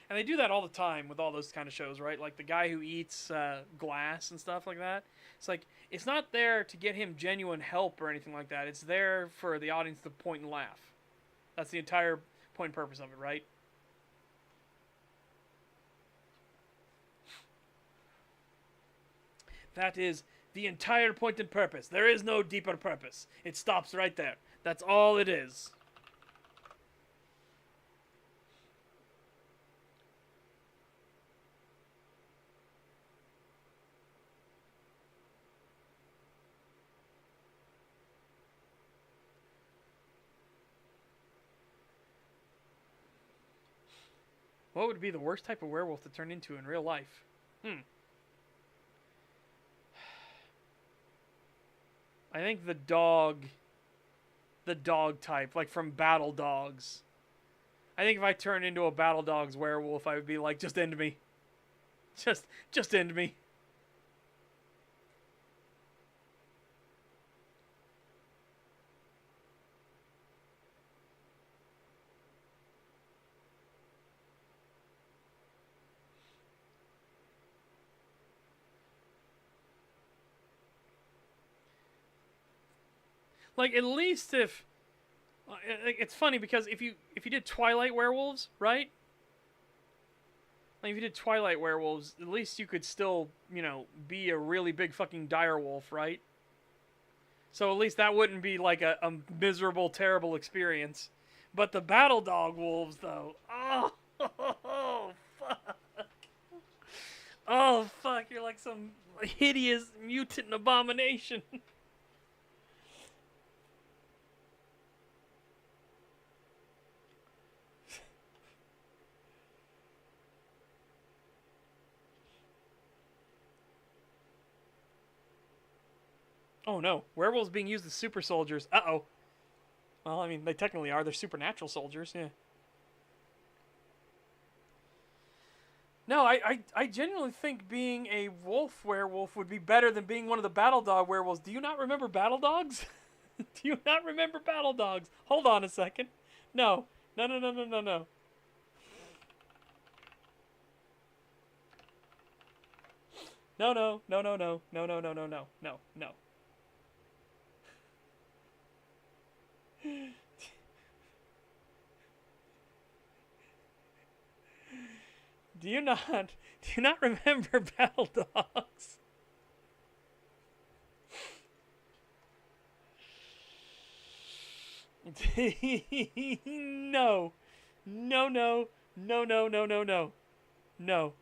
And they do that all the time with all those kind of shows, right? Like the guy who eats glass and stuff like that. It's like, it's not there to get him genuine help or anything like that. It's there for the audience to point and laugh. That's the entire point and purpose of it, right? That is the entire point and purpose. There is no deeper purpose. It stops right there. That's all it is. What would be the worst type of werewolf to turn into in real life? I think the dog type, like from Battle Dogs. I think if I turned into a Battle Dogs werewolf, I would be like, just end me. Just end me. Like, at least if it's funny because if you did Twilight werewolves, right? Like if you did Twilight werewolves, at least you could still, be a really big fucking dire wolf, right? So at least that wouldn't be like a miserable, terrible experience. But the battle dog wolves, though, oh fuck, oh fuck, you're like some hideous mutant abomination. Oh no, werewolves being used as super soldiers. Uh-oh. Well, I mean, they technically are. They're supernatural soldiers, yeah. No, I genuinely think being a wolf werewolf would be better than being one of the battle dog werewolves. Do you not remember battle dogs? Do you not remember battle dogs? Hold on a second. No. No, no, no, no, no, no. No, no, no, no, no, no, no, no, no, no, no, no. Do you not remember battle dogs? No. No, no. No, no, no, no, no. No.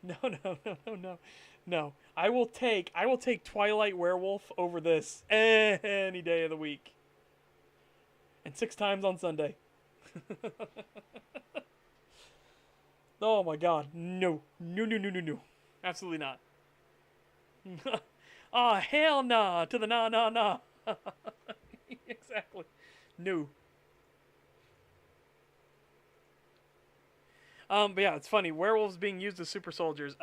No, no, no, no, no. No. I will take Twilight Werewolf over this any day of the week. And 6 times on Sunday. Oh my god. No. No, no, no, no, no. Absolutely not. Oh, hell nah to the nah, nah, nah. Exactly. No. But yeah, it's funny. Werewolves being used as super soldiers.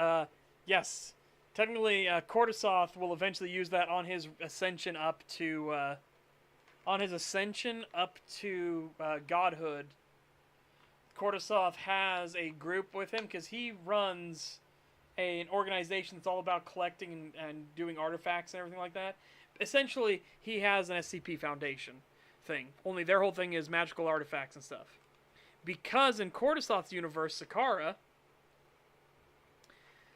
Yes. Technically, Cordysoth will eventually use that on his ascension up to, godhood. Cordysoth has a group with him because he runs an organization that's all about collecting and doing artifacts and everything like that. Essentially, he has an SCP Foundation thing. Only their whole thing is magical artifacts and stuff. Because in Cordysoth's universe, Sakara,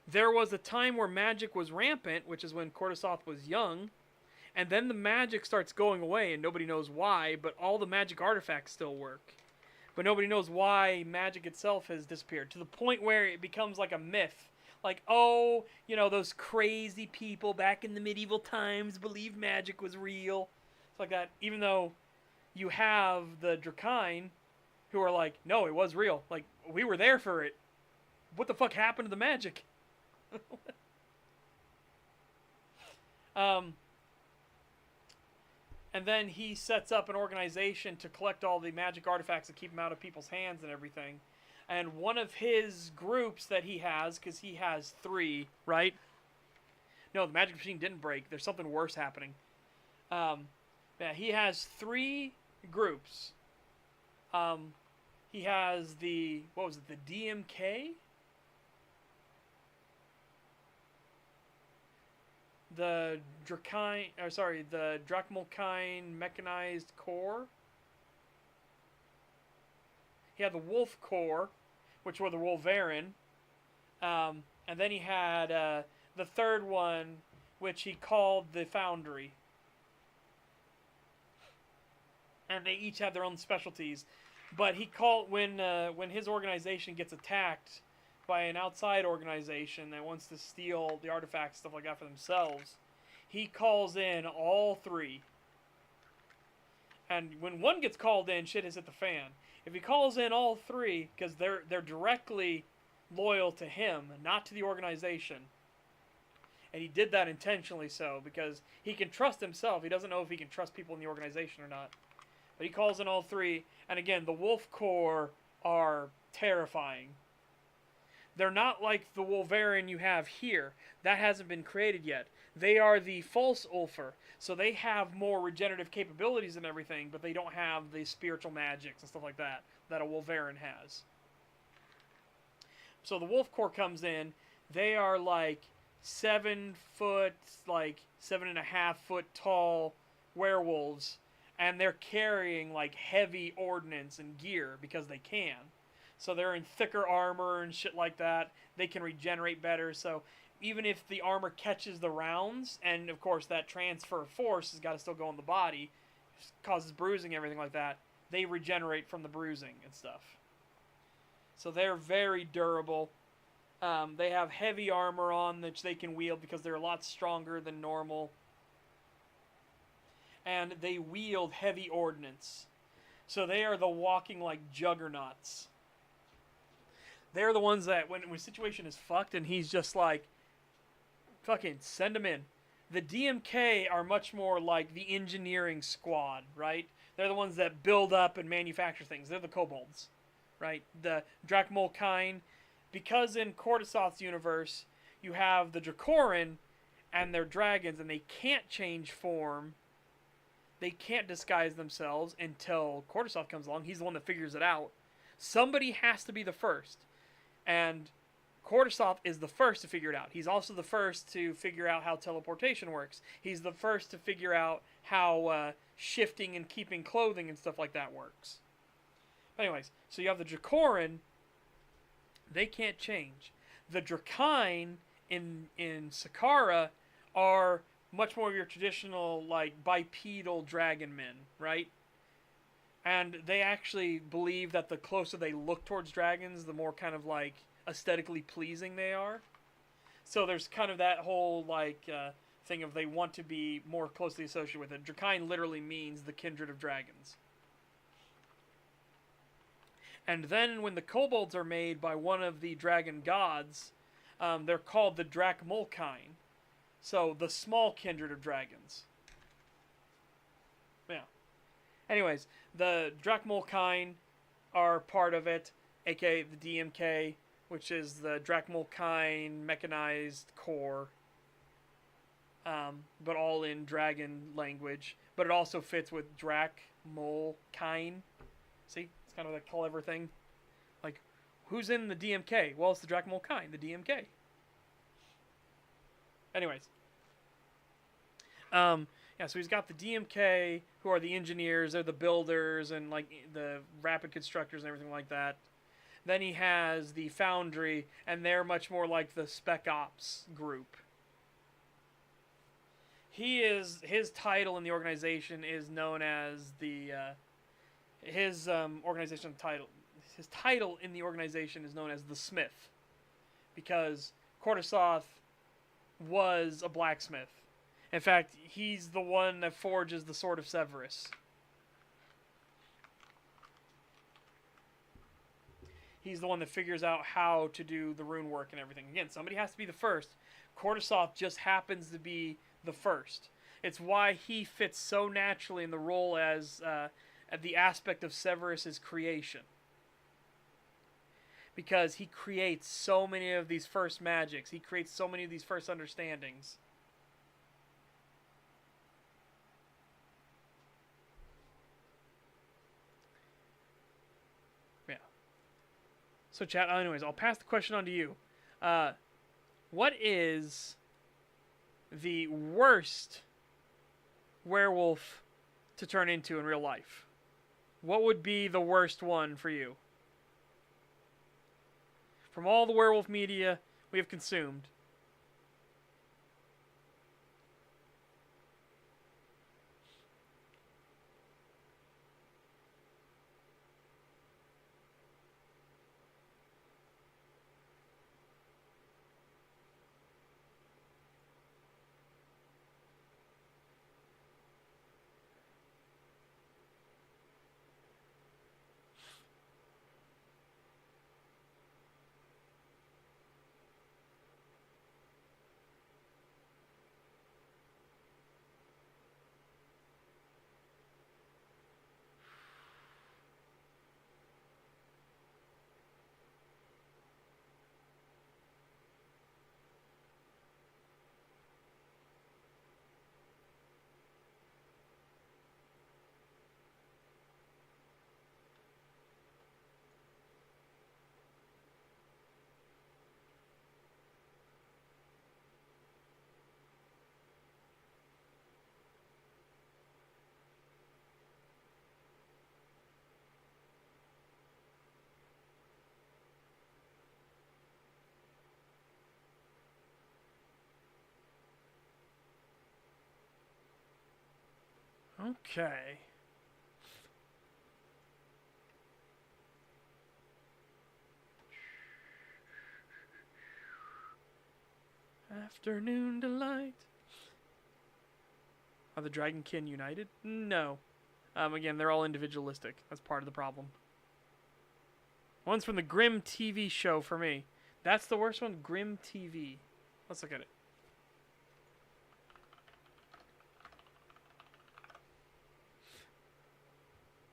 there was a time where magic was rampant, which is when Cordysoth was young, and then the magic starts going away, and nobody knows why, but all the magic artifacts still work. But nobody knows why magic itself has disappeared, to the point where it becomes like a myth. Like, oh, those crazy people back in the medieval times believed magic was real. It's like that, even though you have the Drakine, who are like, no, it was real. Like, we were there for it. What the fuck happened to the magic? And then he sets up an organization to collect all the magic artifacts and keep them out of people's hands and everything. And one of his groups that he has, because he has 3, right? No, the magic machine didn't break. There's something worse happening. Yeah, he has 3 groups. He has the DMK? The Drachmalkine Mechanized Corps. He had the Wolf Corps, which were the Wulvarin. And then he had the third one, which he called the Foundry. And they each have their own specialties. But he called when his organization gets attacked by an outside organization that wants to steal the artifacts, stuff like that, for themselves, he calls in all 3. And when one gets called in, shit has hit the fan. If he calls in all 3, because they're directly loyal to him, not to the organization. And he did that intentionally so, because he can trust himself. He doesn't know if he can trust people in the organization or not. But he calls in all 3, and again, the Wolf Corps are terrifying. They're not like the Wulvarin you have here. That hasn't been created yet. They are the false Ulfr, so they have more regenerative capabilities and everything, but they don't have the spiritual magics and stuff like that a Wulvarin has. So the Wolf Corps comes in. They are like 7 foot, like 7.5 foot tall werewolves, and they're carrying like heavy ordnance and gear because they can. So they're in thicker armor and shit like that. They can regenerate better. So even if the armor catches the rounds, and of course that transfer of force has got to still go in the body, causes bruising, everything like that, they regenerate from the bruising and stuff. So they're very durable. They have heavy armor on which they can wield because they're a lot stronger than normal. And they wield heavy ordnance. So they are the walking like juggernauts. They're the ones that when a situation is fucked and he's just like, fucking send them in. The DMK are much more like the engineering squad, right? They're the ones that build up and manufacture things. They're the kobolds, right? The Drachmolkine, because in Cordysoth's universe, you have the Dracorin and their dragons, and they can't change form. They can't disguise themselves until Cordysoth comes along. He's the one that figures it out. Somebody has to be the first. And Cordysoth is the first to figure it out. He's also the first to figure out how teleportation works. He's the first to figure out how shifting and keeping clothing and stuff like that works. Anyways, so you have the Dracorin. They can't change. The Drakine in Sakara are much more your traditional, like, bipedal dragon men, right? And they actually believe that the closer they look towards dragons, the more kind of, like, aesthetically pleasing they are. So there's kind of that whole, like, thing of they want to be more closely associated with it. Drakine literally means the kindred of dragons. And then when the kobolds are made by one of the dragon gods, they're called the Drachmolkine. So, the small kindred of dragons. Yeah. Anyways, the Drachmolkine are part of it, aka the DMK, which is the Drachmolkine Mechanized Corps. But all in dragon language. But it also fits with Drachmolkine. See? It's kind of a clever thing. Like, who's in the DMK? Well, it's the Drachmolkine, the DMK. Anyways. Yeah, so he's got the DMK, who are the engineers, they're the builders, and like the rapid constructors and everything like that. Then he has the Foundry, and they're much more like the Spec Ops group. His title in the organization is known as the his title in the organization is known as the Smith, because Cordysoth was a blacksmith. In fact, he's the one that forges the Sword of Severus. He's the one that figures out how to do the rune work and everything. Again, somebody has to be the first. Cordysoth just happens to be the first. It's why he fits so naturally in the role as the aspect of Severus's creation. Because he creates so many of these first magics. He creates so many of these first understandings. So, chat, anyways, I'll pass the question on to you. What is the worst werewolf to turn into in real life? What would be the worst one for you? From all the werewolf media we have consumed. Okay. Afternoon delight. Are the Dragonkin united? No. Again, they're all individualistic. That's part of the problem. One's from the Grimm TV show for me. That's the worst one? Grimm TV. Let's look at it.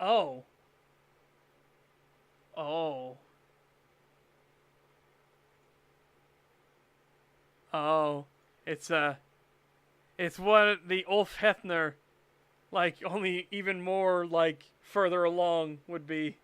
Oh. Oh. Oh. It's what the Ulf Hefner, like, only even more, like, further along would be.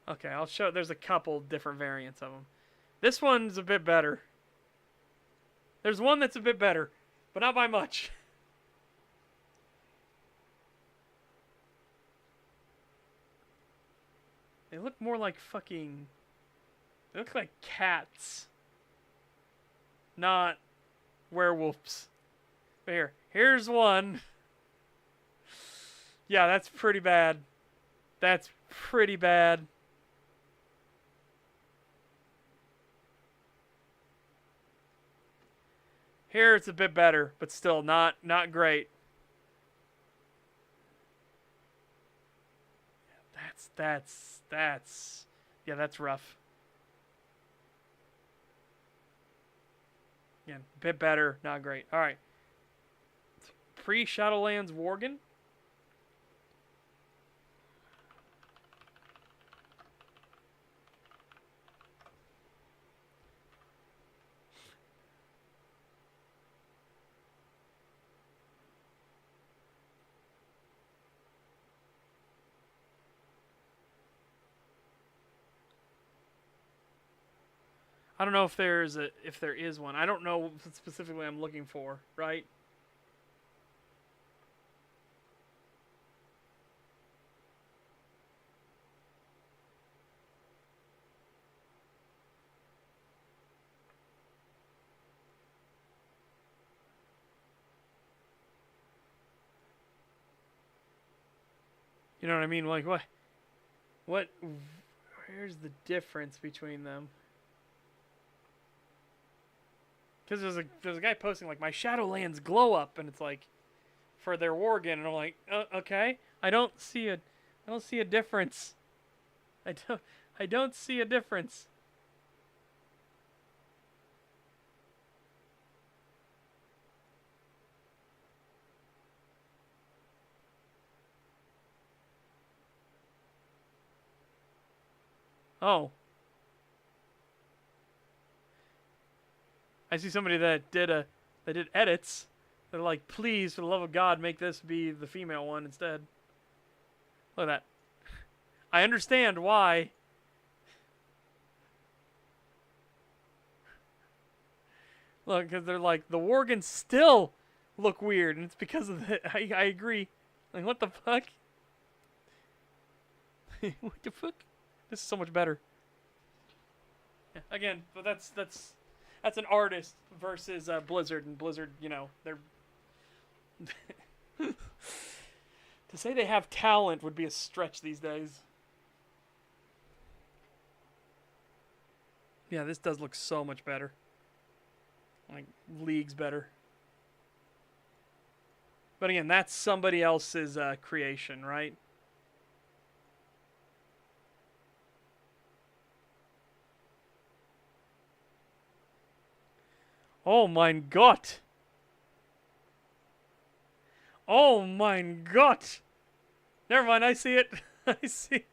Okay, I'll show. There's a couple different variants of them. This one's a bit better. There's one that's a bit better, but not by much. They look more like fucking... They look like cats. Not werewolves. But here's one. Yeah, that's pretty bad. That's pretty bad. Here it's a bit better, but still not great. Yeah, that's rough. Yeah, a bit better, not great. All right. Pre-Shadowlands Worgen. I don't know if there is one. I don't know what specifically I'm looking for, right? You know what I mean? Like what where's the difference between them? Because there's a guy posting like my Shadowlands glow up, and it's like for their Worgen, and I'm like, okay, I don't see a difference. I don't see a difference. Oh. I see somebody that did edits. They're like, please, for the love of God, make this be the female one instead. Look at that. I understand why. Look, because they're like, the Worgens still look weird, and it's because of the... I agree. Like, what the fuck? What the fuck? This is so much better. Yeah, again, but that's an artist versus Blizzard, and Blizzard, you know, they're... To say they have talent would be a stretch these days. Yeah, this does look so much better. Like, leagues better. But again, that's somebody else's creation, right? Oh mein Gott! Oh mein Gott! Never mind, I see it. I see.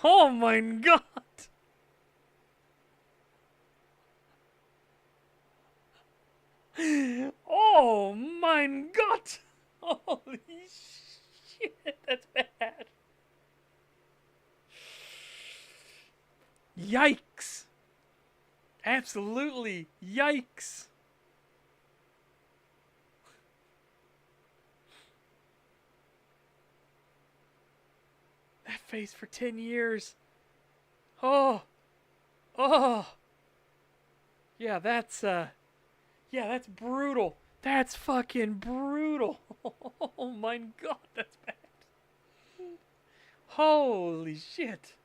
Oh mein Gott! Oh mein Gott! Holy shit, that's bad. Yikes! Absolutely yikes! That face for 10 years. Oh. Oh. Yeah, that's brutal. That's fucking brutal. Oh my God, that's bad. Holy shit.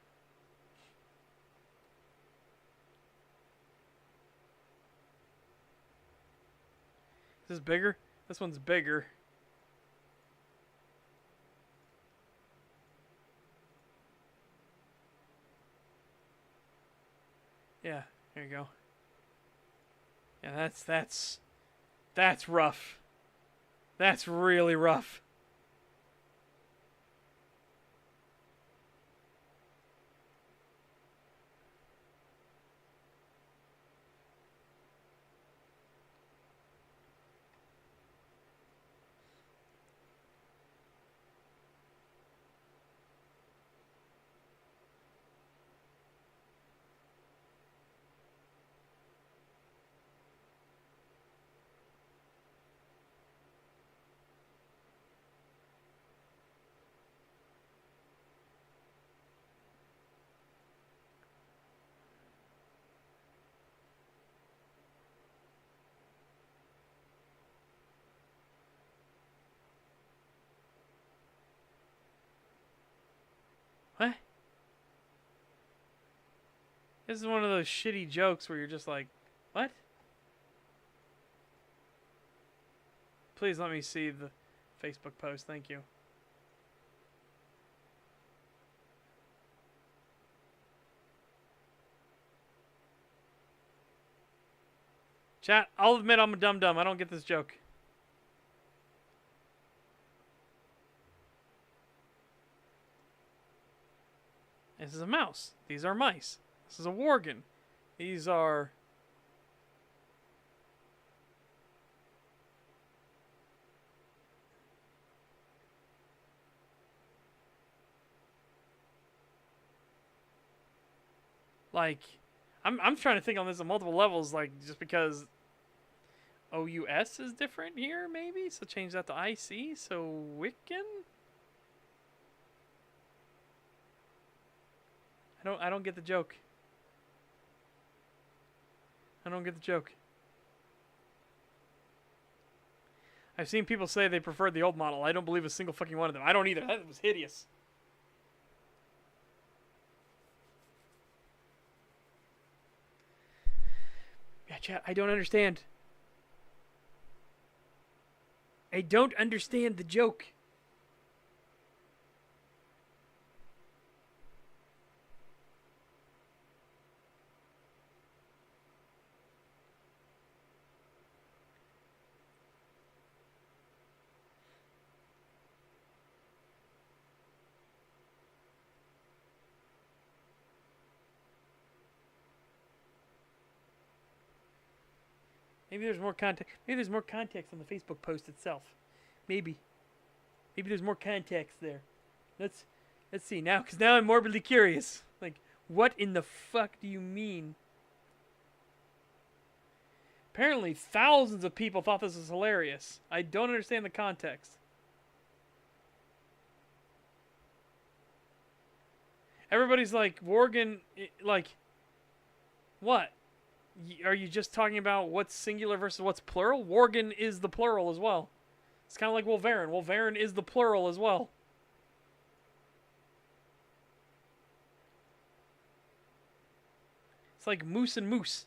Is this bigger? This one's bigger. There you go. Yeah, that's rough. That's really rough. What? This is one of those shitty jokes where you're just like, what? Please let me see the Facebook post. Thank you. Chat, I'll admit I'm a dum-dum. I don't get this joke. This is a mouse. These are mice. This is a worgen. These are... like, I'm trying to think on this on multiple levels, like, just because OUS is different here, maybe? So change that to IC, so Wiccan? I don't get the joke. I don't get the joke. I've seen people say they preferred the old model. I don't believe a single fucking one of them. I don't either. That was hideous. Yeah, chat, I don't understand. I don't understand the joke. Maybe there's more context. Maybe there's more context on the Facebook post itself. Maybe there's more context there. Let's see now, because now I'm morbidly curious. Like, what in the fuck do you mean? Apparently, thousands of people thought this was hilarious. I don't understand the context. Everybody's like, Worgen, like, what? Are you just talking about what's singular versus what's plural? Worgen is the plural as well. It's kind of like Wulvarin. Wulvarin is the plural as well. It's like moose and moose.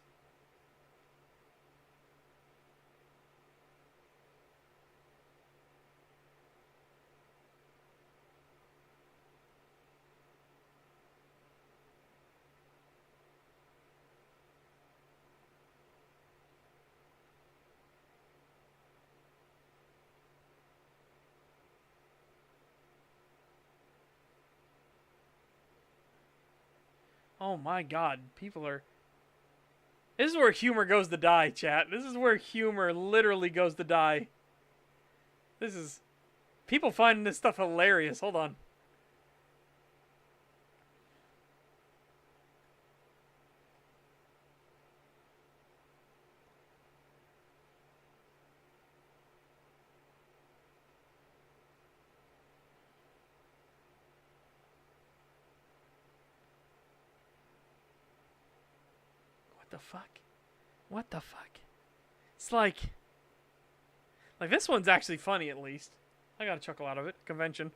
Oh my god, people are... This is where humor goes to die, chat. This is where humor literally goes to die. This is... People finding this stuff hilarious. Hold on. What the fuck? What the fuck? It's like this one's actually funny at least. I got a chuckle out of it. Convention.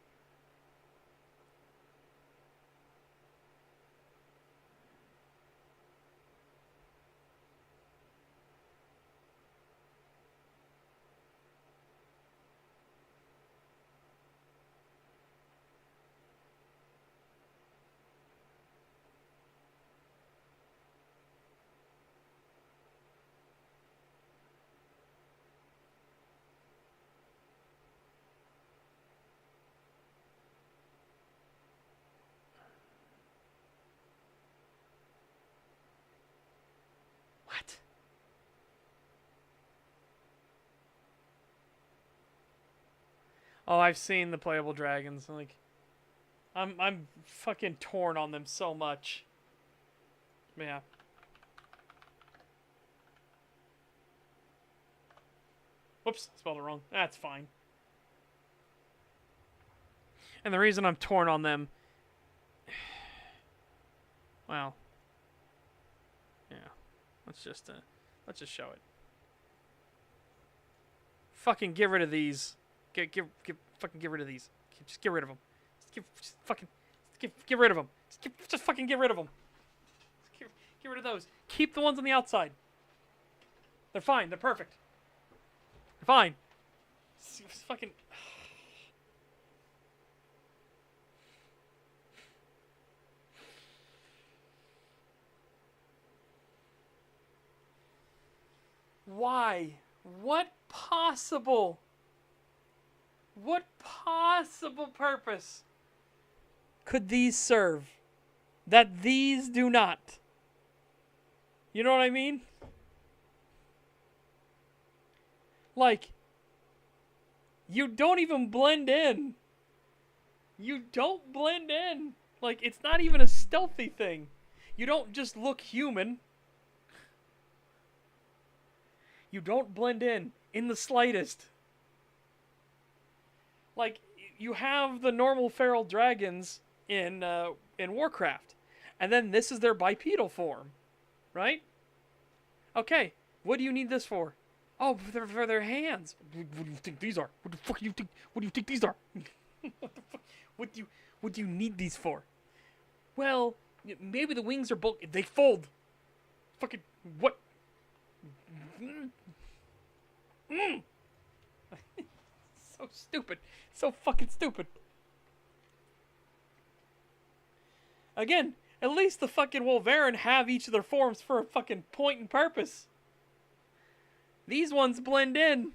What? Oh, I've seen the playable dragons. Like, I'm fucking torn on them so much. Yeah. Whoops, spelled it wrong. That's fine. And the reason I'm torn on them, well, yeah. Let's just show it. Fucking get rid of these. Fucking get rid of these. Just get rid of them. Get rid of them. Just fucking get rid of them. Get rid of those. Keep the ones on the outside. They're fine. They're perfect. They're fine. Just fucking. Why? What possible purpose could these serve that these do not? You know what I mean? Like, you don't even blend in. You don't blend in. Like, it's not even a stealthy thing. You don't just look human. You don't blend in the slightest. Like, you have the normal feral dragons in Warcraft, and then this is their bipedal form, right? Okay, what do you need this for? Oh, for their hands. What do you think these are? What the fuck do you think? What do you think these are? What the fuck? What do you need these for? Well, maybe the wings are bulky. They fold. Fucking what? So stupid. So fucking stupid. Again, at least the fucking Wulvarin have each of their forms for a fucking point and purpose. These ones blend in.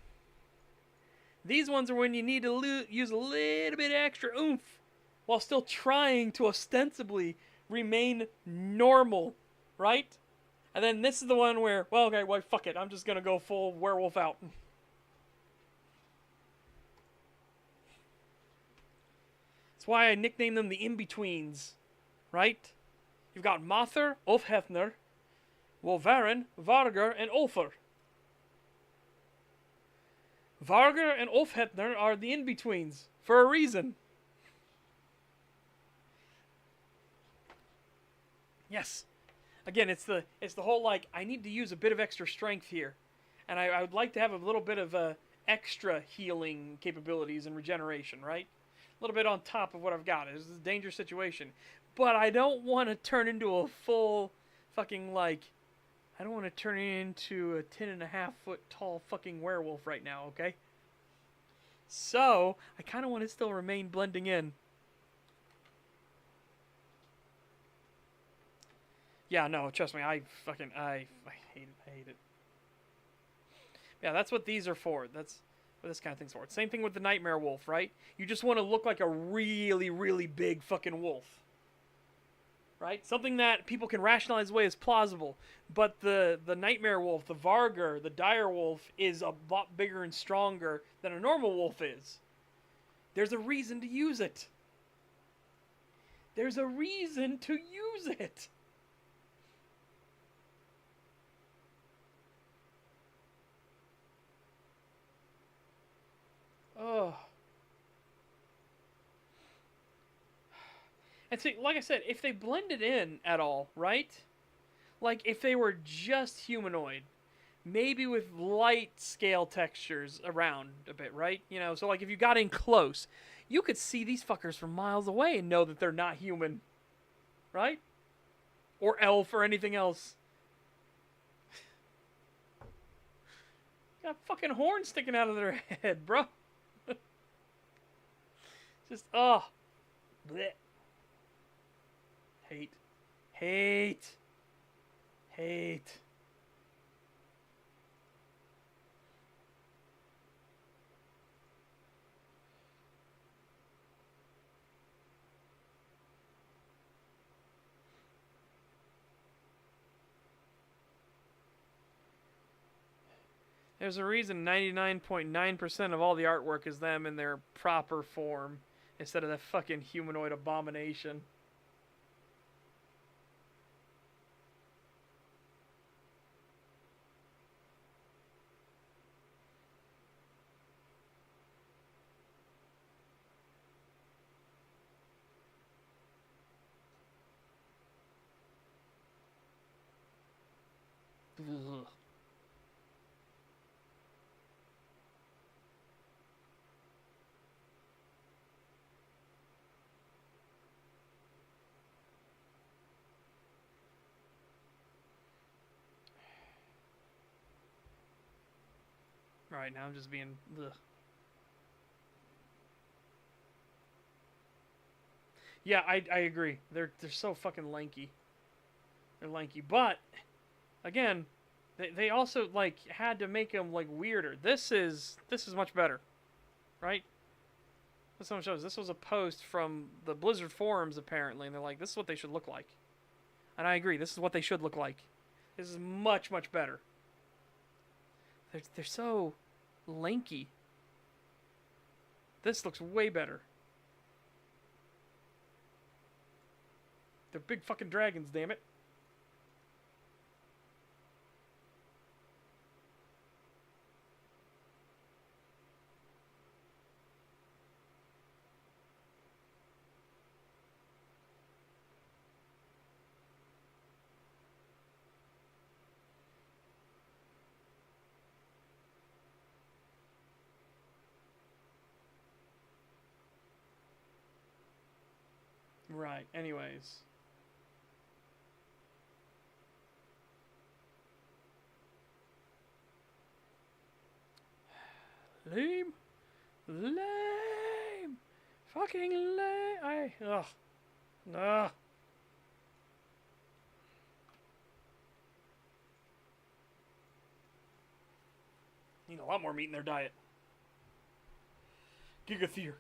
These ones are when you need to use a little bit extra oomph while still trying to ostensibly remain normal, right? And then this is the one where, well, okay, well, fuck it. I'm just going to go full werewolf out. That's why I nicknamed them the in-betweens, right? You've got Mother, Ulfhethner, Wulvarin, Vargar, and Ulfr. Vargar and Ulfhethner are the in-betweens for a reason. Yes. Again, it's the whole, like, I need to use a bit of extra strength here. And I would like to have a little bit of extra healing capabilities and regeneration, right? A little bit on top of what I've got. It's a dangerous situation. But I don't want to turn into a full fucking, like, I don't want to turn into a 10.5-foot tall fucking werewolf right now, okay? So, I kind of want to still remain blending in. Yeah, no, trust me, I hate it. Yeah, that's what these are for. That's what this kind of thing's for. Same thing with the Nightmare Wolf, right? You just want to look like a really, really big fucking wolf. Right? Something that people can rationalize away as plausible. But the Nightmare Wolf, the Vargar, the Dire Wolf is a lot bigger and stronger than a normal wolf is. There's a reason to use it. There's a reason to use it. Oh. And see, like I said, if they blended in at all, right? Like, if they were just humanoid, maybe with light scale textures around a bit, right? You know, so like if you got in close, you could see these fuckers from miles away and know that they're not human, right? Or elf or anything else. Got fucking horns sticking out of their head, bro. Just, oh. Blech. Hate. Hate. Hate. There's a reason 99.9% of all the artwork is them in their proper form instead of that fucking humanoid abomination. Ugh. Right now I'm just being ugh. Yeah, I agree. They're so fucking lanky. They're lanky, but again, they also like had to make them like weirder. This is much better, right? What someone shows. This was a post from the Blizzard forums apparently, and they're like, this is what they should look like, and I agree. This is what they should look like. This is much better. They're so lanky. This looks way better. They're big fucking dragons, damn it. Right, anyways. Lame. Lame. Fucking lame. Ugh. Ugh. Need a lot more meat in their diet. Gigathier.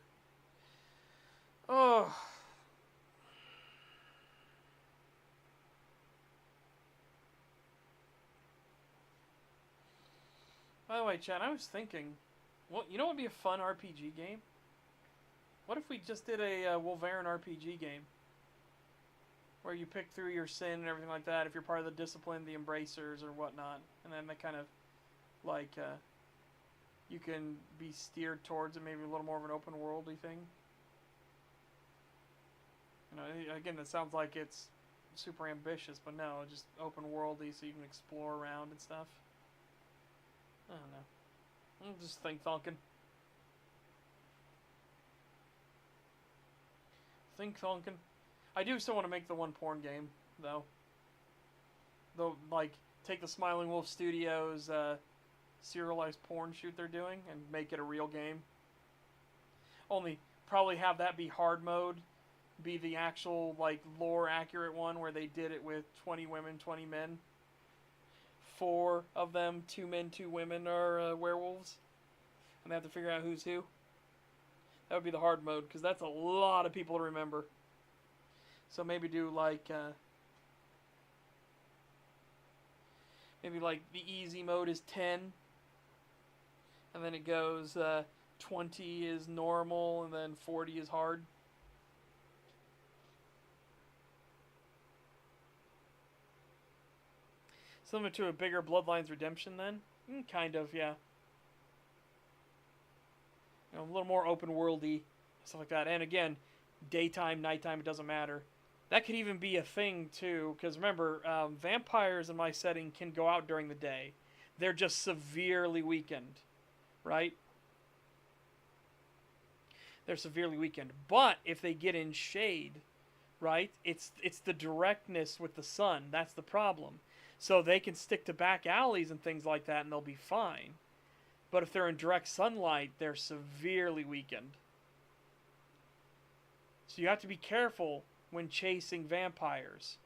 Oh. By the way, Chad, I was thinking, well, you know what would be a fun RPG game? What if we just did a Wulvarin RPG game? Where you pick through your sin and everything like that, if you're part of the discipline, the Embracers or whatnot. And then they kind of, like, you can be steered towards maybe a little more of an open worldy thing. You know, again, it sounds like it's super ambitious, but no, just open worldy so you can explore around and stuff. I don't know. I'm just thonking. Thonking. I do still want to make the one porn game, though. Though, like, take the Smiling Wolf Studios serialized porn shoot they're doing and make it a real game. Only probably have that be hard mode, be the actual, like, lore accurate one where they did it with 20 women, 20 men. 4 of them, 2 men, 2 women, are werewolves. And they have to figure out who's who. That would be the hard mode, because that's a lot of people to remember. So maybe do like, maybe like the easy mode is 10. And then it goes 20 is normal, and then 40 is hard. Similar to a bigger Bloodlines Redemption then? Kind of, yeah. You know, a little more open worldy, stuff like that. And again, daytime, nighttime, it doesn't matter. That could even be a thing too, because remember, vampires in my setting can go out during the day. They're just severely weakened, right? They're severely weakened. But if they get in shade, right, it's the directness with the sun. That's the problem. So they can stick to back alleys and things like that, and they'll be fine. But if they're in direct sunlight, they're severely weakened. So you have to be careful when chasing vampires.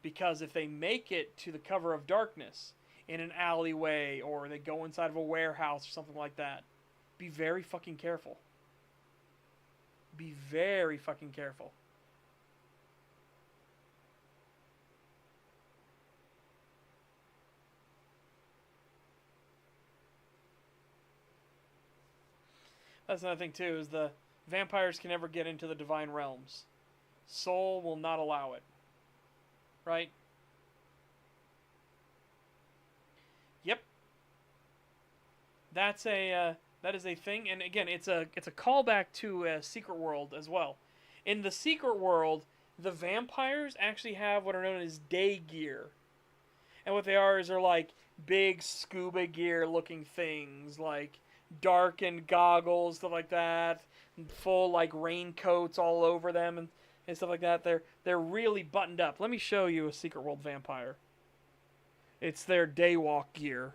Because if they make it to the cover of darkness in an alleyway, or they go inside of a warehouse or something like that, be very fucking careful. Be very fucking careful. That's another thing too, is the vampires can never get into the divine realms. Soul will not allow it. Right? Yep. That is a thing, and again, it's a callback to Secret World as well. In the Secret World, the vampires actually have what are known as day gear, and what they are is they're like big scuba gear looking things, like darkened goggles, stuff like that, full like raincoats all over them and stuff like that. They're really buttoned up. Let me show you a Secret World vampire. It's their daywalk gear.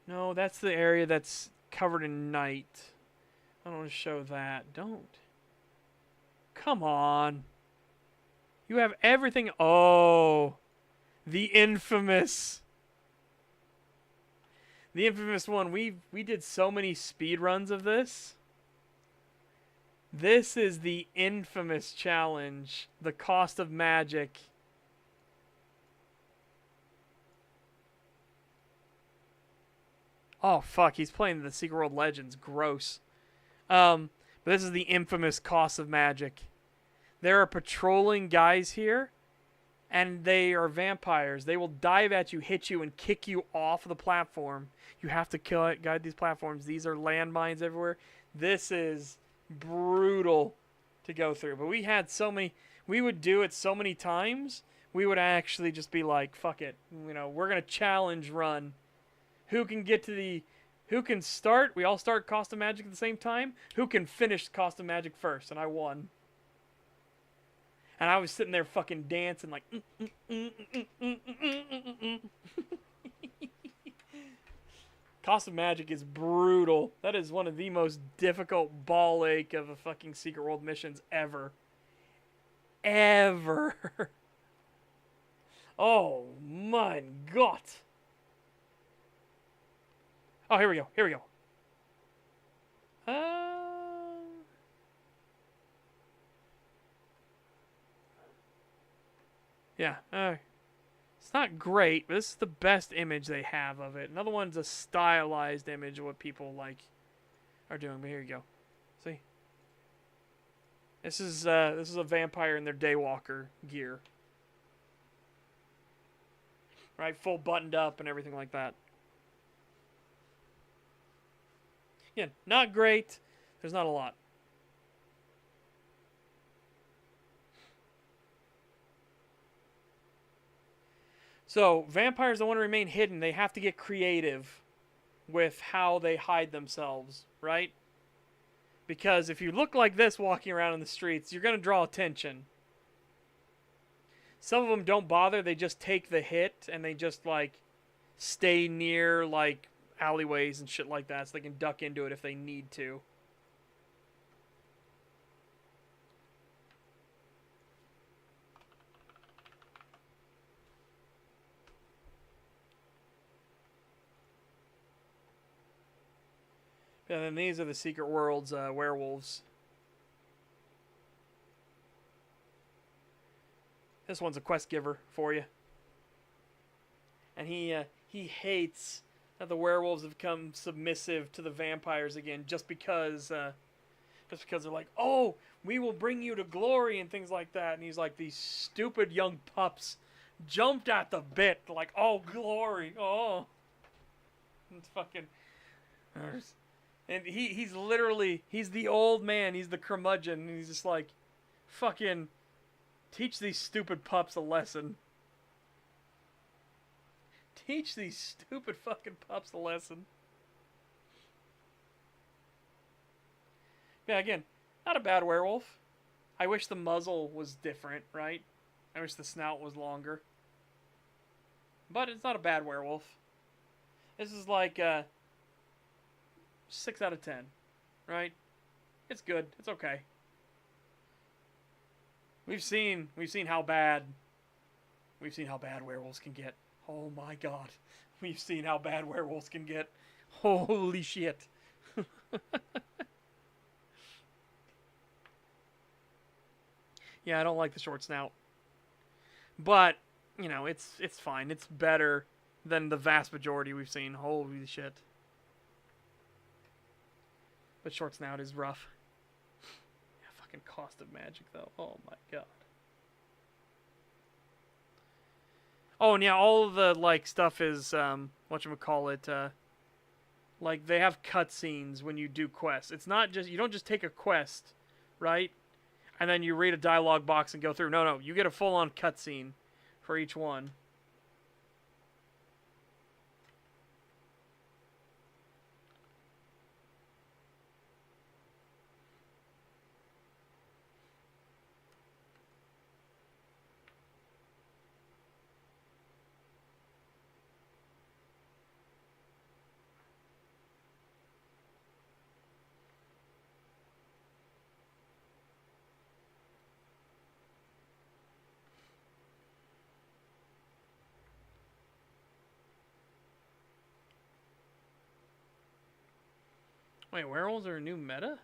No, that's the area that's covered in night. I don't want to show that. Don't. Come on. You have everything. Oh. The infamous. The infamous one. We did so many speed runs of this. This is the infamous challenge. The cost of magic. Oh, fuck. He's playing the Secret World Legends. Gross. But this is the infamous cost of magic. There are patrolling guys here, and they are vampires. They will dive at you, hit you, and kick you off the platform. You have to guide these platforms. These are landmines everywhere. This is brutal to go through. But we had so many... We would do it so many times, we would actually just be like, fuck it. You know, we're going to challenge run. Who can get to the... Who can start? We all start Cost of Magic at the same time. Who can finish Cost of Magic first? And I won. And I was sitting there fucking dancing like... Cost of Magic is brutal. That is one of the most difficult ball ache of a fucking Secret World missions ever. Ever. Oh my god. Oh, here we go. Here we go. Yeah. It's not great, but this is the best image they have of it. Another one's a stylized image of what people like are doing. But here you go. See? This is a vampire in their daywalker gear. Right? Full buttoned up and everything like that. Yeah, not great. There's not a lot. So, vampires that want to remain hidden, they have to get creative with how they hide themselves, right? Because if you look like this walking around in the streets, you're going to draw attention. Some of them don't bother. They just take the hit and they just, like, stay near, like, alleyways and shit like that so they can duck into it if they need to. And then these are the Secret World's werewolves. This one's a quest giver for you. And he hates that the werewolves have become submissive to the vampires again just because they're like, oh, we will bring you to glory and things like that. And he's like, these stupid young pups jumped at the bit like, oh, glory, oh. It's fucking... And he's literally, he's the old man, he's the curmudgeon, and he's just like, fucking, teach these stupid pups a lesson. Teach these stupid fucking pups a lesson. Yeah, again, not a bad werewolf. I wish the muzzle was different, right? I wish the snout was longer. But it's not a bad werewolf. This is like, 6 out of 10, right? It's good. It's okay. We've seen how bad werewolves can get. Oh my god. We've seen how bad werewolves can get. Holy shit. Yeah, I don't like the short snout. But, you know, it's fine. It's better than the vast majority we've seen. Holy shit. But short snout is rough. Yeah, fucking cost of magic, though. Oh my god. Oh, and yeah, all of the, like, stuff is, whatchamacallit, like, they have cutscenes when you do quests. It's not just, you don't just take a quest, right? And then you read a dialogue box and go through. No, you get a full-on cutscene for each one. Wait, werewolves are a new meta?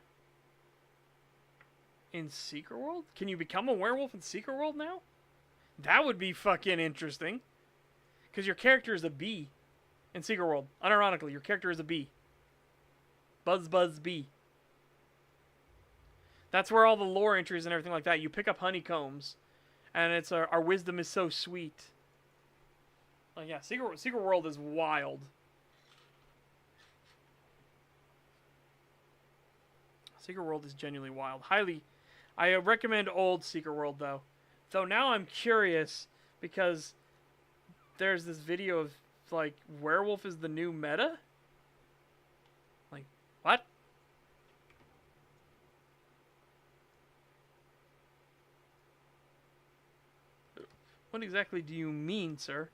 In Secret World? Can you become a werewolf in Secret World now? That would be fucking interesting. Because your character is a bee in Secret World. Unironically, your character is a bee. Buzz bee. That's where all the lore entries and everything like that. You pick up honeycombs. And it's our wisdom is so sweet. Like, yeah, Secret World is wild. Secret World is genuinely wild. I recommend old Secret World, though. Though now I'm curious, because there's this video of, like, werewolf is the new meta? Like, what? What exactly do you mean, sir?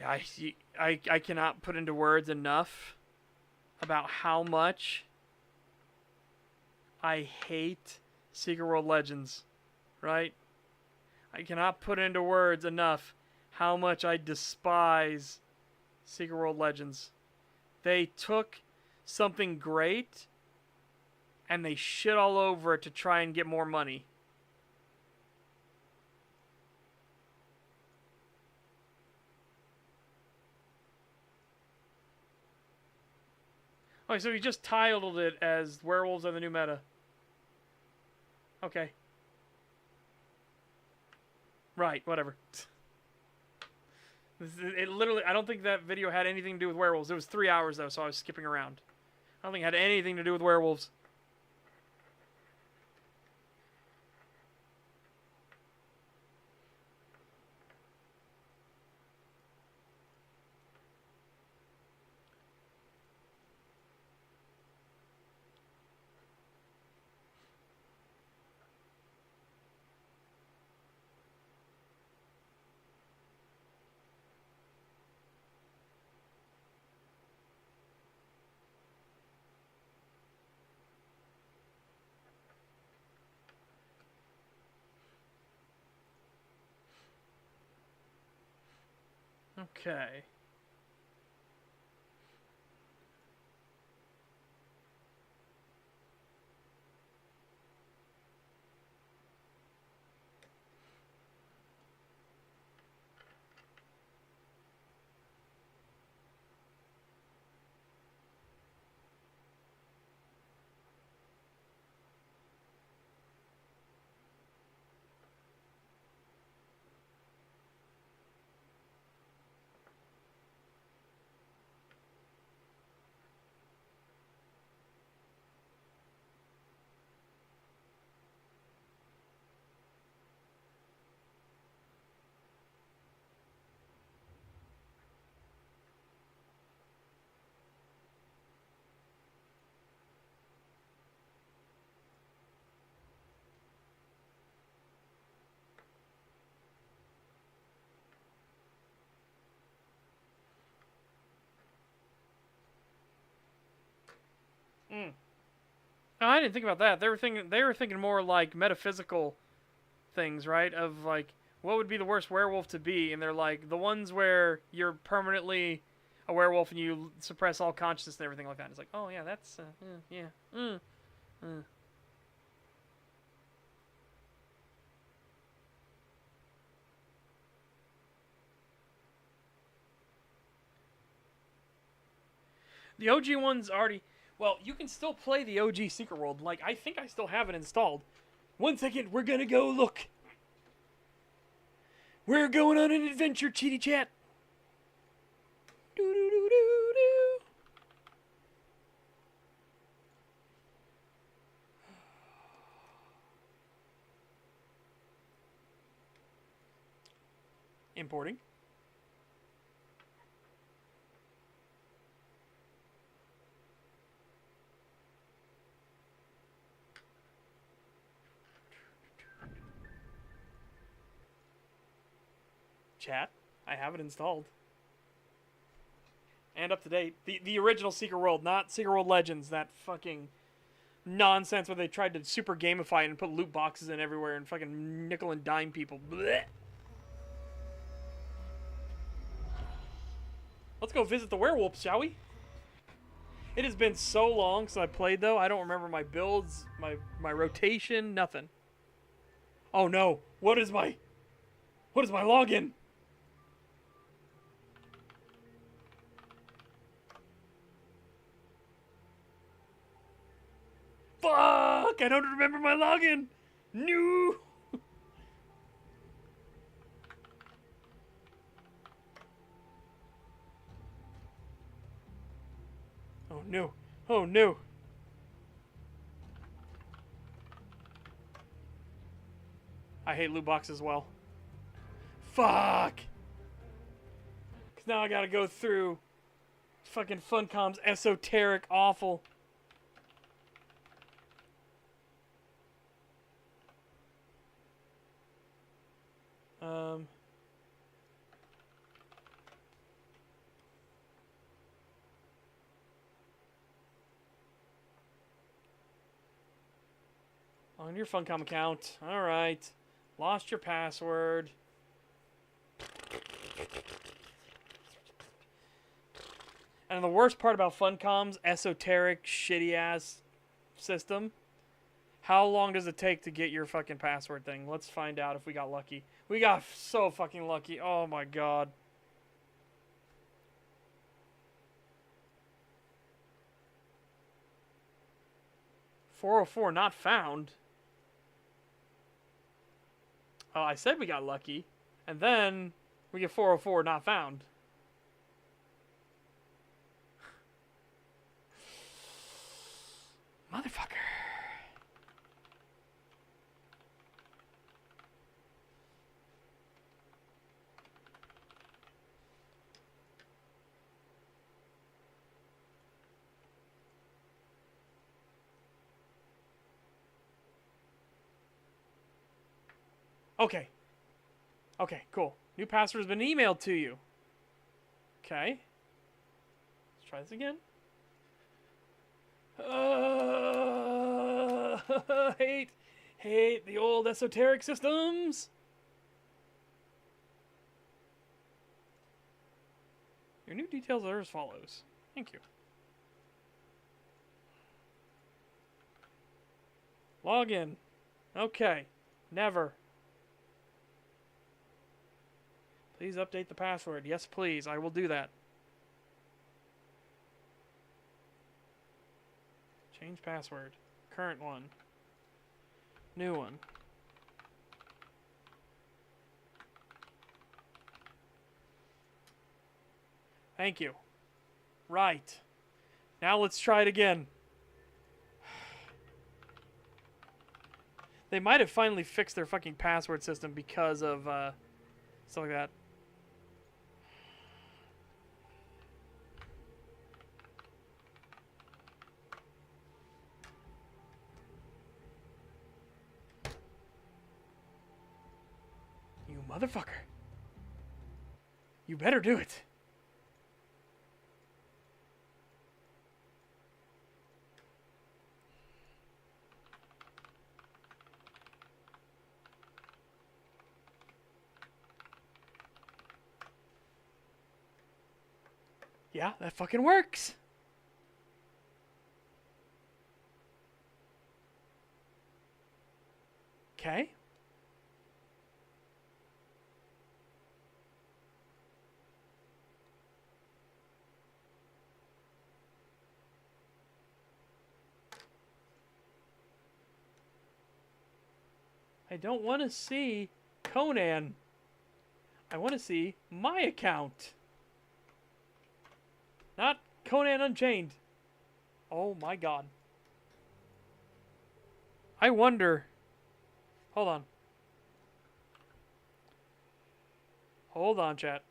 I cannot put into words enough about how much I hate Secret World Legends, right? I cannot put into words enough how much I despise Secret World Legends. They took something great and they shit all over it to try and get more money. Okay, so he just titled it as Werewolves Are the New Meta. Okay. Right, whatever. It literally, I don't think that video had anything to do with werewolves. It was 3 hours, though, so I was skipping around. I don't think it had anything to do with werewolves. Okay. Mm. Oh, I didn't think about that. They were thinking more like metaphysical things, right? Of like, what would be the worst werewolf to be? And they're like, the ones where you're permanently a werewolf and you suppress all consciousness and everything like that. It's like, oh yeah, that's yeah. The OG one's already. Well, you can still play the OG Secret World. Like, I think I still have it installed. 1 second, we're gonna go look. We're going on an adventure, Chitty Chat. Do do do do do. Importing. Chat, I have it installed. And up to date. The original Secret World, not Secret World Legends, that fucking nonsense where they tried to super gamify it and put loot boxes in everywhere and fucking nickel and dime people. Blech. Let's go visit the werewolves, shall we? It has been so long since I played, though. I don't remember my builds, my rotation, nothing. Oh no! What is my login? Fuck! I don't remember my login. No. Oh no! Oh no! I hate loot boxes as well. Fuck! Cause now I gotta go through fucking Funcom's esoteric awful. On your Funcom account. Alright. Lost your password. And the worst part about Funcom's esoteric, shitty-ass system, how long does it take to get your fucking password thing? Let's find out if we got lucky. We got so fucking lucky. Oh my god. $404 not found. Oh, I said we got lucky. And then we get 404 not found. Motherfucker. Okay. Okay, cool. New password has been emailed to you. Okay. Let's try this again. Hate the old esoteric systems. Your new details are as follows. Thank you. Login. Okay. Never. Please update the password. Yes, please. I will do that. Change password. Current one. New one. Thank you. Right. Now let's try it again. They might have finally fixed their fucking password system because of stuff like that. You motherfucker. You better do it. Yeah, that fucking works. Okay. I don't want to see Conan. I want to see my account. Not Conan Unchained. Oh my god. I wonder. Hold on. Hold on, chat.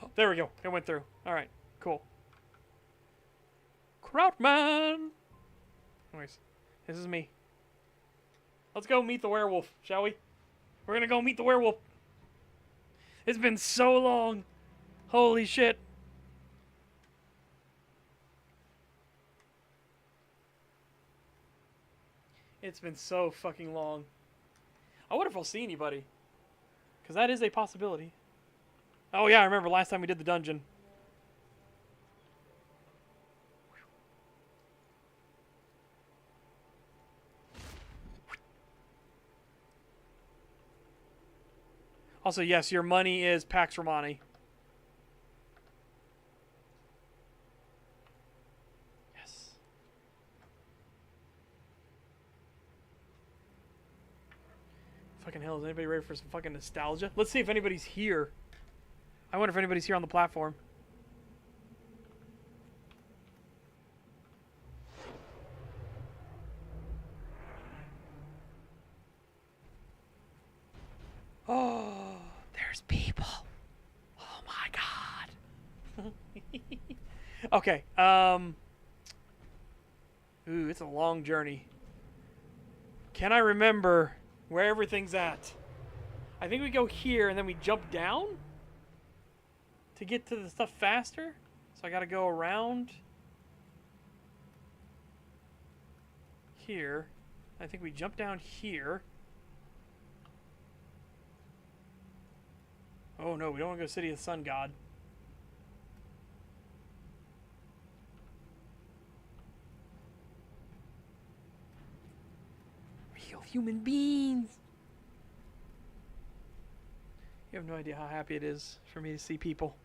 Oh, there we go. It went through. Alright, cool. Krautman! Anyways, this is me. Let's go meet the werewolf, shall we? We're gonna go meet the werewolf. It's been so long. Holy shit. It's been so fucking long. I wonder if I'll see anybody. Because that is a possibility. Oh yeah, I remember last time we did the dungeon. Also, yes, your money is Pax Romani. Yes. Fucking hell, is anybody ready for some fucking nostalgia? Let's see if anybody's here. I wonder if anybody's here on the platform. Oh, there's people. Oh my god. Okay, ooh, it's a long journey. Can I remember where everything's at? I think we go here and then we jump down to get to the stuff faster. So I gotta go around here. I think we jump down here. Oh no, we don't want to go City of the Sun God. Real human beings. You have no idea how happy it is for me to see people.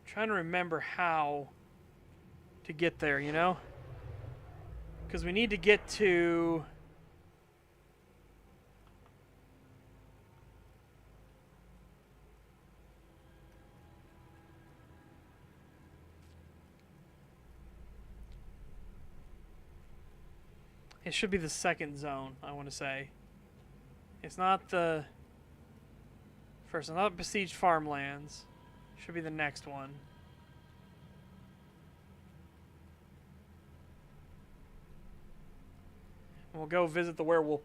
I'm trying to remember how to get there, you know? Because we need to get to... It should be the second zone, I want to say. It's not the... First, it's not besieged farmlands. Should be the next one. And we'll go visit the werewolf.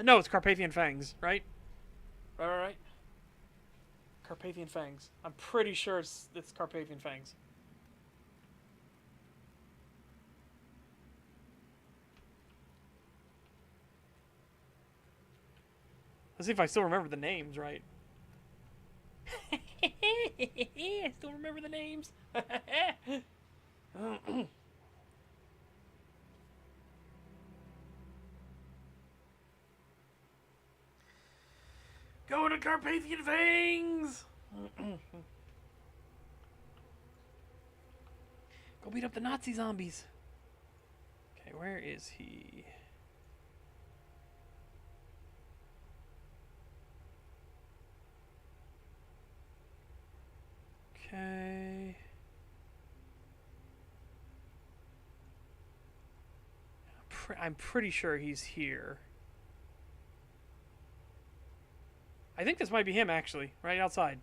No, it's Carpathian Fangs, right? Right. Carpathian Fangs. I'm pretty sure it's Carpathian Fangs. Let's see if I still remember the names, right? I still remember the names. Go to Carpathian Fangs! Go beat up the Nazi zombies. Okay, where is he? Okay. I'm pretty sure he's here. I think this might be him, actually. Right outside.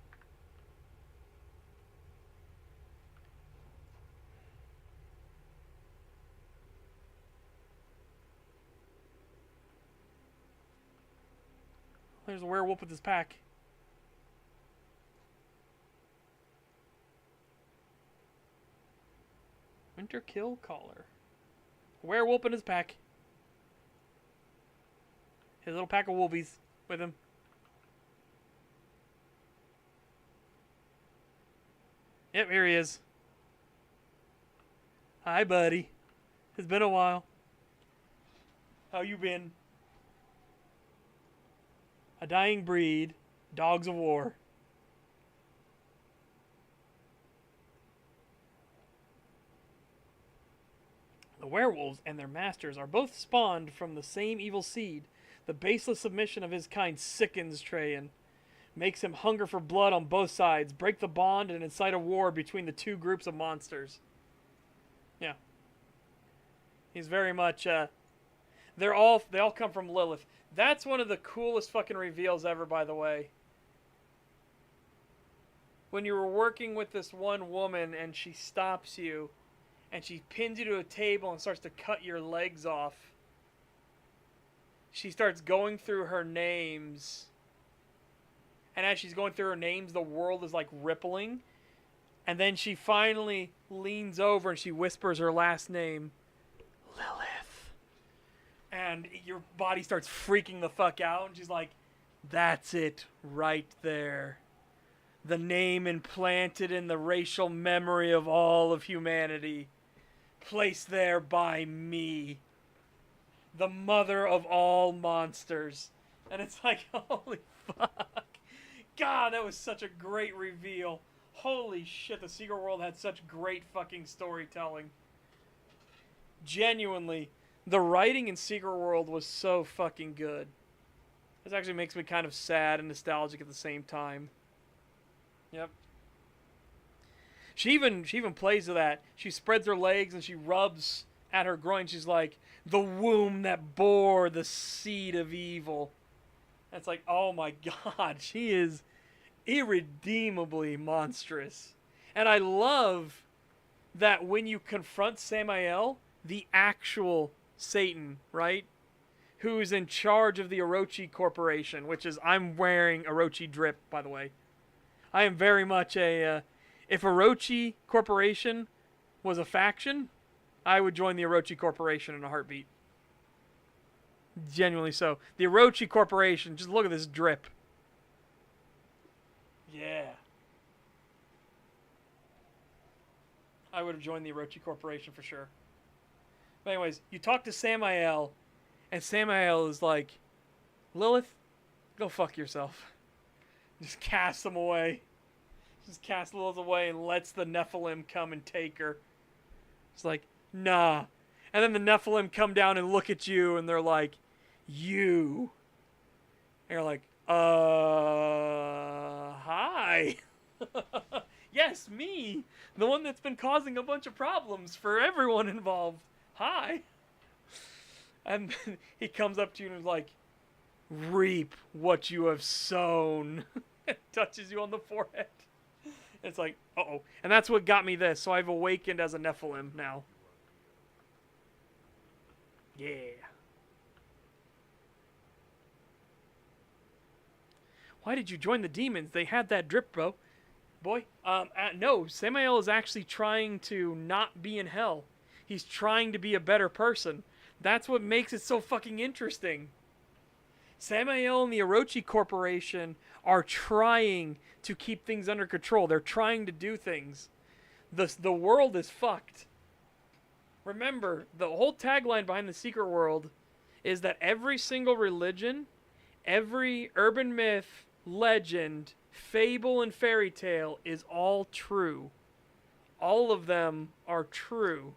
There's a werewolf with his pack. Winter Kill Caller. Werewolf in his pack. His little pack of wolvies with him. Yep, here he is. Hi, buddy. It's been a while. How you been? A dying breed. Dogs of war. The werewolves and their masters are both spawned from the same evil seed. The baseless submission of his kind sickens Trajan, makes him hunger for blood on both sides, break the bond and incite a war between the two groups of monsters. Yeah. He's very much, they all come from Lilith. That's one of the coolest fucking reveals ever, by the way. When you were working with this one woman and she stops you, and she pins you to a table and starts to cut your legs off. She starts going through her names. And as she's going through her names, the world is like rippling. And then she finally leans over and she whispers her last name. Lilith. And your body starts freaking the fuck out. And she's like, that's it right there. The name implanted in the racial memory of all of humanity. Placed there by me, the mother of all monsters. And it's like, holy fuck. God, that was such a great reveal. Holy shit, the Secret World had such great fucking storytelling. Genuinely, the writing in Secret World was so fucking good. This actually makes me kind of sad and nostalgic at the same time. Yep. She even plays to that. She spreads her legs and she rubs at her groin. She's like, the womb that bore the seed of evil. And it's like, oh my god, she is irredeemably monstrous. And I love that when you confront Samael, the actual Satan, right? Who's in charge of the Orochi Corporation, which is, I'm wearing Orochi drip, by the way. I am very much a... if Orochi Corporation was a faction, I would join the Orochi Corporation in a heartbeat. Genuinely so. The Orochi Corporation, just look at this drip. Yeah. I would have joined the Orochi Corporation for sure. But anyways, you talk to Samael, and Samael is like, Lilith, go fuck yourself. Just cast them away. Just cast Lilith away and lets the Nephilim come and take her. It's like, nah. And then the Nephilim come down and look at you and they're like, you. And you're like, hi. Yes, me. The one that's been causing a bunch of problems for everyone involved. Hi. And then he comes up to you and is like, reap what you have sown. Touches you on the forehead. It's like, uh-oh. And that's what got me this. So I've awakened as a Nephilim now. Yeah. Why did you join the demons? They had that drip, bro. Boy. No, Samael is actually trying to not be in hell. He's trying to be a better person. That's what makes it so fucking interesting. Samael and the Orochi Corporation are trying to keep things under control. They're trying to do things. The world is fucked. Remember, the whole tagline behind the Secret World is that every single religion, every urban myth, legend, fable, and fairy tale is all true. All of them are true.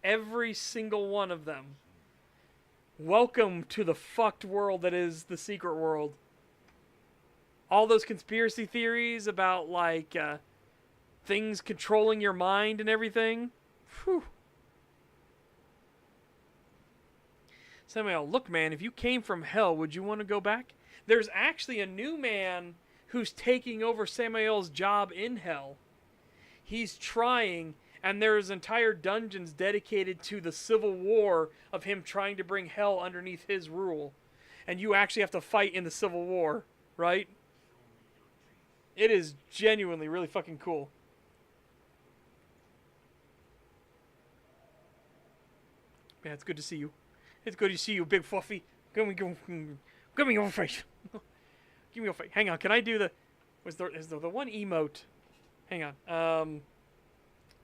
Every single one of them. Welcome to the fucked world that is the Secret World. All those conspiracy theories about, like, things controlling your mind and everything. Whew. Samuel, look, man, if you came from hell, would you want to go back? There's actually a new man who's taking over Samuel's job in hell. He's trying... And there's entire dungeons dedicated to the civil war of him trying to bring hell underneath his rule. and you actually have to fight in the Civil War, right? It is genuinely really fucking cool. Yeah, it's good to see you. It's good to see you, big fluffy. Give me your face. Give me your face. Hang on, can I do the... is there the one emote? Hang on.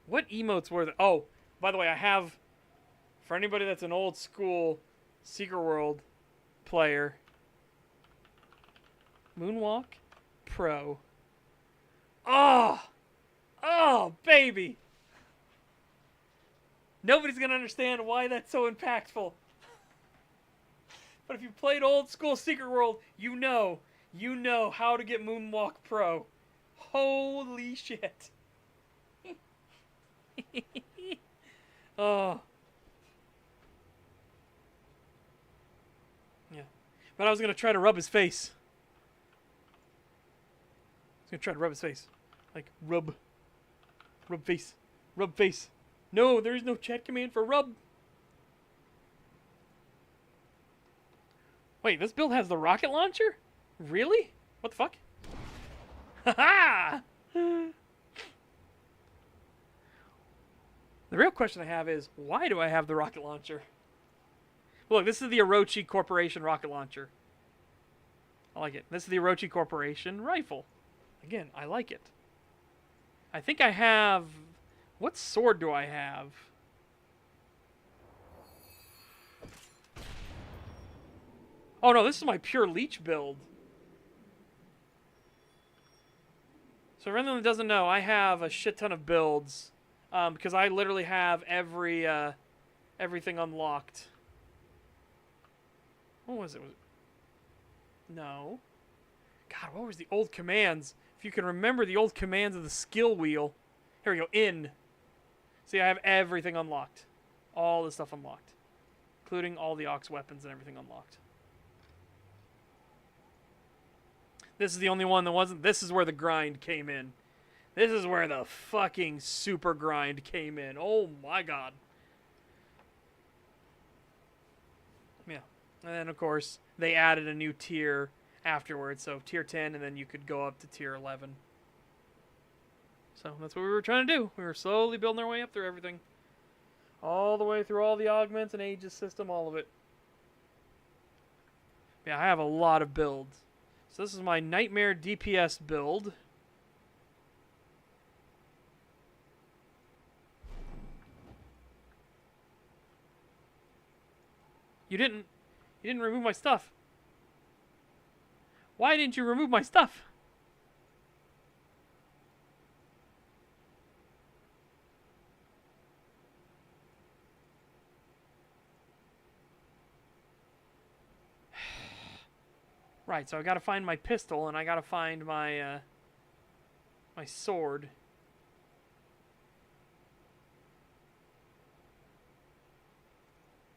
What emotes were there? Oh, by the way, I have... For anybody that's an old school Secret World player... Moonwalk Pro. Oh! Oh, baby! Nobody's gonna understand why that's so impactful. But if you played old school Secret World, you know how to get Moonwalk Pro. Holy shit. Oh. Yeah. But I was gonna try to rub his face. I was gonna try to rub his face. Like, rub. Rub face. Rub face. No, there is no chat command for rub. Wait, this build has the rocket launcher? Really? What the fuck? Haha! The real question I have is, why do I have the rocket launcher? Look, this is the Orochi Corporation rocket launcher. I like it. This is the Orochi Corporation rifle. Again, I like it. I think I have... What sword do I have? Oh no, this is my pure leech build. So for anyone that doesn't know, I have a shit ton of builds. Because I literally have everything unlocked. What was it? No. God, what was the old commands? If you can remember the old commands of the skill wheel. Here we go, in. See, I have everything unlocked. All the stuff unlocked. Including all the Ox weapons and everything unlocked. This is the only one that wasn't. This is where the grind came in. This is where the fucking super grind came in. Oh my god. Yeah. And then, of course, they added a new tier afterwards. So, tier 10, and then you could go up to tier 11. So, that's what we were trying to do. We were slowly building our way up through everything. All the way through all the augments and ages system, all of it. Yeah, I have a lot of builds. So this is my Nightmare DPS build. You didn't remove my stuff. Why didn't you remove my stuff? Right, so I gotta find my pistol, and I gotta find my, my sword.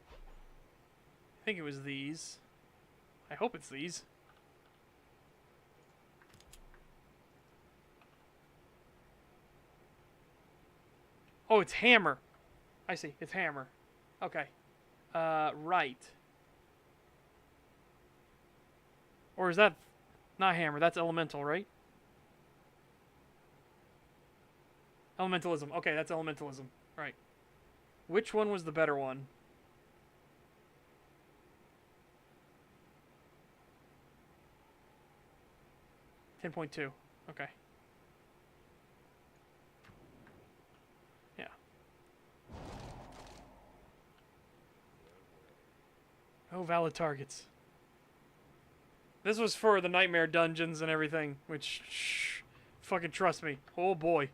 I think it was these. I hope it's these. Oh, it's hammer. I see, it's hammer. Okay. Right. Or is that not hammer? That's elemental, right? Elementalism. Okay, that's elementalism. Right. Which one was the better one? .2. Okay. Yeah. Oh, valid targets. This was for the nightmare dungeons and everything, which, fucking trust me. Oh boy.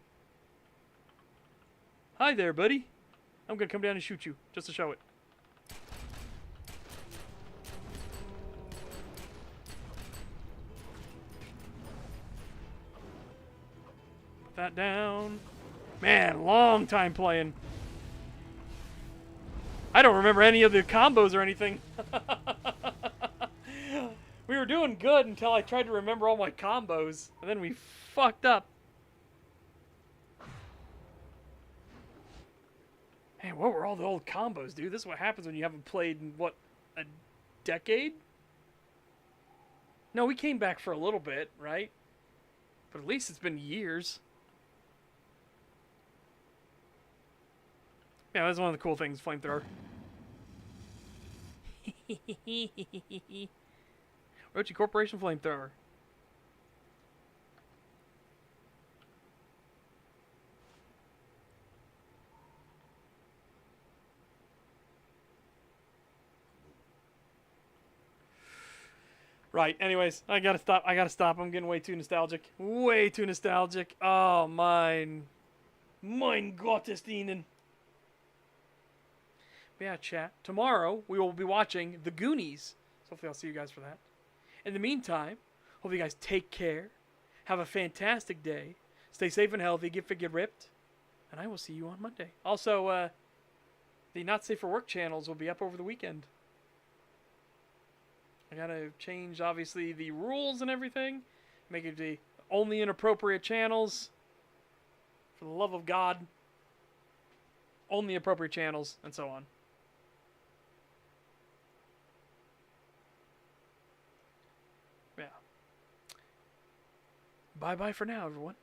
Hi there, buddy. I'm gonna come down and shoot you, just to show it. Put that down. Man, long time playing. I don't remember any of the combos or anything. We were doing good until I tried to remember all my combos, and then we fucked up. Man, what were all the old combos, dude? This is what happens when you haven't played in, what, a decade? No, we came back for a little bit, right? But at least it's been years. Yeah, that's one of the cool things, flamethrower. Rochi Corporation flamethrower. Right. Anyways, I gotta stop. I'm getting way too nostalgic. Way too nostalgic. Oh, mein Gott ist Ihnen. But yeah, chat. Tomorrow we will be watching The Goonies. So hopefully I'll see you guys for that. In the meantime, hope you guys take care. Have a fantastic day. Stay safe and healthy. Get fit, get ripped. And I will see you on Monday. Also, the Not Safe for Work channels will be up over the weekend. I gotta change, obviously, the rules and everything. Make it the only inappropriate channels. For the love of God. Only appropriate channels, and so on. Yeah. Bye-bye for now, everyone.